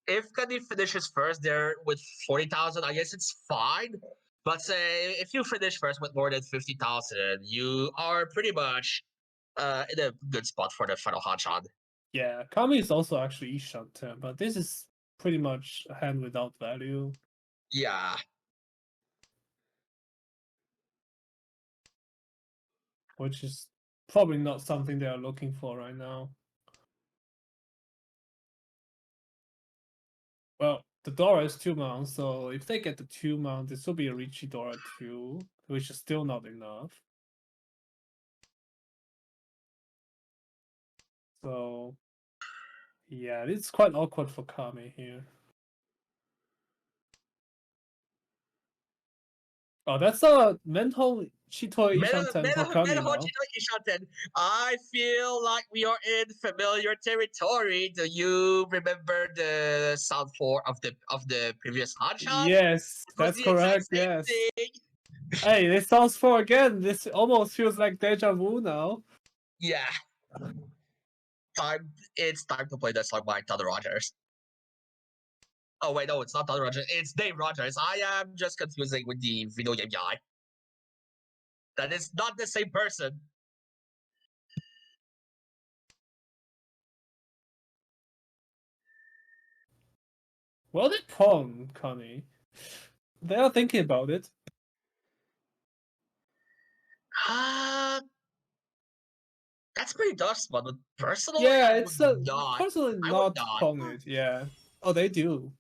if Cuddy finishes first there with 40,000, I guess it's fine. But say if you finish first with more than 50,000, you are pretty much in a good spot for the final hotshot. Yeah, Kami is also actually Ishan 10, but this is pretty much a hand without value. Yeah. Which is probably not something they are looking for right now. Well, the Dora is 2 mounts, so if they get the 2 mount, this will be a Richie Dora 2, which is still not enough. So, yeah, it's quite awkward for Kami here. Oh, that's a Menho Chitoi Ishanten for Kami now. I feel like we are in familiar territory. Do you remember the sound 4 of the previous hotshot? Yes, It was that's the exact correct, same yes. thing. Hey, this sounds for again. This almost feels like deja vu now. Yeah. It's time to play that song by Thunder Rogers. Oh wait, no, it's not Thunder Rogers. It's Dave Rogers. I am just confusing with the video game guy. That is not the same person. Well, they pawn, Kami. They are thinking about it. That's pretty tough, but personally, Yeah, I it's would not. personally I would not not. pawn it. Yeah. Oh, they do.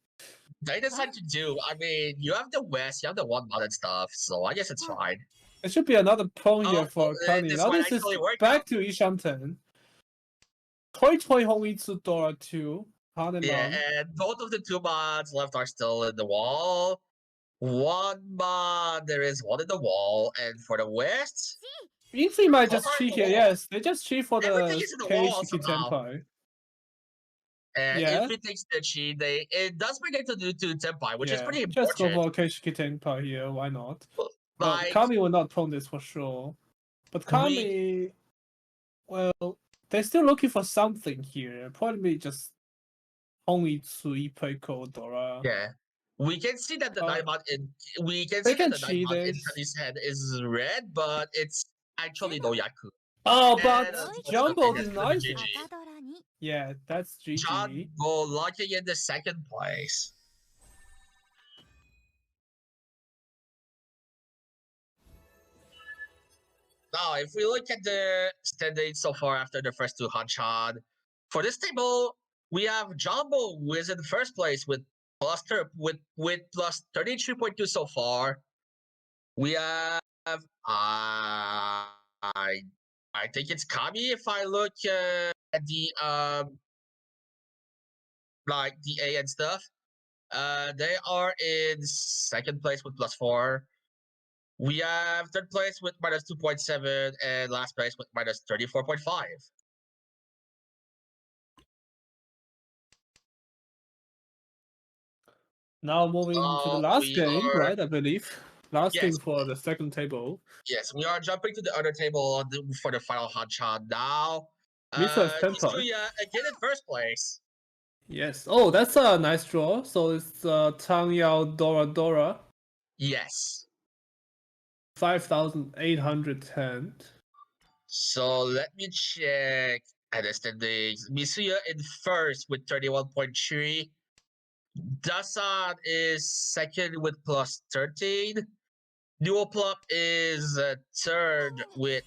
They decide to do. I mean, you have the West, you have the one mod and stuff, so I guess it's fine. It should be another pawn here for Kami. This Now might this is actually work back out. to Ishanten. Toy Toy Honitsu Dora 2. Yeah, and both of the 2 mods left are still in the wall. One mod, there is one in the wall, and for the West, Infi might just both are in cheat the here, wall. yes. They just cheat for Everything the is in the wall Keishiki somehow. Tenpai. And Yeah. if it takes the cheat, it does bring it to Tenpai, which is pretty Just go important. for Keishiki Tenpai here, why not? Well, Like, Kami will not pawn this for sure. But Kami, well, they're still looking for something here. Probably just Honitsu, Ipeko, Dora. yeah. We can see that the Daimon in cheat head is red, but it's actually no Yaku. Oh, but And Jumbo that's denies GG. it. Yeah, that's GG. Jumbo locking in the 2nd place. Now, if we look at the standings so far after the first 2 hotshot, for this table, we have Jumbo who is in first place with plus 33.2 so far. We have I think it's Kami if I look at the like the A and stuff. They are in 2nd place with plus 4. We have 3rd place with minus 2.7 and last place with minus 34.5. Now moving to the last game, right? I believe. Last game Yes. for the 2nd table. Yes, we are jumping to the other table for the final hotshot now. Misa is Tenpai. Mitsuya again in first place. Yes. Oh, that's a nice draw. So it's Tang Yao Dora Dora. Yes. 5,810. So let me check at the standings. Mitsuya in first with 31.3. Dasan is second with plus 13. Duoplop is third with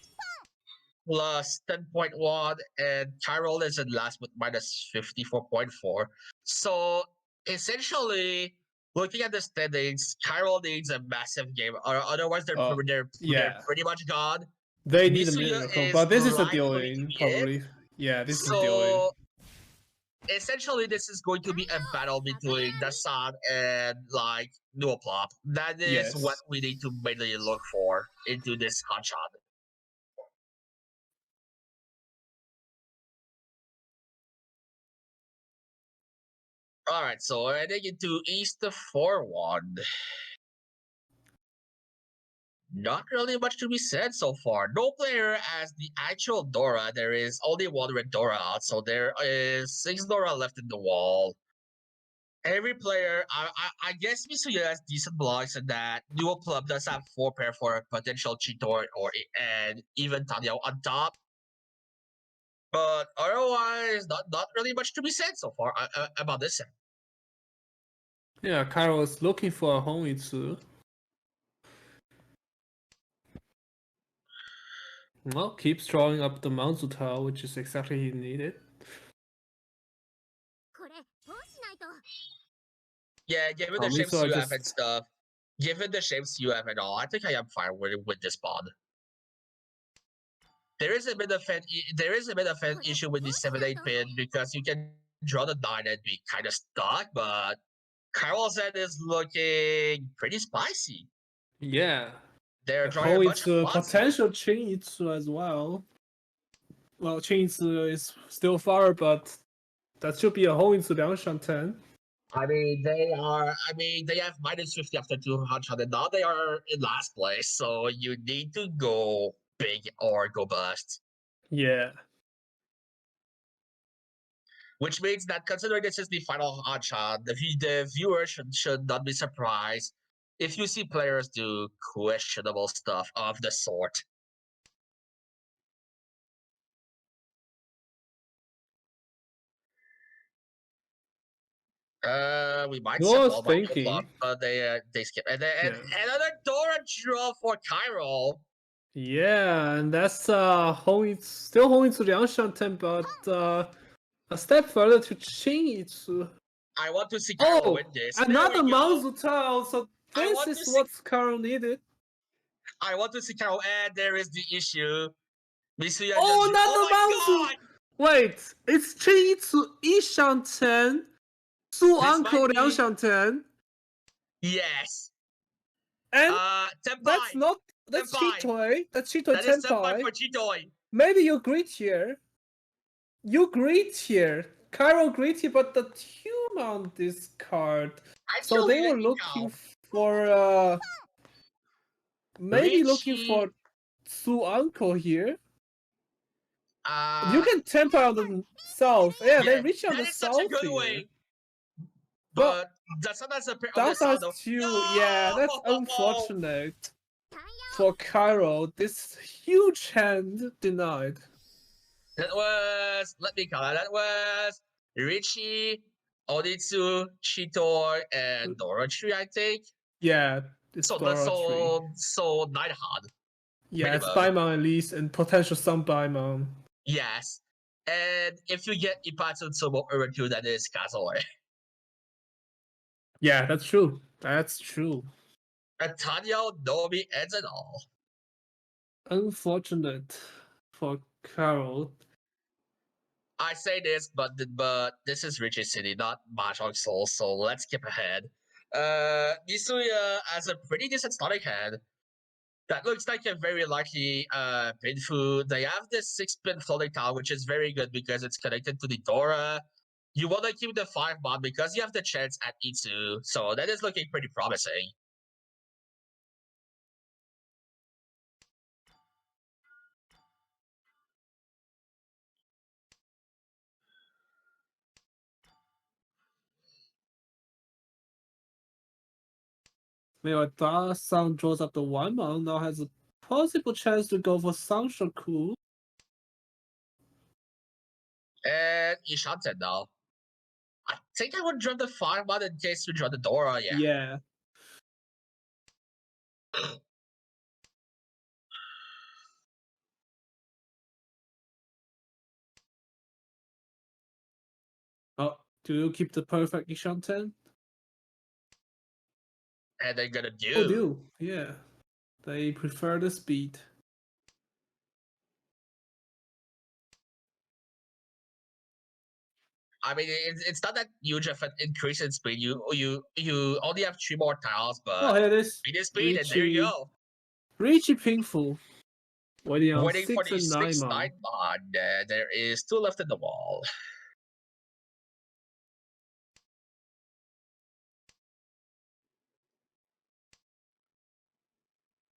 plus 10.1, and Chiral is in last with minus 54.4. So essentially, looking at the standings, Chiral needs a massive game, or otherwise they're pretty much gone. They need a Mitsuya miracle, is but this is a right deal going to in, be probably. Yeah, this is a deal So essentially, this is going to be a battle between Dasan and like Duoplop. That is what Yes. we need to mainly look for into this hotshot. All right, so heading into East 4-1. Not really much to be said so far. No player has the actual Dora. There is only one red Dora out, so there is 6 Dora left in the wall. Every player, I guess Mitsuya has decent blocks in that Duoplop does have 4 pair for a potential Chitor and even Tanyao on top. But otherwise, not really much to be said so far about this set. Yeah, Cairo is looking for a Honitsu. Well, keeps drawing up the Manzuta, which is exactly he needed. これどうしないと。 Yeah, given the me, shapes so I you have and just- stuff, given the shapes you have and all, I think I am fine with this mod. There is a bit of an issue with the 7-8 pin because you can draw the 9 and be kind of stuck, but Kyrol set is looking pretty spicy. Yeah. They're drawing a bunch Honitsu, of spots. potential Chinitsu as well. Well, Chinitsu is still far, but that should be a Honitsu Liangshan 10. I mean, they have minus 50 after 200, and now they are in last place, so you need to go big or go bust. Yeah. Which means that considering this is the final hotshot, the viewer should not be surprised if you see players do questionable stuff of the sort. We might No, I was all thinking. flop, but they skip. And then Yeah. another Dora draw for Cairo. Yeah, and that's Honitsu, still Honitsu Liangshan 10, but a step further to Chinitsu. I want to see Cairo Oh, win this. another There we go. Manzuta, so I this want is to see- what Cairo needed. I want to see Cairo, and there is the issue. Misuya Oh, just- another oh my Manzu! Wait, it's Chinitsu Ishan 10, Su This Uncle might be- Liangshan 10, Yes. and Tenpai. that's Senpai. Chitoi, that's Chitoi That is Senpai Tenpai. for Chitoi. Maybe you greet here. You greet here. Cairo greet here, but the two mount this card. I So feel they were really looking now. for maybe looking Richie. for Su Uncle here. Uh, You can temper on the south. Yeah, they reach on that the is south such a good here. way. But But that's not as a pair of That the has sound. two. Yeah, that's No! unfortunate for Cairo. This huge hand denied. That was, let me call it, that was Richie, Oditsu, Chitoi, and Dorochi, I think. Yeah, it's So Dora that's tree. so Nighthawk. Yeah, pretty it's much. Baimon at least, and potential some Baimon. Yes. And if you get Ipatsu Tsubo Uraku, that is Kazoi. Yeah, that's true. That's true. And Tanyo, Nomi, ends it all. Unfortunate for Carol. I say this, but this is Richie City, not Mahjong Soul, so let's skip ahead. Misuya has a pretty decent starting hand. That looks like a very likely Pinfu. They have this 6-pin floating tower, which is very good because it's connected to the Dora. You want to keep the 5 mod because you have the chance at Itsu, so that is looking pretty promising. Meanwhile, Da-san draws up the one mon, now has a possible chance to go for Sanshoku. And Ishanten now. I think I would draw the 5 mod in case we draw the Dora, yeah. Yeah. Oh, do you keep the perfect Ishanten? And they're gonna do. Oh, do. Yeah. They prefer the speed. I mean, it's not that huge of an increase in speed. You only have 3 more tiles, Oh, but here it is. speed is speed, and there you go. Richie Pinkful. Waiting on Waiting for 6 the and 9 6 mon. 9 mod. There is 2 left in the wall.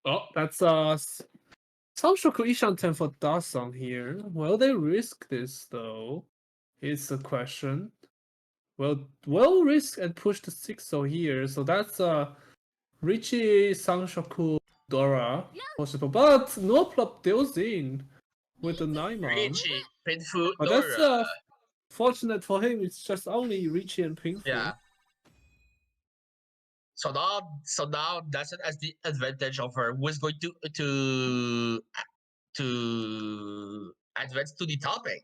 Oh, that's Sanshoku Ishanten for Da-san here. Will they risk this though? Is the question. Will risk and push the 6-0 here. So that's Richie Sanshoku Dora possible. But no plop deals in. with the 9-man. Richie, Pinfu, But that's fortunate for him. It's just only Richie and Pinfu. yeah. So now that's it as the advantage of her who is going to advance to the top 8.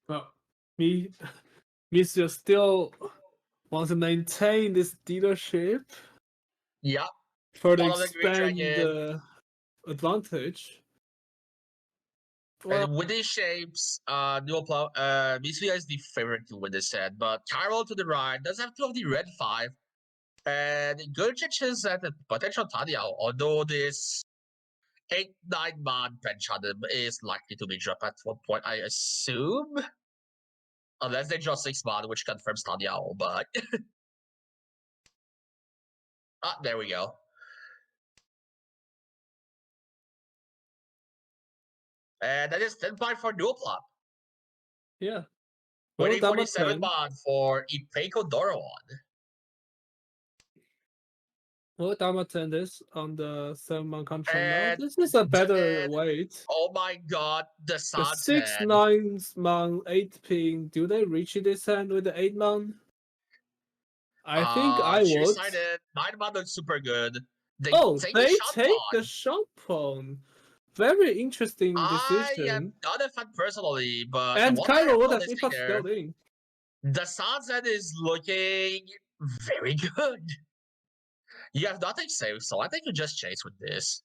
Well, Misia still wants to maintain this dealership, Yeah. further Follow the Green expand Dragon. the advantage. Well, And with these shapes, Mitsuya is the favorite to win this set, but Chiral to the right does have 2 of the red 5. And good chances at the potential Tadiao, although this 8-9-man Penchant is likely to be dropped at one point, I assume. Unless they draw 6-man, which confirms Tadiao, but there we go. And that is 10 point for dual plot. yeah. Waiting for the Dama-ten. 7-man for Ipeiko Doraemon. Well, Dama-ten is on the 7-man control now. And This is a better then- weight. Oh my god, the The Santen. 6-9-man 8-ping. Do they reach this hand with the 8-man? I think I She would. decided 9-man looks super good. They Oh, take they the shot take pawn. the shot pawn. Very interesting I decision. am not a fan personally, but And what I Cairo would recall have this if year, still in. the sunset is looking very good. You have nothing safe, so I think you just chase with this.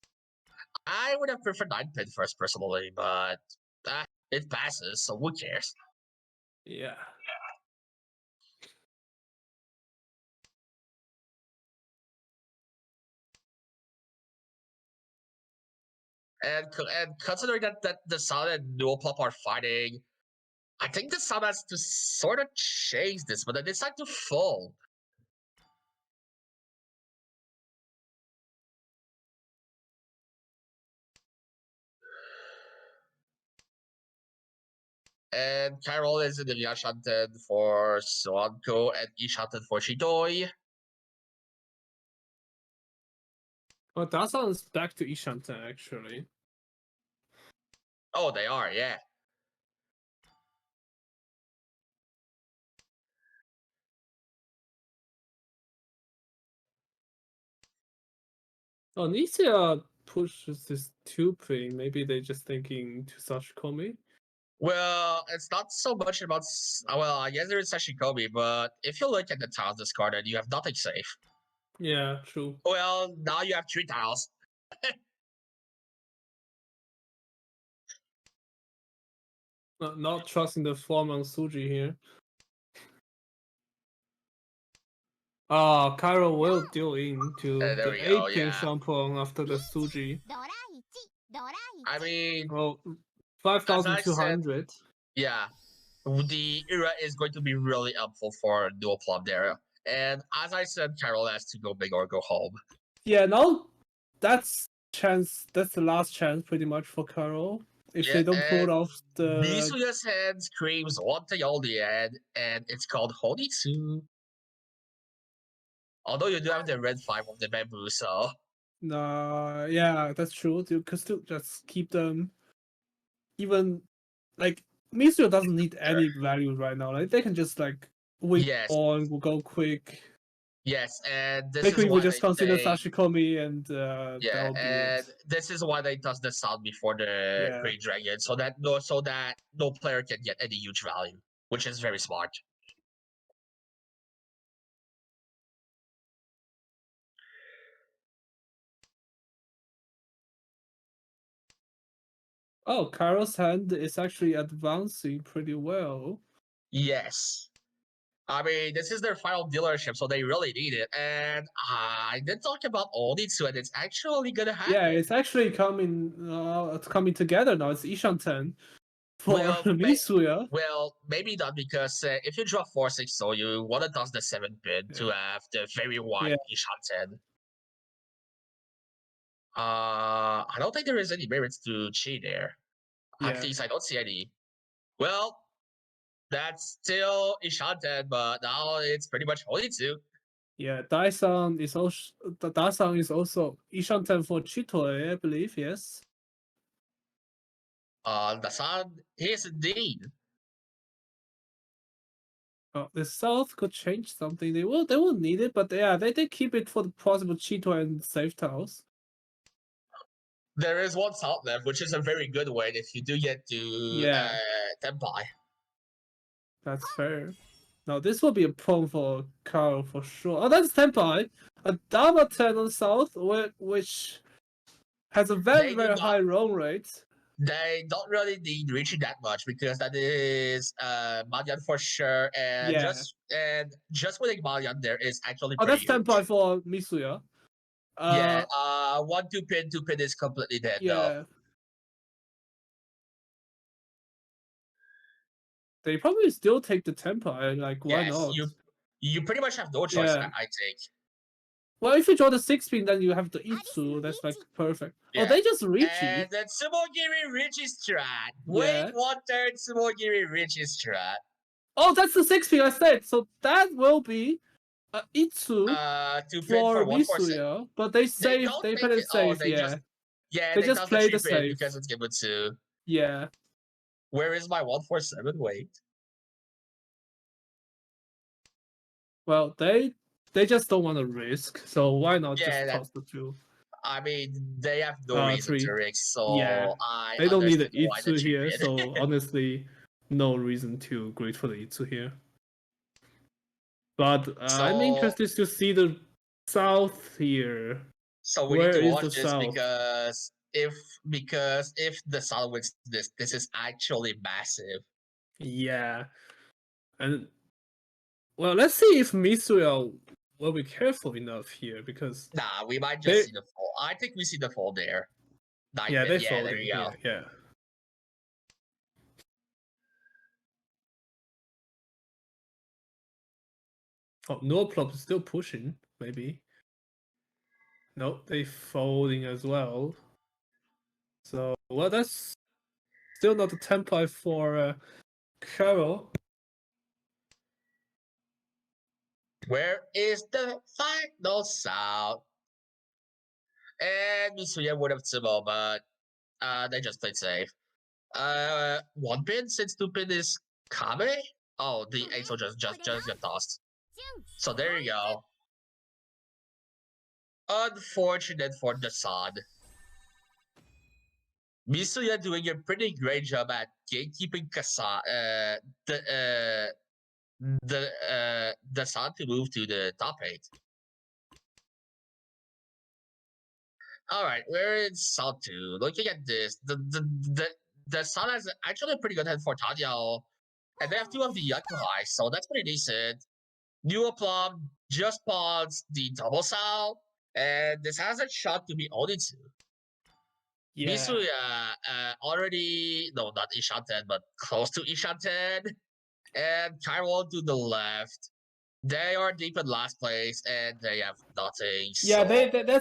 I would have preferred 9-pin first personally, but it passes, so who cares? Yeah. And considering that the Sun and Dual Plop are fighting, I think the Sun has to sort of chase this, but they decide to fall. And Carol is in the Yashanten for Suanko and Ishanten for Shidoi. Well, that sounds back to Ishanten actually. Oh, they are, yeah. Oh, Nisia pushes this 2-ping. Maybe they're just thinking to Sashikomi. Well, it's not so much about. Well, I guess there is Sashikomi, but if you look at the tiles discarded, you have nothing safe. Yeah, true. Well, now you have 3 tiles. Not trusting the form on Suji here. Cairo will deal into There the we go, 8-ping yeah. Shampoo after the Suji. I mean, Well, 5,200. yeah, the era is going to be really helpful for dual plum there. And as I said, Carol has to go big or go home. Yeah, now that's the last chance pretty much for Carol. If Yeah, they don't pull and off the Misuya's hand screams one thing all the end, and it's called Honitsu. Although you do have the red 5 of the bamboo, so yeah, that's true. You could still just keep them. Even like Misuya doesn't need any value right now. Like they can just like whip Yes. on, go quick. yes, and this Maybe is we why just they consider say, Sashikomi and yeah, that'll be and it. this is why they toss the sound before the Yeah. Great Dragon, so that no player can get any huge value, which is very smart. Oh, Carol's hand is actually advancing pretty well. Yes. I mean, this is their final dealership, so they really need it. And I did talk about Onitsu, and it's actually gonna happen. Yeah, it's actually coming. It's coming together now. It's Ishanten. for Well, Misuya. Well, maybe not because if you draw 4/6, so you want to toss the 7 pin to Yeah. have the very wide Yeah. Ishanten. I don't think there is any merits to cheat there. At Yeah. least I don't see any. Well, that's still Ishanten, but now it's pretty much only 2. Yeah, Daisang is also Dasang is also Ishanten for Chitoe, I believe. Yes. The sun is indeed. The South could change something. They will need it, but yeah, they keep it for the possible Chito and safe tiles. There is one salt left, which is a very good one if you do get to Yeah. Tenpai. That's fair. Now this will be a problem for Karo for sure. Oh, that's Tenpai. A Dama 10 on South, which has a very, They do very not- high roll rate. They don't really need reaching that much because that is Malyan for sure, and Yeah. just winning Malyan there is actually Oh, pretty that's huge. Tenpai for Misuya. Yeah, 1 2 pin is completely dead though. Yeah. They probably still take the Tenpai. Like, why Yes, not? you pretty much have no choice. Yeah. I think. Well, if you draw the 6-pin, then you have the Itsu. That's like perfect. Yeah. Oh, they just reach And it. then Sumogiri Richie's strat. Wait Yeah. 1/3 Sumogiri Richie's strat. Oh, that's the 6-pin I said. So that will be Itsu 2 pin for for 1/4. Misuya, but they save. don't They make play it safe. they Yeah. they just toss play the the 3 pin safe. because it's Gibutsu. Yeah. Where is my 1/4/7? Wait. Well, they just don't want to risk. So why not Yeah, just toss the 2? I mean, they have no reason 3. to risk, so Yeah. I They don't need the understand why the Itsu here. 3 pin. So honestly, no reason to great for the Itsu here. But I'm So- interested to see the South here. So we Where need to is watch the this South? because if the South wins this is actually massive. Yeah. And well, let's see if Misuya will be careful enough here because Nah, we might just They- see the fall. I think we see the fall there. yeah, they're there folding you go. here. Yeah. Oh, Norplop is still pushing, maybe. Nope, they folding as well. So, well, that's still not the tempo for Carol. Where is the final sound? And Misuya would have Tsubo, but they just played safe. 1 pin since 2 pin is Kame? Oh, the Axel just got tossed. So there you go. Unfortunate for the Sun. Misuya doing a pretty great job at gatekeeping the Sun to move to the top 8. All right, we're in South 2. Looking at this, the Sun has actually a pretty good hand for Tanyao. And they have 2 of the Yakuhai, so that's pretty decent. New Plum just pawns the double Sal, and this has a shot to be only 2. Yeah. Misuya already, no, not Ishanten, but close to Ishanten. And Chiron to the left. They are deep in last place, and they have nothing. Yeah,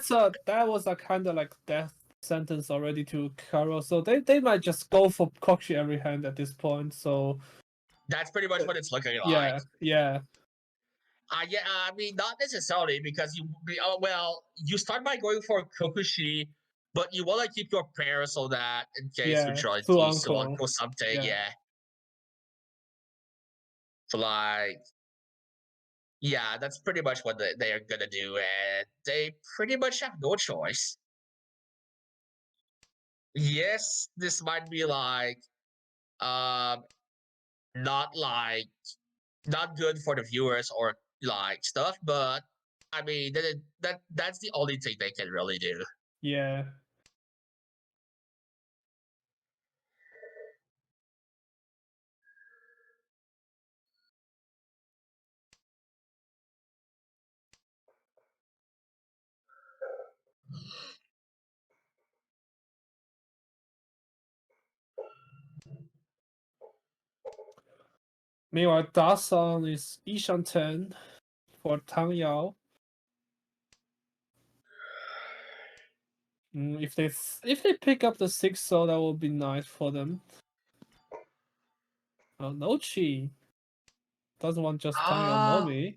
so... that was a kind of like death sentence already to Carol. So they might just go for Koshi every hand at this point. So That's pretty much what it's looking like. Yeah. Yeah, I mean, not necessarily because you start by going for Kokushi, but you want to keep your prayer so that in case you Yeah, try full to uncle. uncle something, Yeah. yeah. So like, yeah, that's pretty much what they are gonna do, and they pretty much have no choice. Yes, this might be like, not like not good for the viewers or like stuff, but I mean that's the only thing they can really do. Yeah. Meanwhile, Dasan is Ishan 10 for Tang Yao. If they pick up the 6, so that would be nice for them. No Chi doesn't want just Tang Yao Nomi.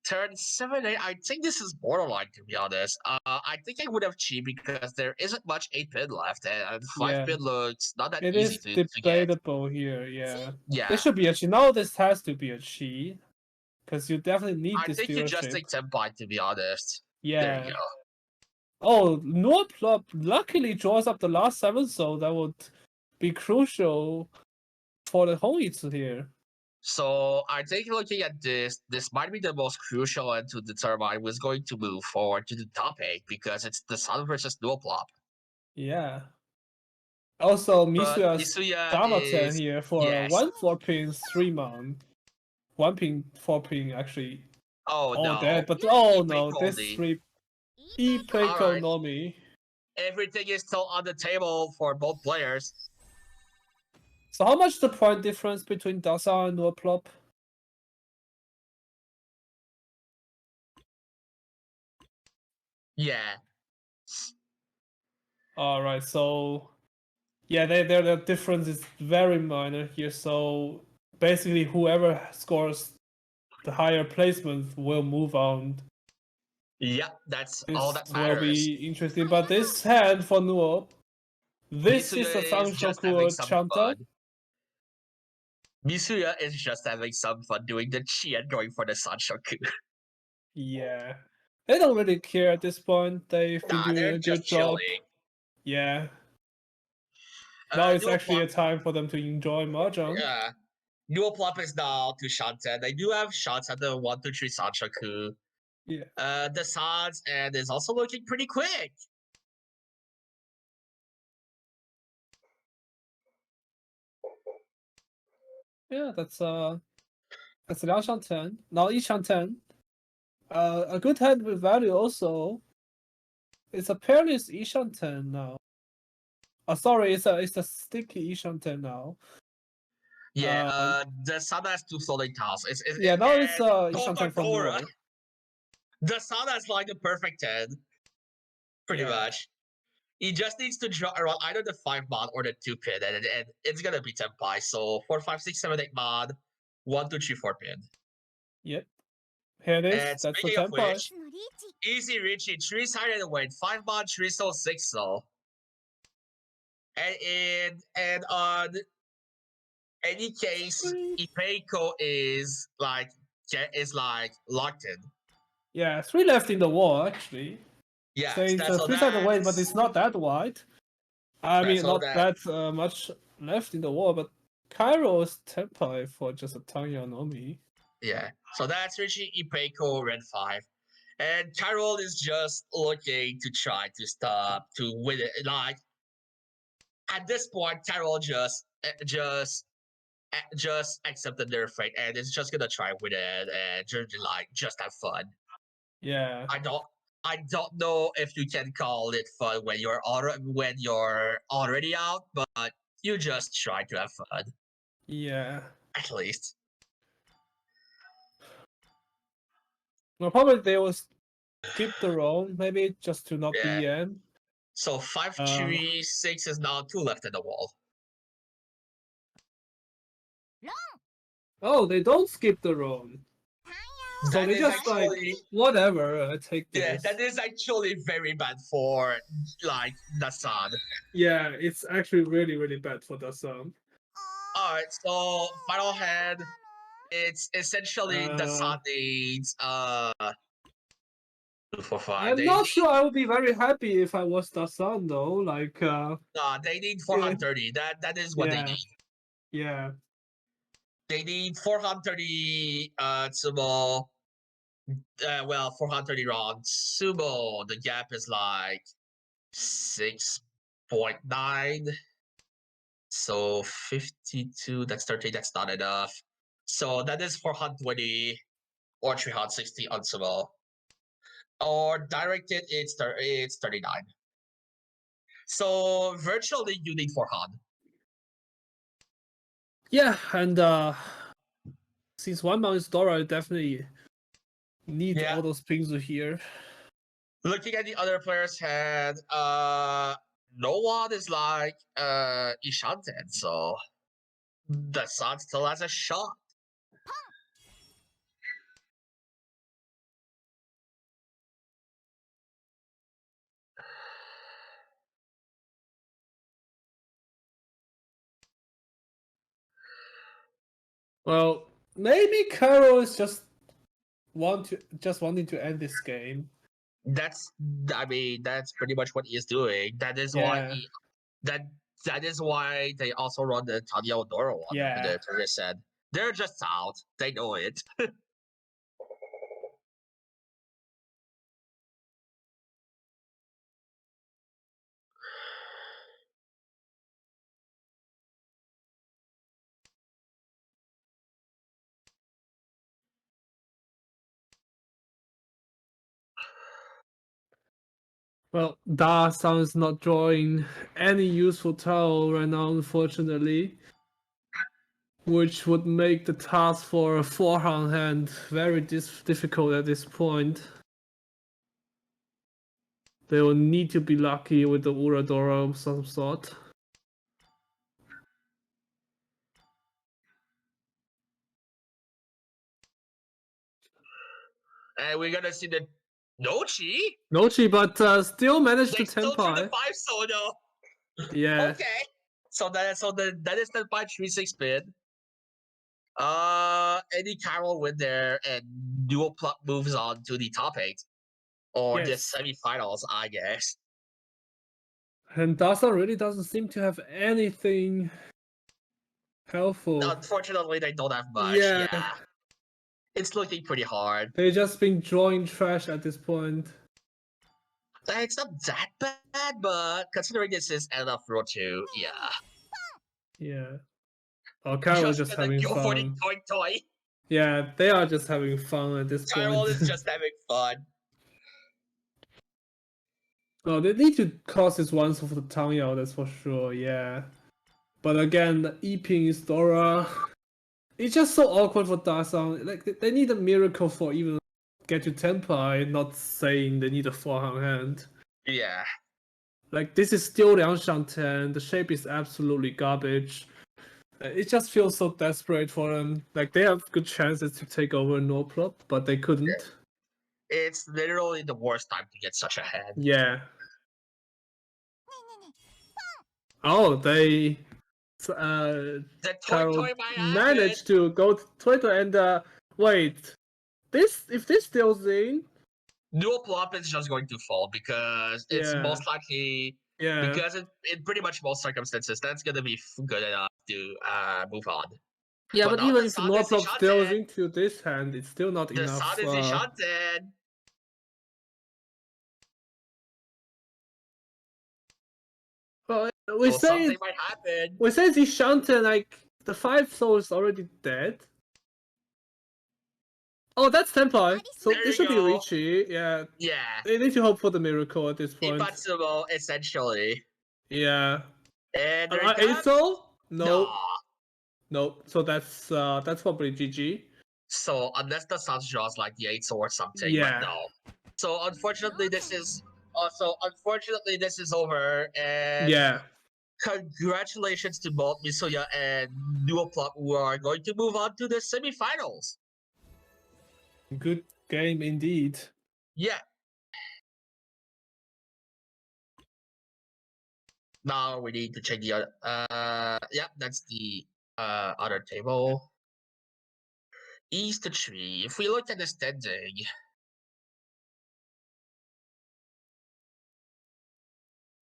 Turn 7-8, I think this is borderline, to be honest. I think I would have Chi because there isn't much 8-pin left, and 5-pin looks not that It easy is to get. debatable here, yeah. Yeah, There should be a Chi. Now this has to be a Chi. Because you definitely need I this think you just viewership. take Senpai, to be honest. Yeah. There you go. Oh, Norplop luckily draws up the last 7, so that would be crucial for the Honitsu here. So I think looking at this might be the most crucial and to determine who's going to move forward to the top 8 because it's the Sun versus Duoplop. Yeah. Also, But Misuya's Misuya Damaten is here for yes. 1 4-pin 3 mount. 1 pin 4-pin actually. Oh no. Dead, but oh no, Ipeiko this only. 3 Ipeiko Alright. Nomi. Everything is still on the table for both players. So how much the point difference between Dasa and Norplop? Yeah. Alright, so yeah, their difference is very minor here. So basically, whoever scores the higher placement will move on. Yeah, that's This all that will matters. be interesting. But this hand for Nuo, this is a Misuya is just having Sangshoku some Chanta. fun. Misuya is just having some fun doing the chi and going for the Sanshoku. Yeah, they don't really care at this point. They've been doing they're a just good job. chilling. Yeah. Now it's Duoplop- actually a time for them to enjoy Mahjong. Yeah. Duoplop is now to Shanten. They do have shots at the 1-2-3 Sanshoku. Yeah. The Sans and is also looking pretty quick. Yeah, that's Liang Shanten. Now Yi Shanten. A good hand with value also. It's apparently it's Yi Shanten now. Oh, sorry, it's a sticky Yi Shanten now. Yeah, the Sun has 2 floating tiles. Yeah, now it's Yi Shanten from Coca-Cola. Nuo. The Sun has like a perfect 10. Pretty Yeah. much. He just needs to draw around either the 5 mod or the 2 pin, and it's gonna be Tenpai. So 4, 5, 6, 7, 8 mod, 1, 2, 3, 4 pin. Yep. Here it is. And That's the speaking of tempo. which, easy Richie, 3 sided win, 5 mod, 3 soul, 6 soul. And on any case, Ipeiko is like locked in. Yeah, 3 left in the wall actually. Yeah, So it's a 3-sided win, but it's not that wide. I mean, not that much left in the wall, but Kairo's Tenpai for just a Tanya Nomi. Yeah, so that's Richie Ipeiko, red 5. And Carol is just looking to try to stop, to win it. Like, at this point, Carol just accepted their fate and is just gonna try with it and just have fun. Yeah. I don't know if you can call it fun when you're already out, but you just try to have fun. Yeah. At least. Well, probably they will skip the round, maybe just to not be in. So 5, 3, 6 is now 2 left in the wall. Oh, they don't skip the round. So they just actually, whatever, take this. Yeah, that is actually very bad for like Dasan. Yeah, it's actually really, really bad for Dasan. Alright, so final hand. It's essentially Dasan needs 2, 4, 5. I'm not sure I would be very happy if I was Dasan though. Like they need 430. That is what they need. Yeah. They need 430 Sumo. 430 rounds. Sumo, the gap is like 6.9. So 52, that's 30, that's not enough. So that is 420 or 360 on Sumo. Or directed, it's 39. So virtually you need 400. Yeah, and since one man is Dora, I definitely need Yeah. all those pings here. Looking at the other players' hand, no one is like Ishanten, so the Sun still has a shot. Well, maybe Carol is just wanting to end this game. That's pretty much what he is doing. That is why Yeah. that is why they also run the Tanya Odoro one. Yeah. The tourist said they're just out. They know it. Well, Da-san is not drawing any useful tile right now, unfortunately. Which would make the task for a forehand hand very difficult at this point. They will need to be lucky with the Uradora of some sort. And we're gonna see the Nochi. Nochi, but still managed They to still drew the Tenpai. 5 Sono. Yeah. Okay. So that is the 5-3-6 spin. Eddie Carroll win there, and Dual Pluck moves on to the top 8. Or the Yes. semifinals, I guess. And Dasa really doesn't seem to have anything helpful. Unfortunately, they don't have much. Yeah. Yeah. It's looking pretty hard. They've just been drawing trash at this point. It's not that bad, but considering this is end of row 2, yeah. Yeah. Oh, Carol is just gonna having go for the fun. toy. Yeah, they are just having fun at this Carol point. is just having fun. Oh, they need to cause this once for the Tangyao, that's for sure, yeah. But again, the Eping is Dora. It's just so awkward for Dasan. Like, they need a miracle for even get to Tenpai, not saying they need a forehand hand. Yeah. Like, this is still Liang Shanten, the shape is absolutely garbage. It just feels so desperate for them. Like, they have good chances to take over Norplop, but they couldn't. It's literally the worst time to get such a hand. Yeah. Oh, they The Carol toy might managed to go to Twitter and wait. If this steals in, Dual Plop is just going to fall because it's Yeah. most likely yeah. because in pretty much most circumstances that's gonna be good enough to move on. Yeah, But but now even the if Sun is Northrop steals Enchanted. into this hand, it's still not The enough. Sun is enchanted. Well, we So say something might happen. Shanten, like the 5 soul is already dead. Oh, that's Tenpai. So There this you should be go. Richie. Yeah, Yeah. they need to hope for the miracle at this point. Ibatsumo, essentially. Yeah. And there it 8 comes. soul? No. Nah. No. So that's probably GG. So unless the Sun draws like the 8 or something, Yeah. but no. So unfortunately this is over, and Yeah. congratulations to both Misuya and Duoplop, who are going to move on to the semifinals. Good game indeed. Yeah. Now we need to check the other. Yeah, that's the other table. East tree. If we look at the standing,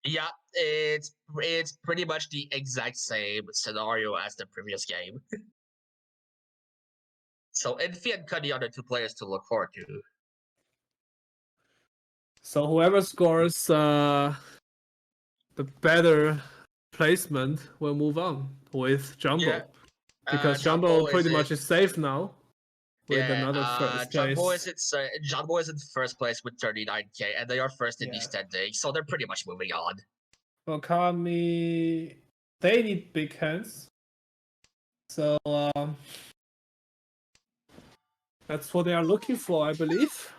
yeah, it's pretty much the exact same scenario as the previous game. So Enfi and Cuddy are the 2 players to look forward to. So whoever scores the better placement will move on with Jumbo. Yeah. Because Jumbo Jumbo pretty much is safe now with another first Jumbo place. Jumbo is in first place with 39k, and they are first in the Yeah. standing, so they're pretty much moving on. Well, Kami, they need big hands. So that's what they are looking for, I believe.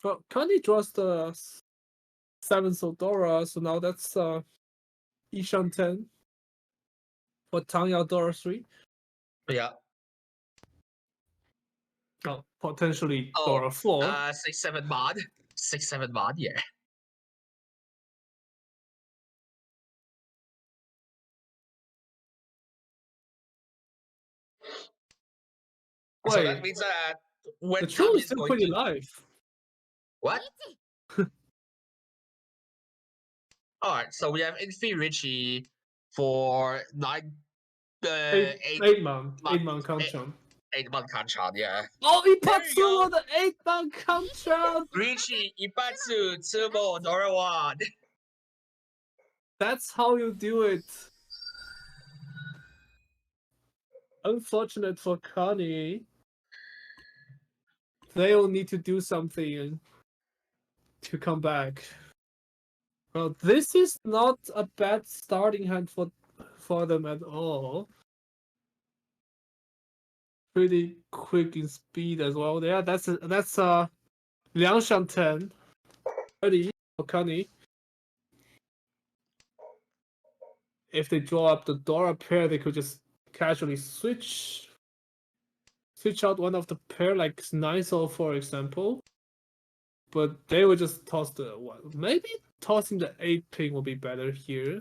Well, Kani draws the 7th Odora, so now that's Ishan 10 for Tang Yao Dora 3. Yeah. Oh, potentially Oh, Dora 4. 6-7 mod. 6-7 mod, yeah. So that Wait, means that when the troll Kami is is still going pretty to live. what? Alright, so we have Infi Richie for 9 8 8-man Kanchan. 8-month Kanchan, yeah. Oh, There you Ipatsu go. on the 8-man Kanchan! Richie, Ipatsu, Tsubo, Dorawan. That's how you do it. Unfortunate for Kani. They'll need to do something to come back. Well, this is not a bad starting hand for them at all. Pretty quick in speed as well. Yeah, that's Liangshan 10. 30 for Kani. If they draw up the Dora pair, they could just casually switch out one of the pair, like Niso, for example. But they would just toss the one. Maybe tossing the 8 ping will be better here.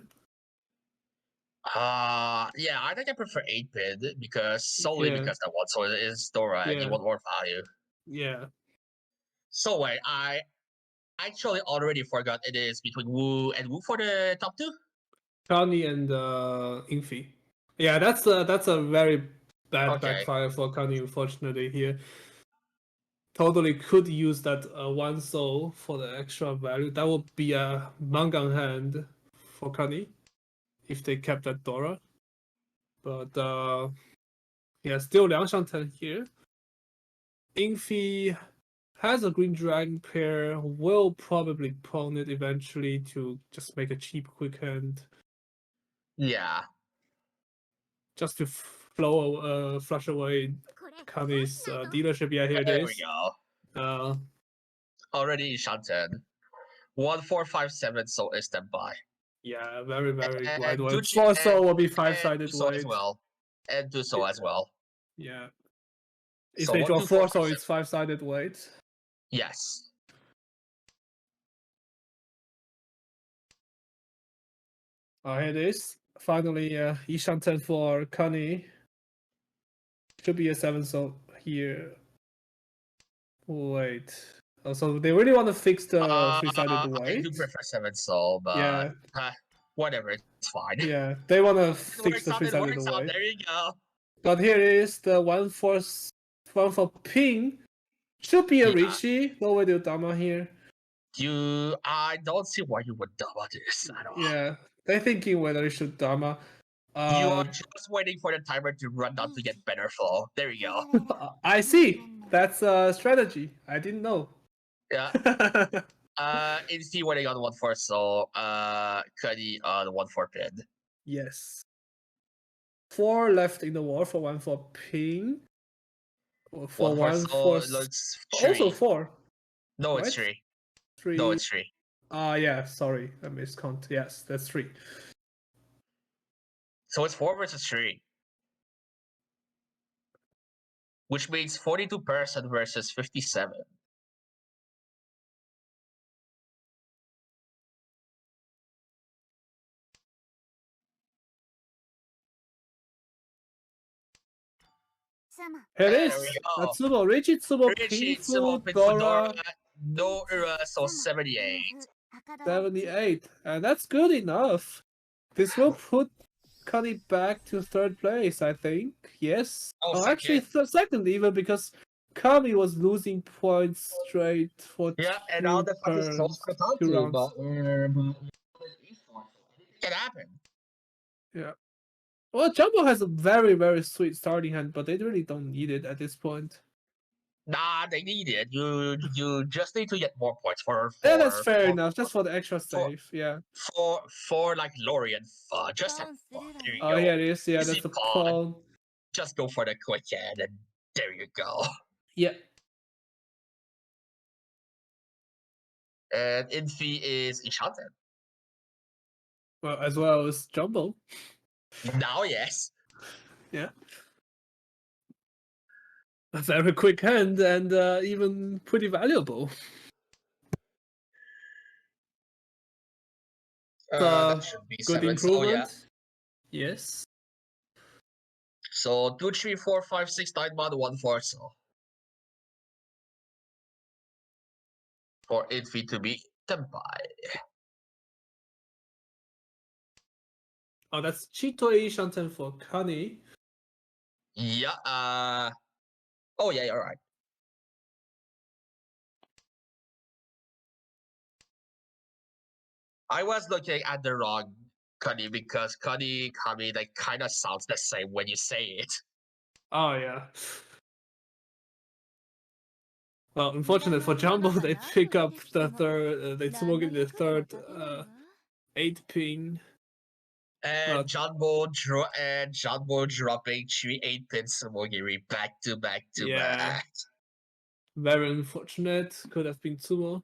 Yeah, I think I prefer 8-pin because solely Yeah. because that one so it is Dora and you Yeah. want more value. Yeah. So wait, I actually already forgot it is between Wu and Wu for the top 2. Kani and Infi. Yeah, that's a very bad Okay. backfire for Kani, unfortunately, here. Totally could use that 1 soul for the extra value. That would be a Mangang hand for Kani if they kept that Dora. But yeah, still Liangshan 10 here. Infi has a green dragon pair, will probably pawn it eventually to just make a cheap quick hand. Yeah. Just to flush away Kami's dealership. Yeah, here it There we is. go. Already Shanten. 1457 so is standby. Yeah, very, very And wide. Duchi- 4 soul will be and 5-sided Duso as wide. well. And Duso as well. Yeah. If So they what draw do 4 four soul, percent- it's 5-sided wide. Yes. Here it is. Finally, Ishan 10 for Kani. Should be a 7 soul here. Wait. Oh, so they really want to fix the 3-sided I white? do prefer 7 soul, but Yeah. whatever, it's fine. Yeah, they want to It fix the works 3-sided out. white. There you go. But here is the 1 for ping. Should be a Yeah. Richie. No way to Dama here. I don't see why you would double this at all. Yeah, they're thinking whether they should Dama. You are just waiting for the timer to run down to get better flow. There you go. I see. That's a strategy. I didn't know. Yeah. NC winning on 1-4, so Cuddy on 1-4 pin. Yes. 4 left in the war for 1 for ping. For 1 for looks also 3. 4. No, right? it's 3. 3. No, it's 3. Yeah, sorry, I miscount. Yes, that's 3. So it's 4 versus 3. Which means 42% versus 57. Here it There is. we go. Tsubo, Richie Tsubo, Richie, Pinfu, Tsubo, Dora, no error, so 78. 78. And that's good enough. This will put Kani back to 3rd place, I think. Yes. Oh, actually, second even, because Kami was losing points straight for Yeah, and now the fact is close for the top 2 rounds. but it can happen. Yeah. Well, Jumbo has a very, very sweet starting hand, but they really don't need it at this point. Nah, they need it. You just need to get more points Yeah, that's fair for, enough. Just for the extra for save. Yeah. for like Lorien fun. Just have fun. There you Oh, go. yeah, it is. Yeah, Easy that's the fun. pawn. Just go for the quick hand, and there you go. Yeah. And Infi is Ishanten. Well, as well as Jumbo. Now, yes. Yeah. A very quick hand and even pretty valuable. That should be Good 7. improvement. So, yeah. Yes. So 2, 3, 4, 5, 6, 9 mod 1 4. So for Infi to be Tenpai. Oh, that's Chitoi Shanten for Kani. Yeah. Oh yeah. All right. I was looking at the wrong Kani because Kani Kami like kind of sounds the same when you say it. Oh, yeah. Well, unfortunately for Jumbo, they pick up the third. They smoke in the third 8-pin. And Jumbo dropping 3 8-pin Sumogiri back to back to Yeah. back. Very unfortunate. Could have been Tsumo.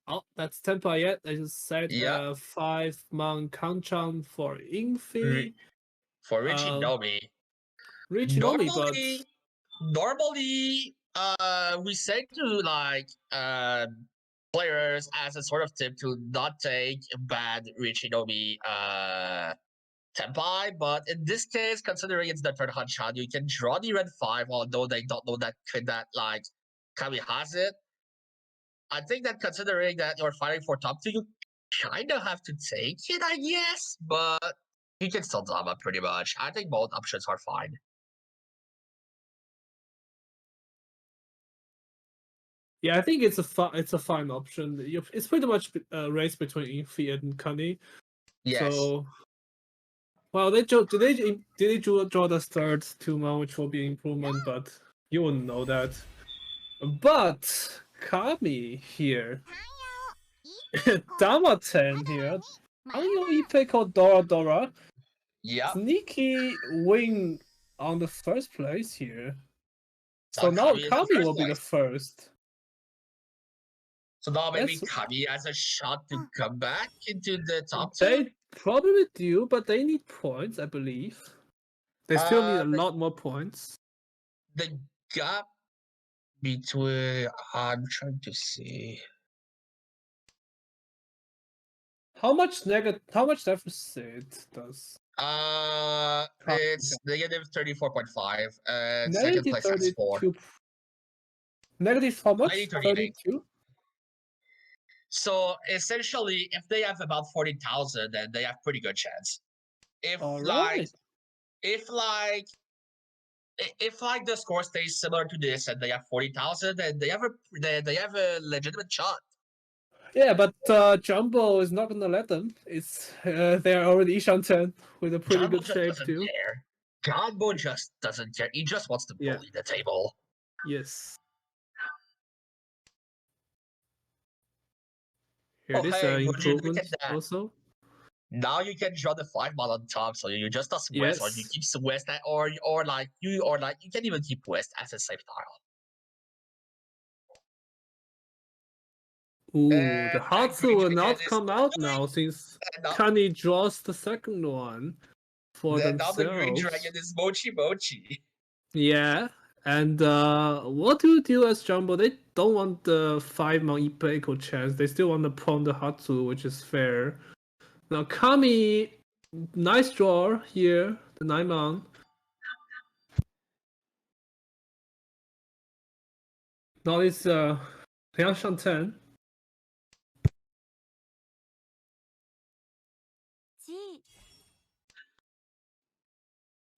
Oh, that's Tempa yet. I just said Yeah. 5-man Kanchan for Infi. For Richinomi. Richinomi, but Normally, we say to like players as a sort of tip to not take bad Richinomi Tenpai, but in this case, considering it's the third Hanchan, you can draw the red 5, although they don't know that like Kami has it. I think that considering that you're fighting for top 2, you kind of have to take it, I guess, but you can still drama pretty much. I think both options are fine. yeah, I think it's a fine option. It's pretty much a race between Infi and Kani. Yes. So, well, did they draw the third 2-man, which will be improvement, but you wouldn't know that. But Kami here, Damaten here, Ayo Ipe called Dora Dora. Yeah. Sneaky win on the first place here. So Now now Kami is the Kami first will be the place. first. So now maybe That's- Kami has a shot to come back into the top 2. They probably do, but they need points, I believe. They still need a lot more points. The gap between I'm trying to see. How much deficit does? It's negative 34.5. Second Negative place has 4. 32. Negative how much? 32. 32? So essentially, if they have about 40,000, then they have pretty good chance. If All like right. if the score stays similar to this and they have 40,000, then they have a legitimate shot. Yeah, but Jumbo is not gonna let them. It's they're already Ishanten with a pretty Jumbo good just shape doesn't too. care. Jumbo just doesn't care. He just wants to Yeah. bully the table. Yes. Here Oh, it is hey, would you look improvement at that? also. Now you can draw the 5 mod on top, so you just does West, or you Yes. keep West, or you can even keep West as a safe tile. Ooh, And the Hatsu will not come out now since And now, Kani draws the second one for now the Green themselves. Dragon is Mochi Mochi. Yeah, and what do you do as Jumbo? They don't want the 5-man Ipeiko chance. They still want to pawn the Hatsu, which is fair. Now Kami, nice draw here, the 9-man. Now it's Liang Shanten.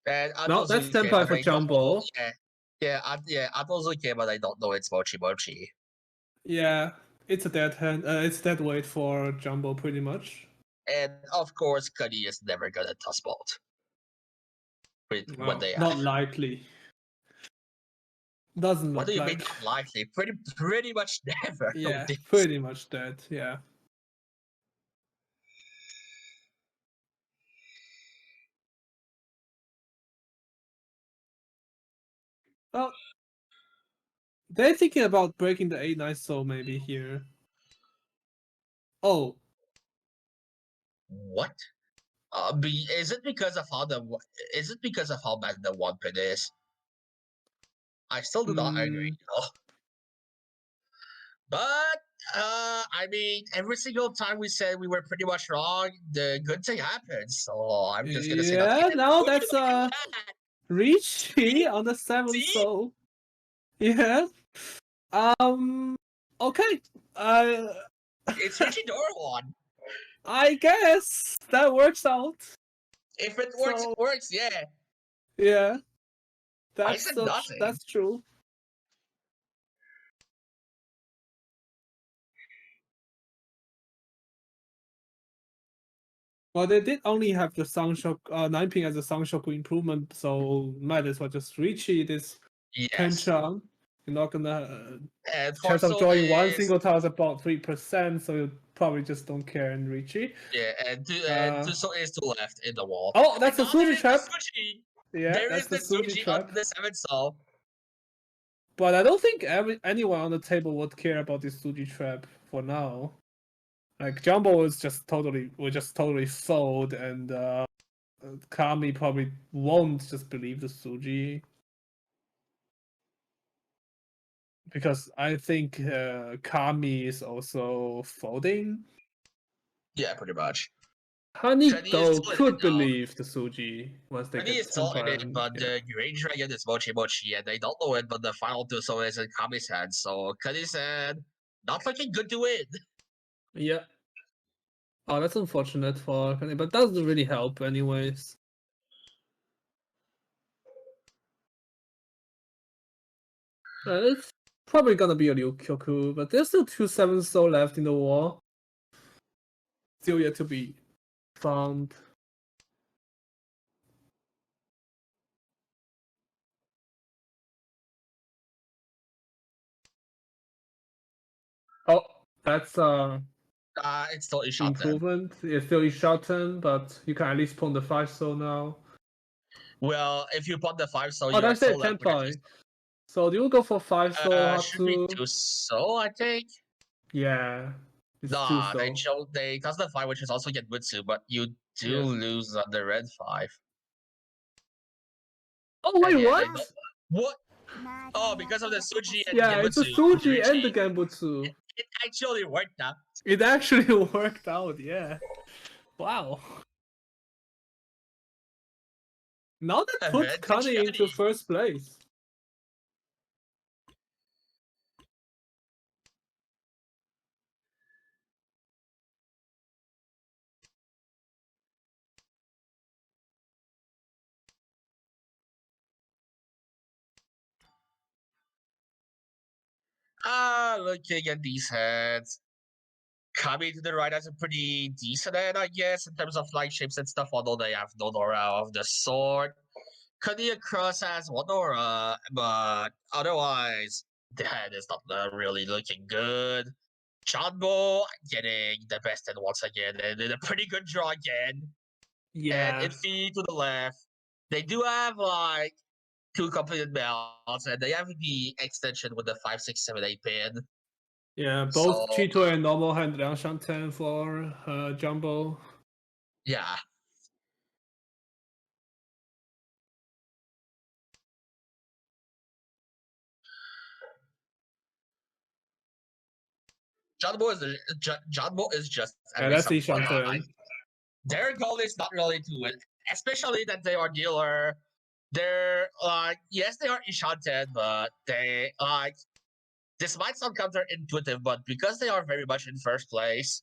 And No, that's Tenpai for Jumbo. Ato's okay, but I don't know it's Mochi Mochi. Yeah, it's a dead hand. It's dead weight for Jumbo, pretty much. And of course, Cuddy is never gonna toss bolt. With what they Not have. likely. Doesn't What look do you mean like. unlikely? Pretty much never. Yeah, nowadays. pretty much dead. Yeah. Well, they're thinking about breaking the 8-9 soul maybe here. Oh, What? Is it because of is it because of how bad the one pin is? I still do not agree. But I mean, every single time we said we were pretty much wrong, the good thing happens. So I'm just gonna say that. yeah. And Now would you that's look at that? Richie on the 7th See? soul. Yeah. Okay. It's Richie Dorwan. I guess that works out. If it works, So it works. Yeah. yeah, I said nothing. that's true. Well, they did only have the Soundshock 9-ping as a Soundshock improvement, so might as well just Richie this Yes. Kenchan. You're not gonna And chance of Forso drawing one is single tile is about 3%, so you probably just don't care in Richie. yeah, and Tuso is to left in the wall. Oh, that's And a now there Suji is trap. the Sushi. Yeah, There that's is the the Suji Sushi trap. on the 7th soul. But I don't think anyone on the table would care about this Suji trap for now. Like Jumbo was just totally sold, and Kami probably won't just believe the Suji. Because I think Kami is also folding. Yeah, pretty much. Honey Shani is though still in could it, though. believe the Suji once they Shani get is still in temper it, and but yeah. the Green Dragon is Mochi Mochi, and they don't know it, but the final Tuso is in Kami's hands. So Kani said, not looking good to win. Yeah. Oh, that's unfortunate for Kani, but doesn't really help anyways. It's probably gonna be a Liu Kyoku, but there's still 2 7 soul left in the war. Still yet to be found. Oh, that's It's still Ishaten. improvement. It's still Ishaten, but you can at least pawn the 5 soul now. Well, if you put the 5 soul, Oh, you are that's it, still left with the 10-5. So do you go for 5 soul should be Hatsu? 2 soul, I think. Yeah. It's 2 Nah, soul. they toss the 5, which is also get Butsu, but you do Yes. lose on the red 5. Oh wait, And yeah, what? they don't- What? Oh, because of the Suji and Yeah, it's a Genbutsu. Suji and the Genbutsu. It actually worked out. It actually worked out, yeah. Wow. Now that puts Advantage Kani into Kani. first place. Looking at these hands. Kami to the right has a pretty decent hand, I guess, in terms of like shapes and stuff, although they have no aura of the sword. Kani across has one aura, but otherwise, the hand is not really looking good. Chanbo getting the best hand once again, and did a pretty good draw again. Yeah. And Infi to the left. They do have like 2 completed belts, and they have the extension with the 5, 6, 7, 8 pin. Yeah, both So, Chito and normal hand Liang Shanten for Jumbo. yeah. Jumbo is just Yeah, every that's some Ishan point turn. behind. Their goal is not really to win, especially that they are dealer. They're like, yes, they are Ishanten, but they like, this might sound counterintuitive, but because they are very much in first place,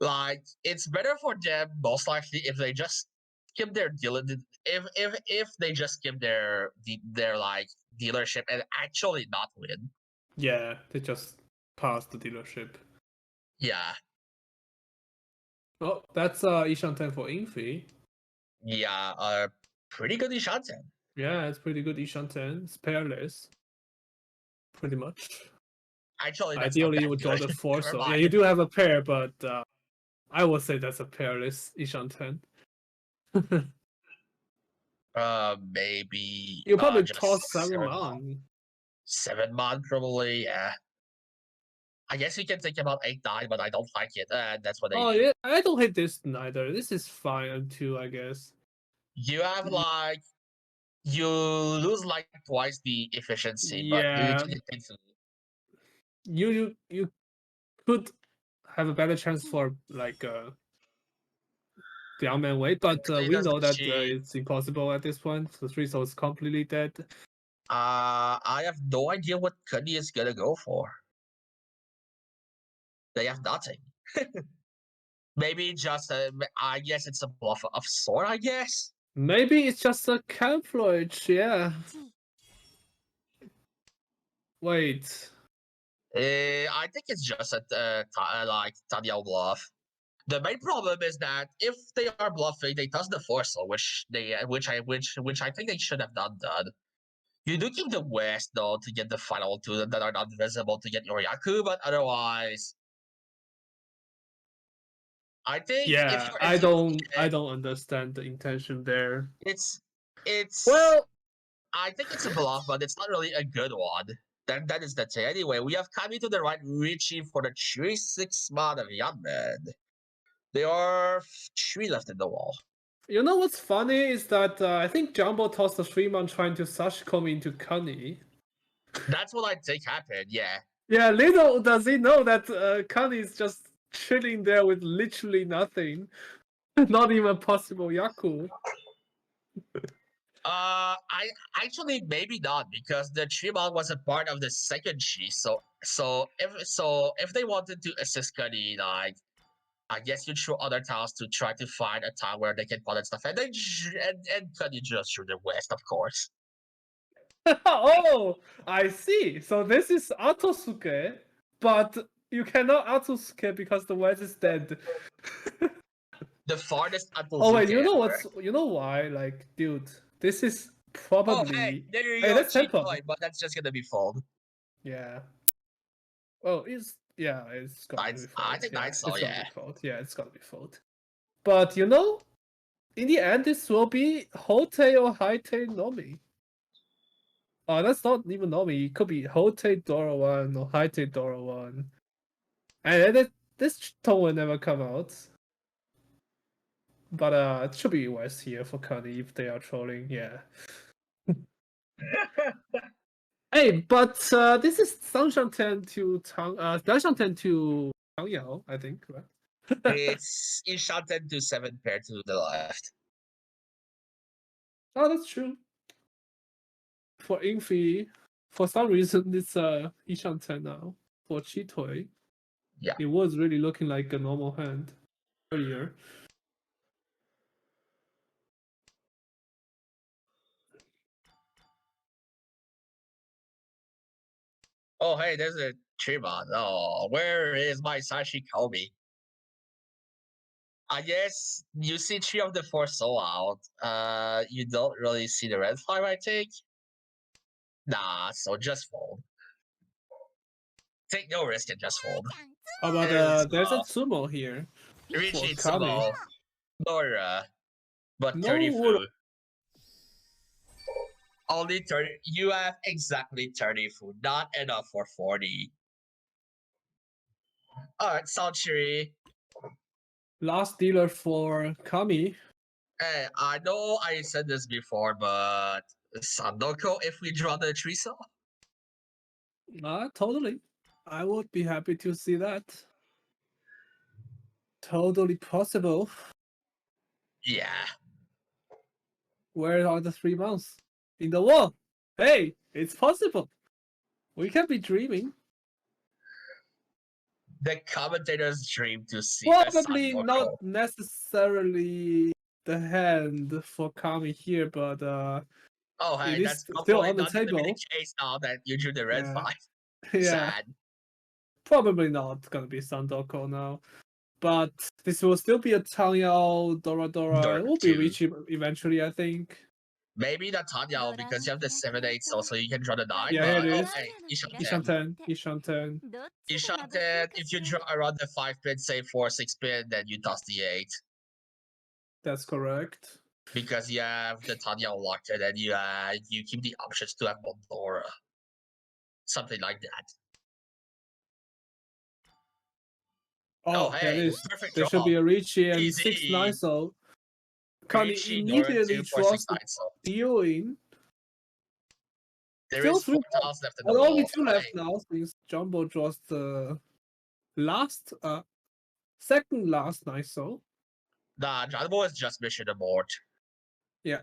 like, it's better for them most likely if they just skip their dealer. If they just skip their like dealership and actually not win. Yeah, they just passed the dealership. Yeah. Oh, that's Ishan 10 for Infi. Yeah, pretty good Ishanten. Yeah, it's pretty good Ishan 10. It's pairless. pretty much. Actually, that's not Ideally, you that would go good. the 4. Never So yeah, mind. you do have a pair, but I would say that's a pairless Ishan 10. Maybe You probably just toss 7 7 on. 7 probably, yeah. I guess you can think about 8-9, but I don't like it. That's what they Oh do. yeah, I don't hate this neither. This is fine until, I guess. You have like you lose like twice the efficiency, but you Yeah, can get into you could have a better chance for like the Youngman way, but we Data's know that machine. it's impossible at this point. The 3 soul is completely dead. I have no idea what Cuddy is gonna go for. They have nothing. Maybe just I guess it's a bluff of sort. I guess. Maybe it's just a camouflage, yeah. G. Wait. I think it's just a like Tadiel bluff. The main problem is that if they are bluffing, they toss the Forcel, which I think they should have not done. You do keep the West though to get the final two that are not visible to get Yoryaku, but otherwise, I think Yeah, if I you're don't looking understand the intention there. it's Well, I think it's a bluff, but it's not really a good one. That is the thing. Anyway, we have Kami to the right, Richie for the 3/6 mod of Yanmen. There are 3 left in the wall. you know what's funny is that I think Jumbo tossed the 3-man trying to Sashikomi into Kani. That's what I think happened, yeah. Yeah, little does he know that Kani is just chilling there with literally nothing. Not even a possible Yaku. I actually maybe not because the Tribal was a part of the second Chi. So if they wanted to assist Cuddy, like I guess you throw other tiles to try to find a tile where they can put and stuff, and then and Cuddy just threw the West, of course. Oh, I see. So this is Atosuke, but you cannot Atosuke because the West is dead. The farthest Atosuke Oh wait, you know ever. you know why? Like, dude, this is Oh probably. hey, there you Hey, go, that's cheat Tempo. coin, but that's just gonna be fold. Yeah. Well, it's gonna be I fold. think Yeah, that's so, it's gonna yeah. be fold. Yeah, it's gonna be fold. But you know, in the end, this will be Hote or Haite Nomi. Oh, that's not even Nomi. It could be Hote Dora 1 or Haite Dora 1. And this tone will never come out. But it should be West here for Kani if they are trolling. Yeah. Hey, but this is Sunshine 10 to Sunshine 10 to Tang Yao, I think, right? It's Ishanten to 7 pair to the left. Oh, that's true. For Infi, for some reason, it's Ishan 10 now. For Chitoy, Yeah. it was really looking like a normal hand earlier. Oh, hey, there's a Tribon. Oh, where is my Sashi Kobe? I guess you see 3 of the 4 soul out. You don't really see the red 5, I think. Nah, so just fold. Take no risk and just fold. How about There's, there's a sumo here for Richie Kami. Tsumo, Nora, but No 30 wood. food. Only 30. You have exactly 30 food, not enough for 40. Alright, Sanchiri. Last dealer for Kami. Hey, I know I said this before, but Sandoko if we draw the Triso? Totally. I would be happy to see that. Totally possible. Yeah. Where are the 3 months? In the wall. Hey, it's possible. We can be dreaming. The commentators dream to see a Probably Sandoko. not necessarily the hand for Kami here, but Oh, hey, it is that's still probably on the not gonna be table. the case now that you drew the red Yeah. 5. Yeah, Sad. probably not gonna be Sandoko now. But this will still be a Tanyao Dora. Dora It will be 2. Richie eventually, I think. Maybe not Tanya because you have the 7-8 so you can draw the 9. Yeah, but, it oh, is. hey, Ishan 10. Ishan 10. どっち Ishan が眩しい 10, か if し you ら draw around the 5 pin, say 4, 6 pin, then you toss the 8. That's correct. Because you have the Tanya locked and then you keep the options to have Mondora. Something like that. Oh, hey, that is. perfect There should draw. be a Ricci and Easy. 6-9, so Kani Richie, Dora, immediately 2, 4, draws 6, the 9, so deal in. there Still is 4 three tiles left in the and only wall. 2 left now since Jumbo draws the last, second last nice so. Nah, Jumbo is just mission abort. Yeah.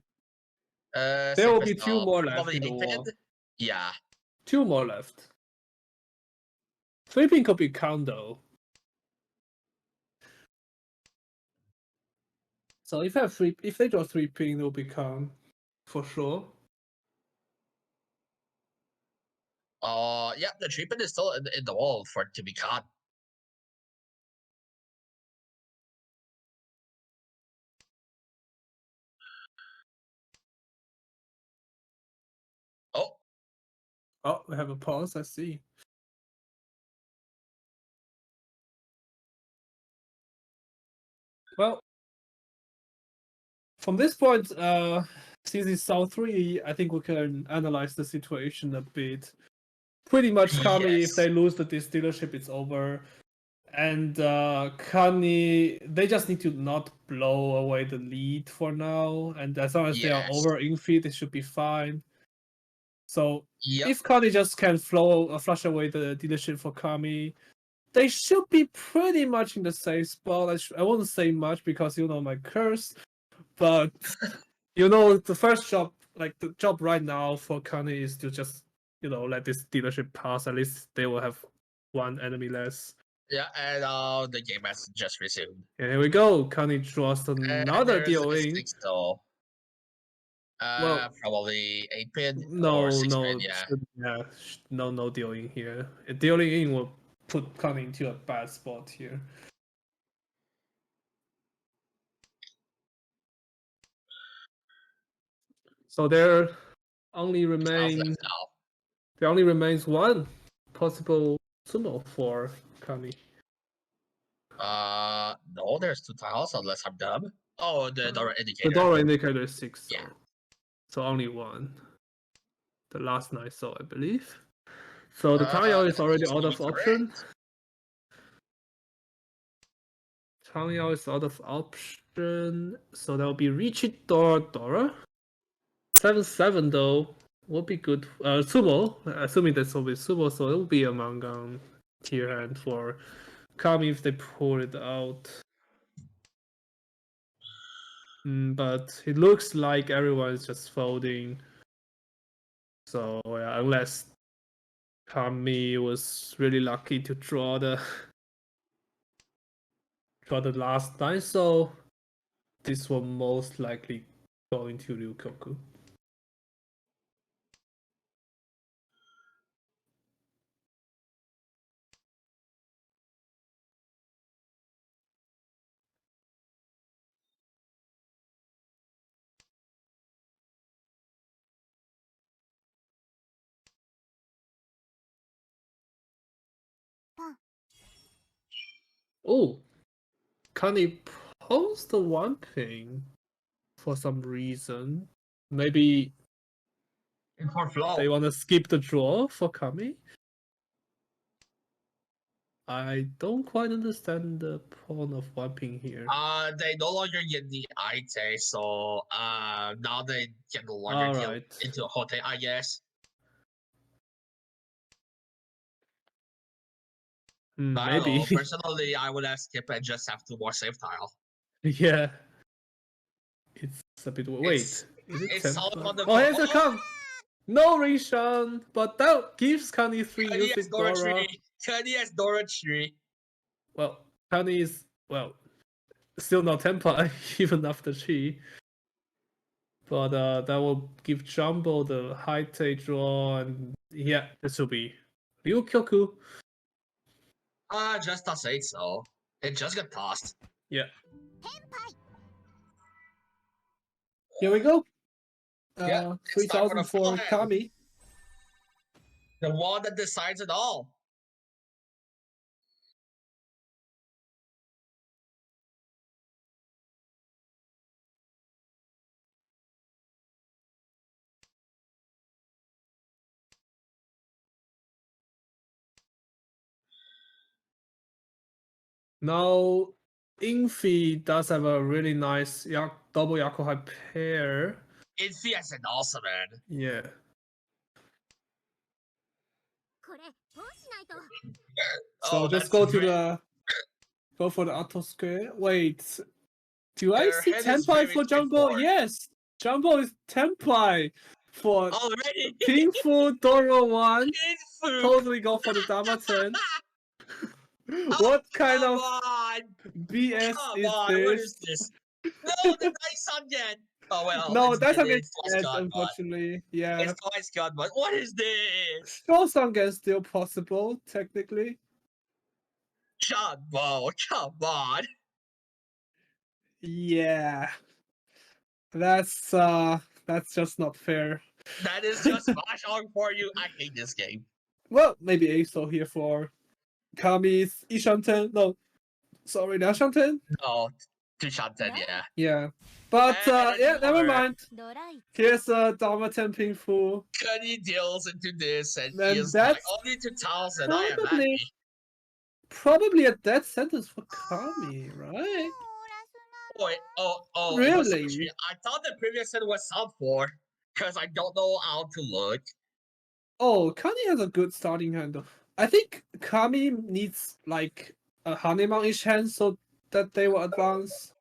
There There will be 2 more left in the wall. Yeah. 2 more left. 3 pin could be count though. So if they draw 3 pin, it'll be count for sure. Yeah, the 3 pin is still in the wall for it to be caught. Oh. Oh, we have a pause, I see. Well, from this point, since it's South 3, I think we can analyze the situation a bit. Pretty much Kami, Yes. if they lose this dealership, it's over. And Kani, they just need to not blow away the lead for now. And as long as they are Yes. over in feed, it should be fine. So Yep. if Kani just can flush away the dealership for Kami, they should be pretty much in the same spot. I won't say much because you know my curse, but you know the first job, like the job right now for Kani is to just let this dealership pass. At least they will have one enemy less. Yeah, and the game has just resumed. And here we go. Kani draws another There's deal a in. 6 though. Well, probably 8 pin no, or 6 no, pin, yeah. no dealing here. Dealing in will put Kani into a bad spot here. So there only remains one possible sumo for Kami. No, there's 2 tiles unless I'm dumb. Oh, the Dora indicator. The Dora indicator is 6. Yeah. So only one. The last night, so I believe. So the Taiyao is already out of option. Taiyao is out of option. So that will be Richie Dora. 7-7 though would be good. Sumo, assuming this will be Sumo, so it will be a Mangan tier hand for Kami if they pull it out. But it looks like everyone is just folding. So unless Kami was really lucky to draw the last nine, so this will most likely go into Ryukoku. Oh, Kani posed the one thing for some reason. Maybe they want to skip the draw for Kami. I don't quite understand the point of wiping here. They no longer get the Ite, so now they can no longer deal into Hote, I guess. Maybe. Personally, I would have skipped and just have 2 more save tile. Yeah. It's a bit. Wait. Is it oh, here's a come! No Rishon, but that gives Kani 3 using Dora. Kani has Dora 3. Well, Kani is, still not Tempa even after Chi. But that will give Jumbo the high take draw, and yeah, this will be Ryukyoku. Just toss 8, so it just got tossed. Yeah. Here we go. Yeah, it's Three time for the thousand for final. Kami. The one that decides it all. Now, Infi does have a really nice double Yakuhai pair. Infi has an awesome man. Yeah. これどうしないと So Oh, just that's go to great. go for the auto square. Wait, do I Their see head is Tenpai very for Jumbo? straightforward. Yes, Jumbo is Tenpai for Already. Kingfu Doro 1. Infu. Totally go for the Damaten. Oh, What kind come of on. BS Come is on. What is this? this? No, the dice again. Oh well. No, it's that's dead. against It's twice dead, gone, but unfortunately. Yeah. it's twice gone, but what is this? Shosangen is still possible, technically. Jumbo, come on. Yeah. That's just not fair. That is just mahjong for you. I hate this game. Well, maybe Aso here for Kami's Ishanten. No, sorry, Nashanten. Oh, to Shanten, yeah. Yeah. But And yeah, never anymore. mind. ドライ Here's Damaten Pingfu. Cuddy deals into this and And he is like, that's only 2,000. I am probably- happy. Probably a death sentence for Kami, right? オーラス Wait, oh, Really? it was actually, I thought the previous set was sub 4 because I don't know how to look. Oh, Kami has a good starting hand. Though. I think Kami needs like a Hanemon each hand so that they will advance.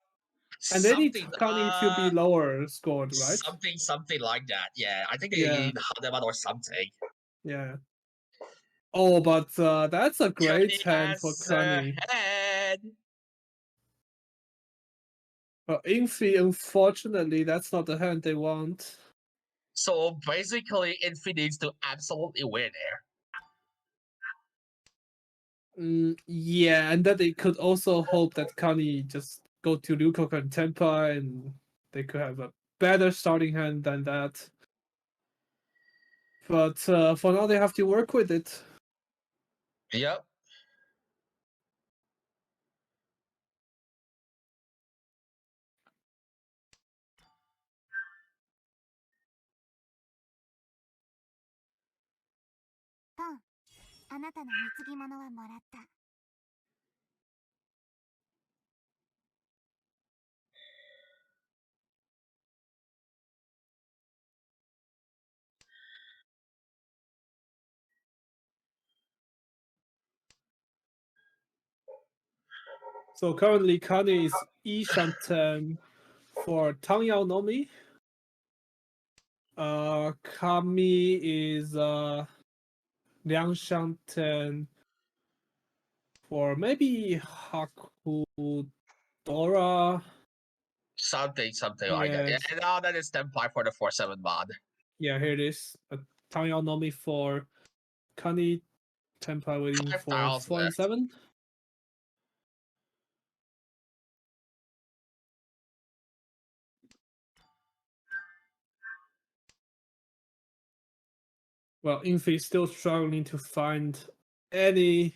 And they need Kami to be lower scored, right? Something like that. Yeah, I think they Yeah. need Hademan or something. Yeah. Oh, but that's a great Cuddy hand for has Kami. a head. But Infi, unfortunately, that's not the hand they want. So basically, Infi needs to absolutely win here. Yeah, and that they could also hope that Kani just go to Ryukoku and Tenpai and they could have a better starting hand than that. But for now, they have to work with it. Yep.「トンあなたの貢ぎ物はもらった」 So currently, Kani is Ishanten for Tangyao Nomi. Kami is Liangshanten for maybe Hakudora. Something like that. Yes. And now that is Tenpai for the 4-7 mod. Yeah, here it is. Tangyao Nomi for Kani, Tenpai waiting 5 for tiles 4 and left. 7. Well, Infi is still struggling to find any,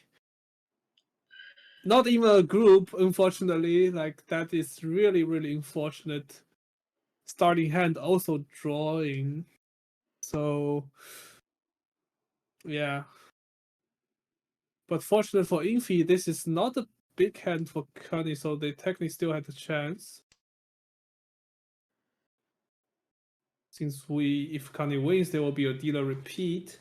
not even a group, unfortunately. Like, that is really, really unfortunate. Starting hand also drawing. So, yeah. But fortunate for Infi, this is not a big hand for Kani, so they technically still had a chance. Since if Kani wins, there will be a dealer repeat.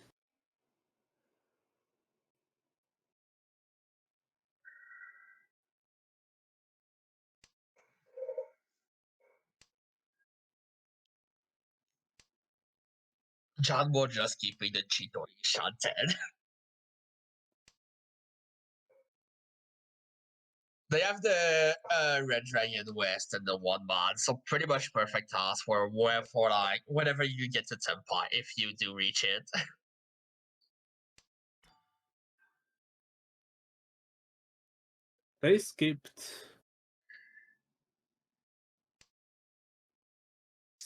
John will just keeping the Chitori Shanten. They have the Red Dragon West and the 1 mod, so pretty much perfect task for like whenever you get to Tenpai, if you do reach it. They skipped.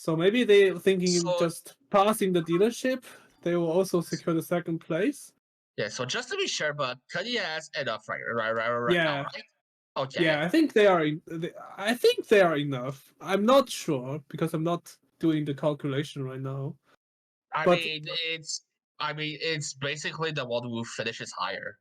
So maybe they're thinking So- just passing the dealership, they will also secure the second place. Yeah, so just to be sure, but Cuddy has enough right now, Yeah. right? Okay. Yeah, I think they are. I think they are enough. I'm not sure because I'm not doing the calculation right now. I but- mean, it's basically the one who finishes higher.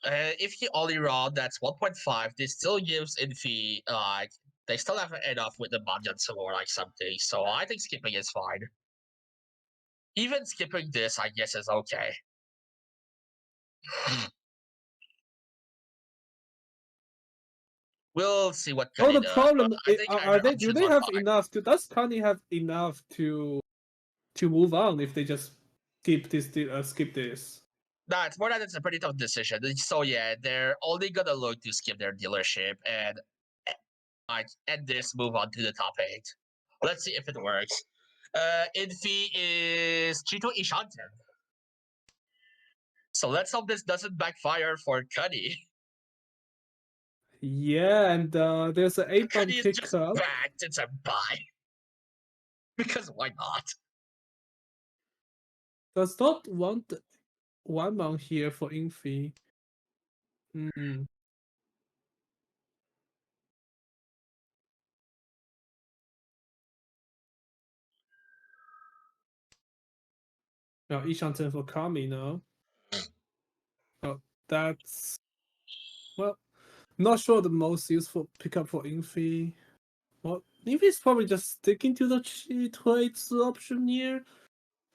If he only round, that's 1.5. This still gives Infi like they still have enough with the Banjutsu or like something. So I think skipping is fine. Even skipping this, I guess, is okay. We'll see what. Oh, Cuddy the does, problem but I think are either they? Do options they are have fine. enough? Does Kanye have enough to move on if they just skip this? Nah, it's more that it's a pretty tough decision. So yeah, they're only gonna look to skip their dealership and like end this, move on to the top 8. Let's see if it works. Infi is Chito Ishanten. So let's hope this doesn't backfire for Cuddy. Yeah, and there's an 8-bomb Cuddy is just pickup. backed into buy. Because why not? Does not want 1-bomb here for Infi. Now Ishanten for Kami now. Oh, that's not sure the most useful pickup for Infi. Well, Infi's probably just sticking to the cheat weights option here.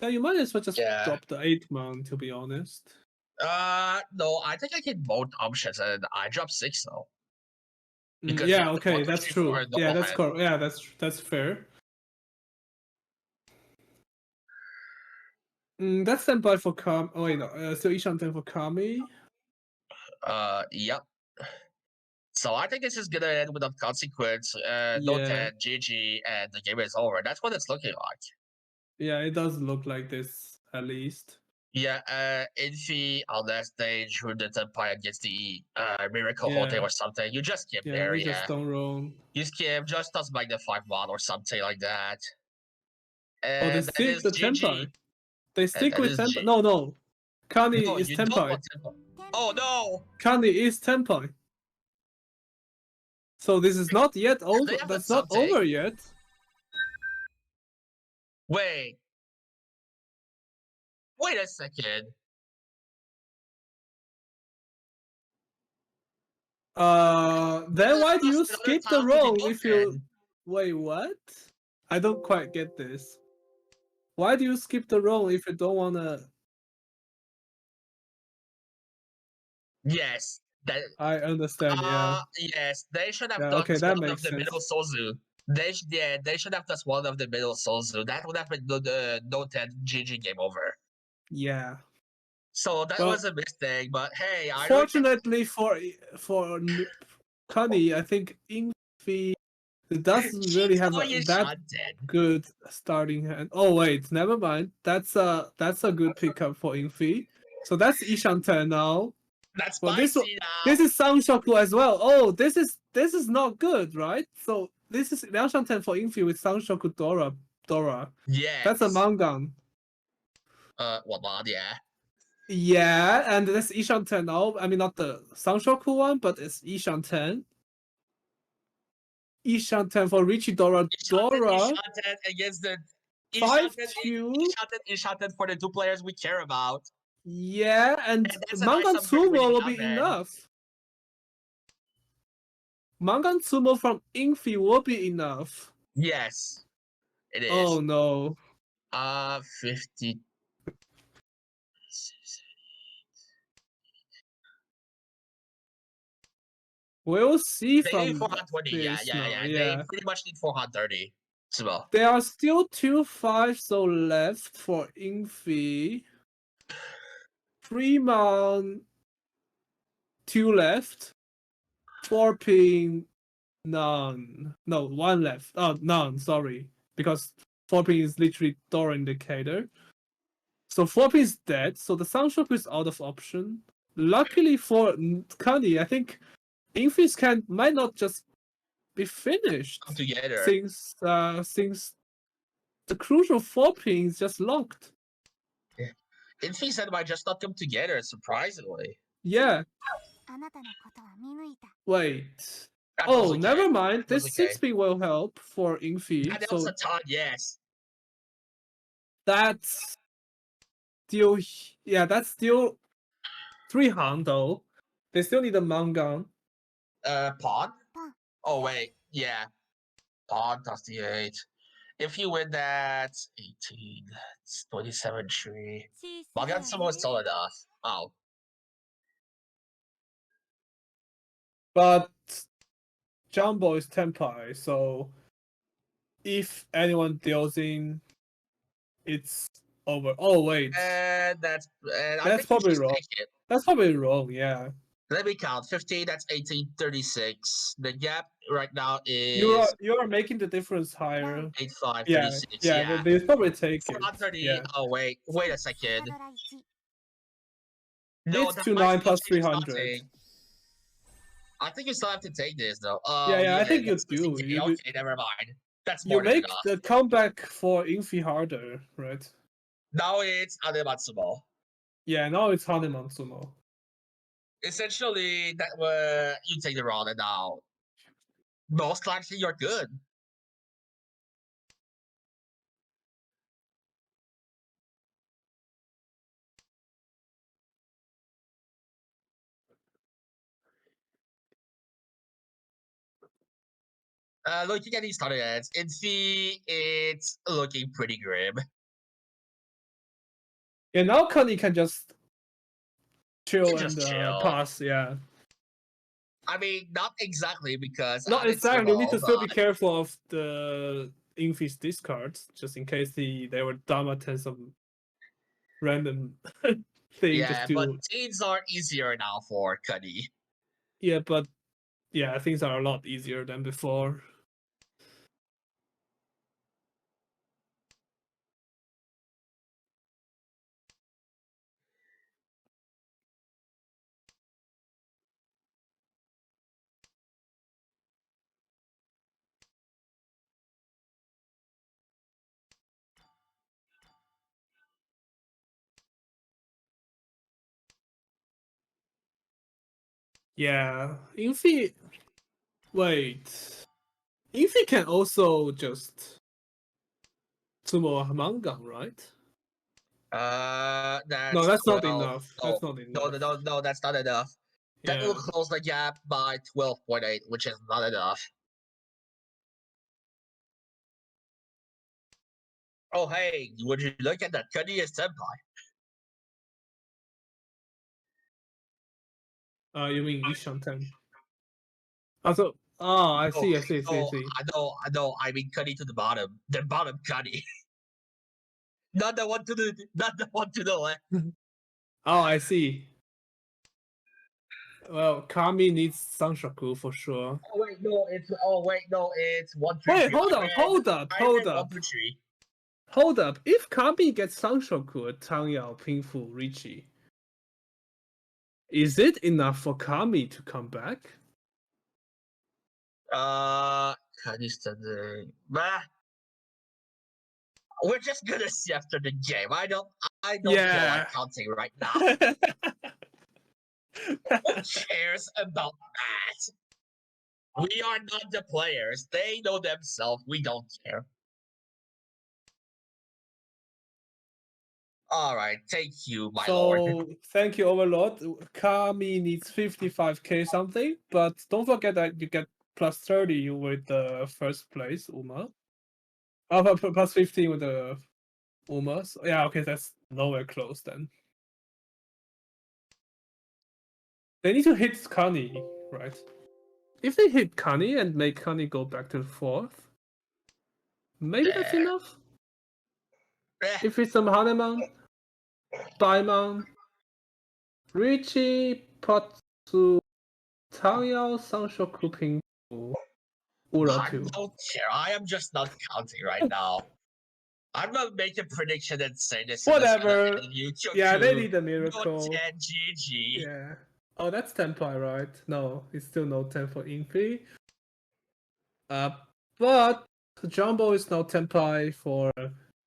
Then you might as well just Yeah. drop the 8-man, to be honest. No, I think I hit both options and I dropped 6 though. Because Yeah, you have okay, one, two, that's three, true. four, Yeah, double that's head. correct. Yeah, that's fair. That's standby for Kami. Oh wait, no. So Ishanten for Kami. Yep. So I think this is gonna end without consequence. No Yeah. 10, GG, and the game is over. That's what it's looking like. Yeah, it does look like this at least. Yeah, Infi on that stage who did Empire against the Miracle Yeah. Hotel or something. You just skip Yeah, there, they yeah. just don't roll. You skip just does Magnify mod or something like that. Oh, And they that stick is the GG. Tempai. They stick that with is Tempai. G- No. Kani No, is you don't Tempai. want Tempo. Oh no! Kani is Tempai. So this is not yet over. have That's that not something. over yet. Wait a second. Then why do you Lost another skip the tile to roll if you... open. Wait, what? I don't quite get this. Why do you skip the roll if you don't wanna... Yes, that. I understand, yeah. Yes, they should have Yeah, done okay, that one of makes the sense. middle Sozu. They should have done one of the middle Sozu. That would have been the no 10 GG game over. Yeah. So that Well, was a mistake, but hey, I really Fortunately for Kani, I think Infi doesn't really have that good starting hand. Oh wait, never mind. That's a good pickup for Infi. So that's Ishanten now. That's Well, spicy now. This is Sangshoku as well. Oh, this is not good, right? So this is Liangshanten for Infi with Sangshoku Dora. Yes. That's a Mangan. What mod? Yeah. Yeah, and that's Ishanten now. I mean, not the Sangshoku one, but it's Ishanten. Ishanten for Richie Dora. Ishanten against the 5-2. Ishanten for the 2 players we care about. Yeah, and that's a Mangan nice upgrade Sumo will winning be up, man. enough. Mangan Sumo from Infi will be enough. Yes, it is. Oh no. 50. We'll see They from need 420. Yeah. this now, They yeah. pretty much need 430 as well. There are still 2 5s left for Infi. 3-man, 2 left. 4 ping, none. No, 1 left. Oh, none, sorry. Because 4 ping is literally Dora indicator. So 4 ping is dead, so the Soundshop is out of option. Luckily for Kani, I think Infi's might not just be finished come together. since the crucial 4 pin is just locked. Infi said might just not come together, surprisingly. Yeah. あなたのことは見抜いた。 Wait. That Oh, was okay. never mind. That was This okay. 6 pin will help for Infi. And that So was a ton, yes. that's still, yeah, that's still 3 Han though. They still need a Mangan. Pawn? Pawn. Oh, wait. Yeah. Pawn plus D8. If you win that, 18, it's 27 tree. 小さ Magan い Sumo is still enough. Oh. But Jumbo is Tenpai, so if anyone deals in, it's over. Oh wait, And I That's think you probably just wrong. take it. that's probably wrong. Yeah, Let me count. 15, that's 18, 36. The gap right now is you are making the difference higher. 85, Yeah, 36. yeah, Yeah. they probably take it. 430. Yeah, Oh, wait a パ second. ドラ1。 No, it's that 29 might plus be 300. nothing. I think you still have to take this though. Yeah, I think you that's do. 60K. You Okay, never mind. That's You more than make enough. the comeback for Infi harder, right? Now it's Adematsumo. Yeah, now it's Haneman Sumo. Essentially, that you take the round and now most likely you're good. Looking at these targets, it's looking pretty grim. Yeah, now Kani can just chill can just and chill. pass. Yeah, I mean, not exactly because not Adematsumo, exactly. You need to still be but- careful of the Infi's discards, just in case they were Damaten some random thing. Yeah, just to but teens are easier now for Cuddy. yeah, but yeah, things are a lot easier than before. Yeah, Infi. Wait, Infi can also just sumo a Mangan, right? That's No, that's not 12. enough. No, That's not enough. no, that's not enough. That Yeah. will close the gap by 12.8, which is not enough. Oh, hey, would you look at that? Cuddy is Senpai. You mean Ishanten? Also, I see. Oh, I know. I mean, Cuddy to the bottom. The bottom Cuddy. Not the one to the left. Oh, I see. Well, Kami needs Sanshaku for sure. Oh, wait, no, it's 1, 2, Wait, 3. hold I read up. 1, 2, 3. Hold up. If Kami gets Sanshaku, Tangyao, Pingfu, Richie, is it enough for Kami to come back? Cuddy's today. Bah. We're just gonna see after the game. I don't feel Yeah. like counting right now. Who cares about that? We are not the players. They know themselves. We don't care. All right, thank you, my lord. So, thank you, Overlord. Kami needs 55k something, but don't forget that you get plus 30 with the first place, Uma. Oh, plus 15 with the Uma. So, yeah, okay, that's nowhere close then. They need to hit Kani, right? If they hit Kani and make Kani go back to the 4th, maybe that's Eh. enough. Eh, If it's some Haneman, Daimon, Richie, Potsu, Tangyao, Sanshoku, Pingfu, I Uratu. don't care. I am just not counting right now. I'm gonna make a prediction and say this. Whatever. YouTube. Yeah, they need a Go miracle. 10 GG. Yeah. Oh, that's Tenpai, right? No, it's still no 10 for Infi. But Jumbo is now Tenpai for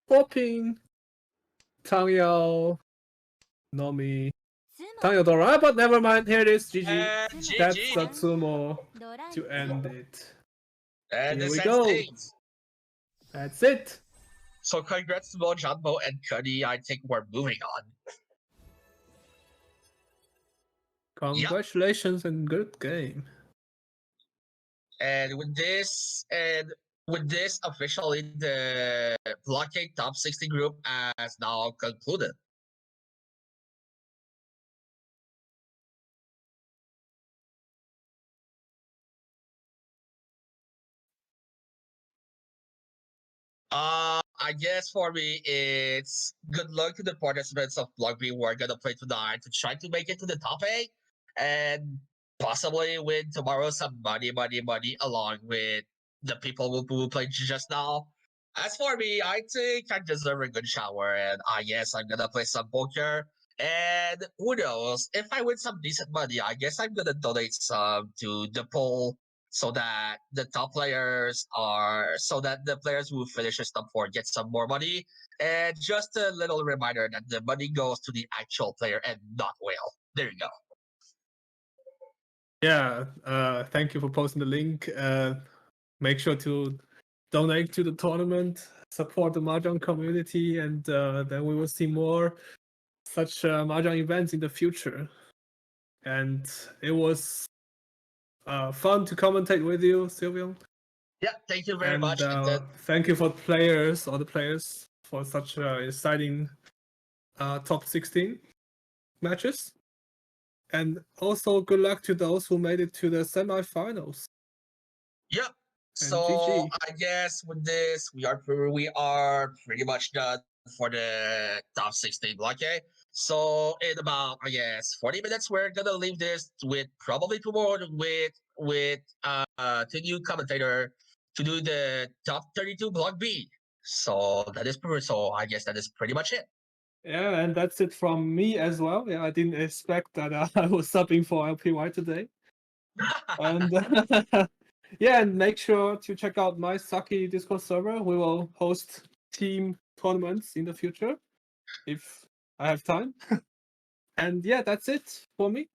Hoping, Tangyao, Nomi, つも Tangyodora. But never mind, here it is, GG. And That's GG. Satsumo ドライ to end it. And Here this we ends go. things. That's it. So congrats to both Jumbo and Cuddy. I think we're moving on. Congratulations and good game. And with this, officially the Blockade Top 60 group has now concluded. I guess for me, it's good luck to the participants of Block B who are gonna play tonight to try to make it to the top 8 and possibly win tomorrow some money along with the people who played just now. As for me, I think I deserve a good shower, and I guess I'm gonna play some poker. And who knows, if I win some decent money, I guess I'm gonna donate some to the poll so that the players who finishes top 4 get some more money. And just a little reminder that the money goes to the actual player and not whale. There you go. Yeah, thank you for posting the link. Make sure to donate to the tournament, support the Mahjong community, and then we will see more such Mahjong events in the future. And it was fun to commentate with you, Silvio. Yeah, thank you very And much. And then, thank you for all the players, for such exciting top 16 matches. And also good luck to those who made it to the semifinals. yep. And So GG. I guess with this, we are pretty much done for the top 16 blockade. So in about 40 minutes, we're gonna leave this with probably two more with two new commentator to do the top 32 block B. So I guess that is pretty much it. Yeah, and that's it from me as well. Yeah, I didn't expect that I was subbing for LPY today. And yeah, and make sure to check out my Saki Discord server. We will host team tournaments in the future if I have time. And yeah, that's it for me.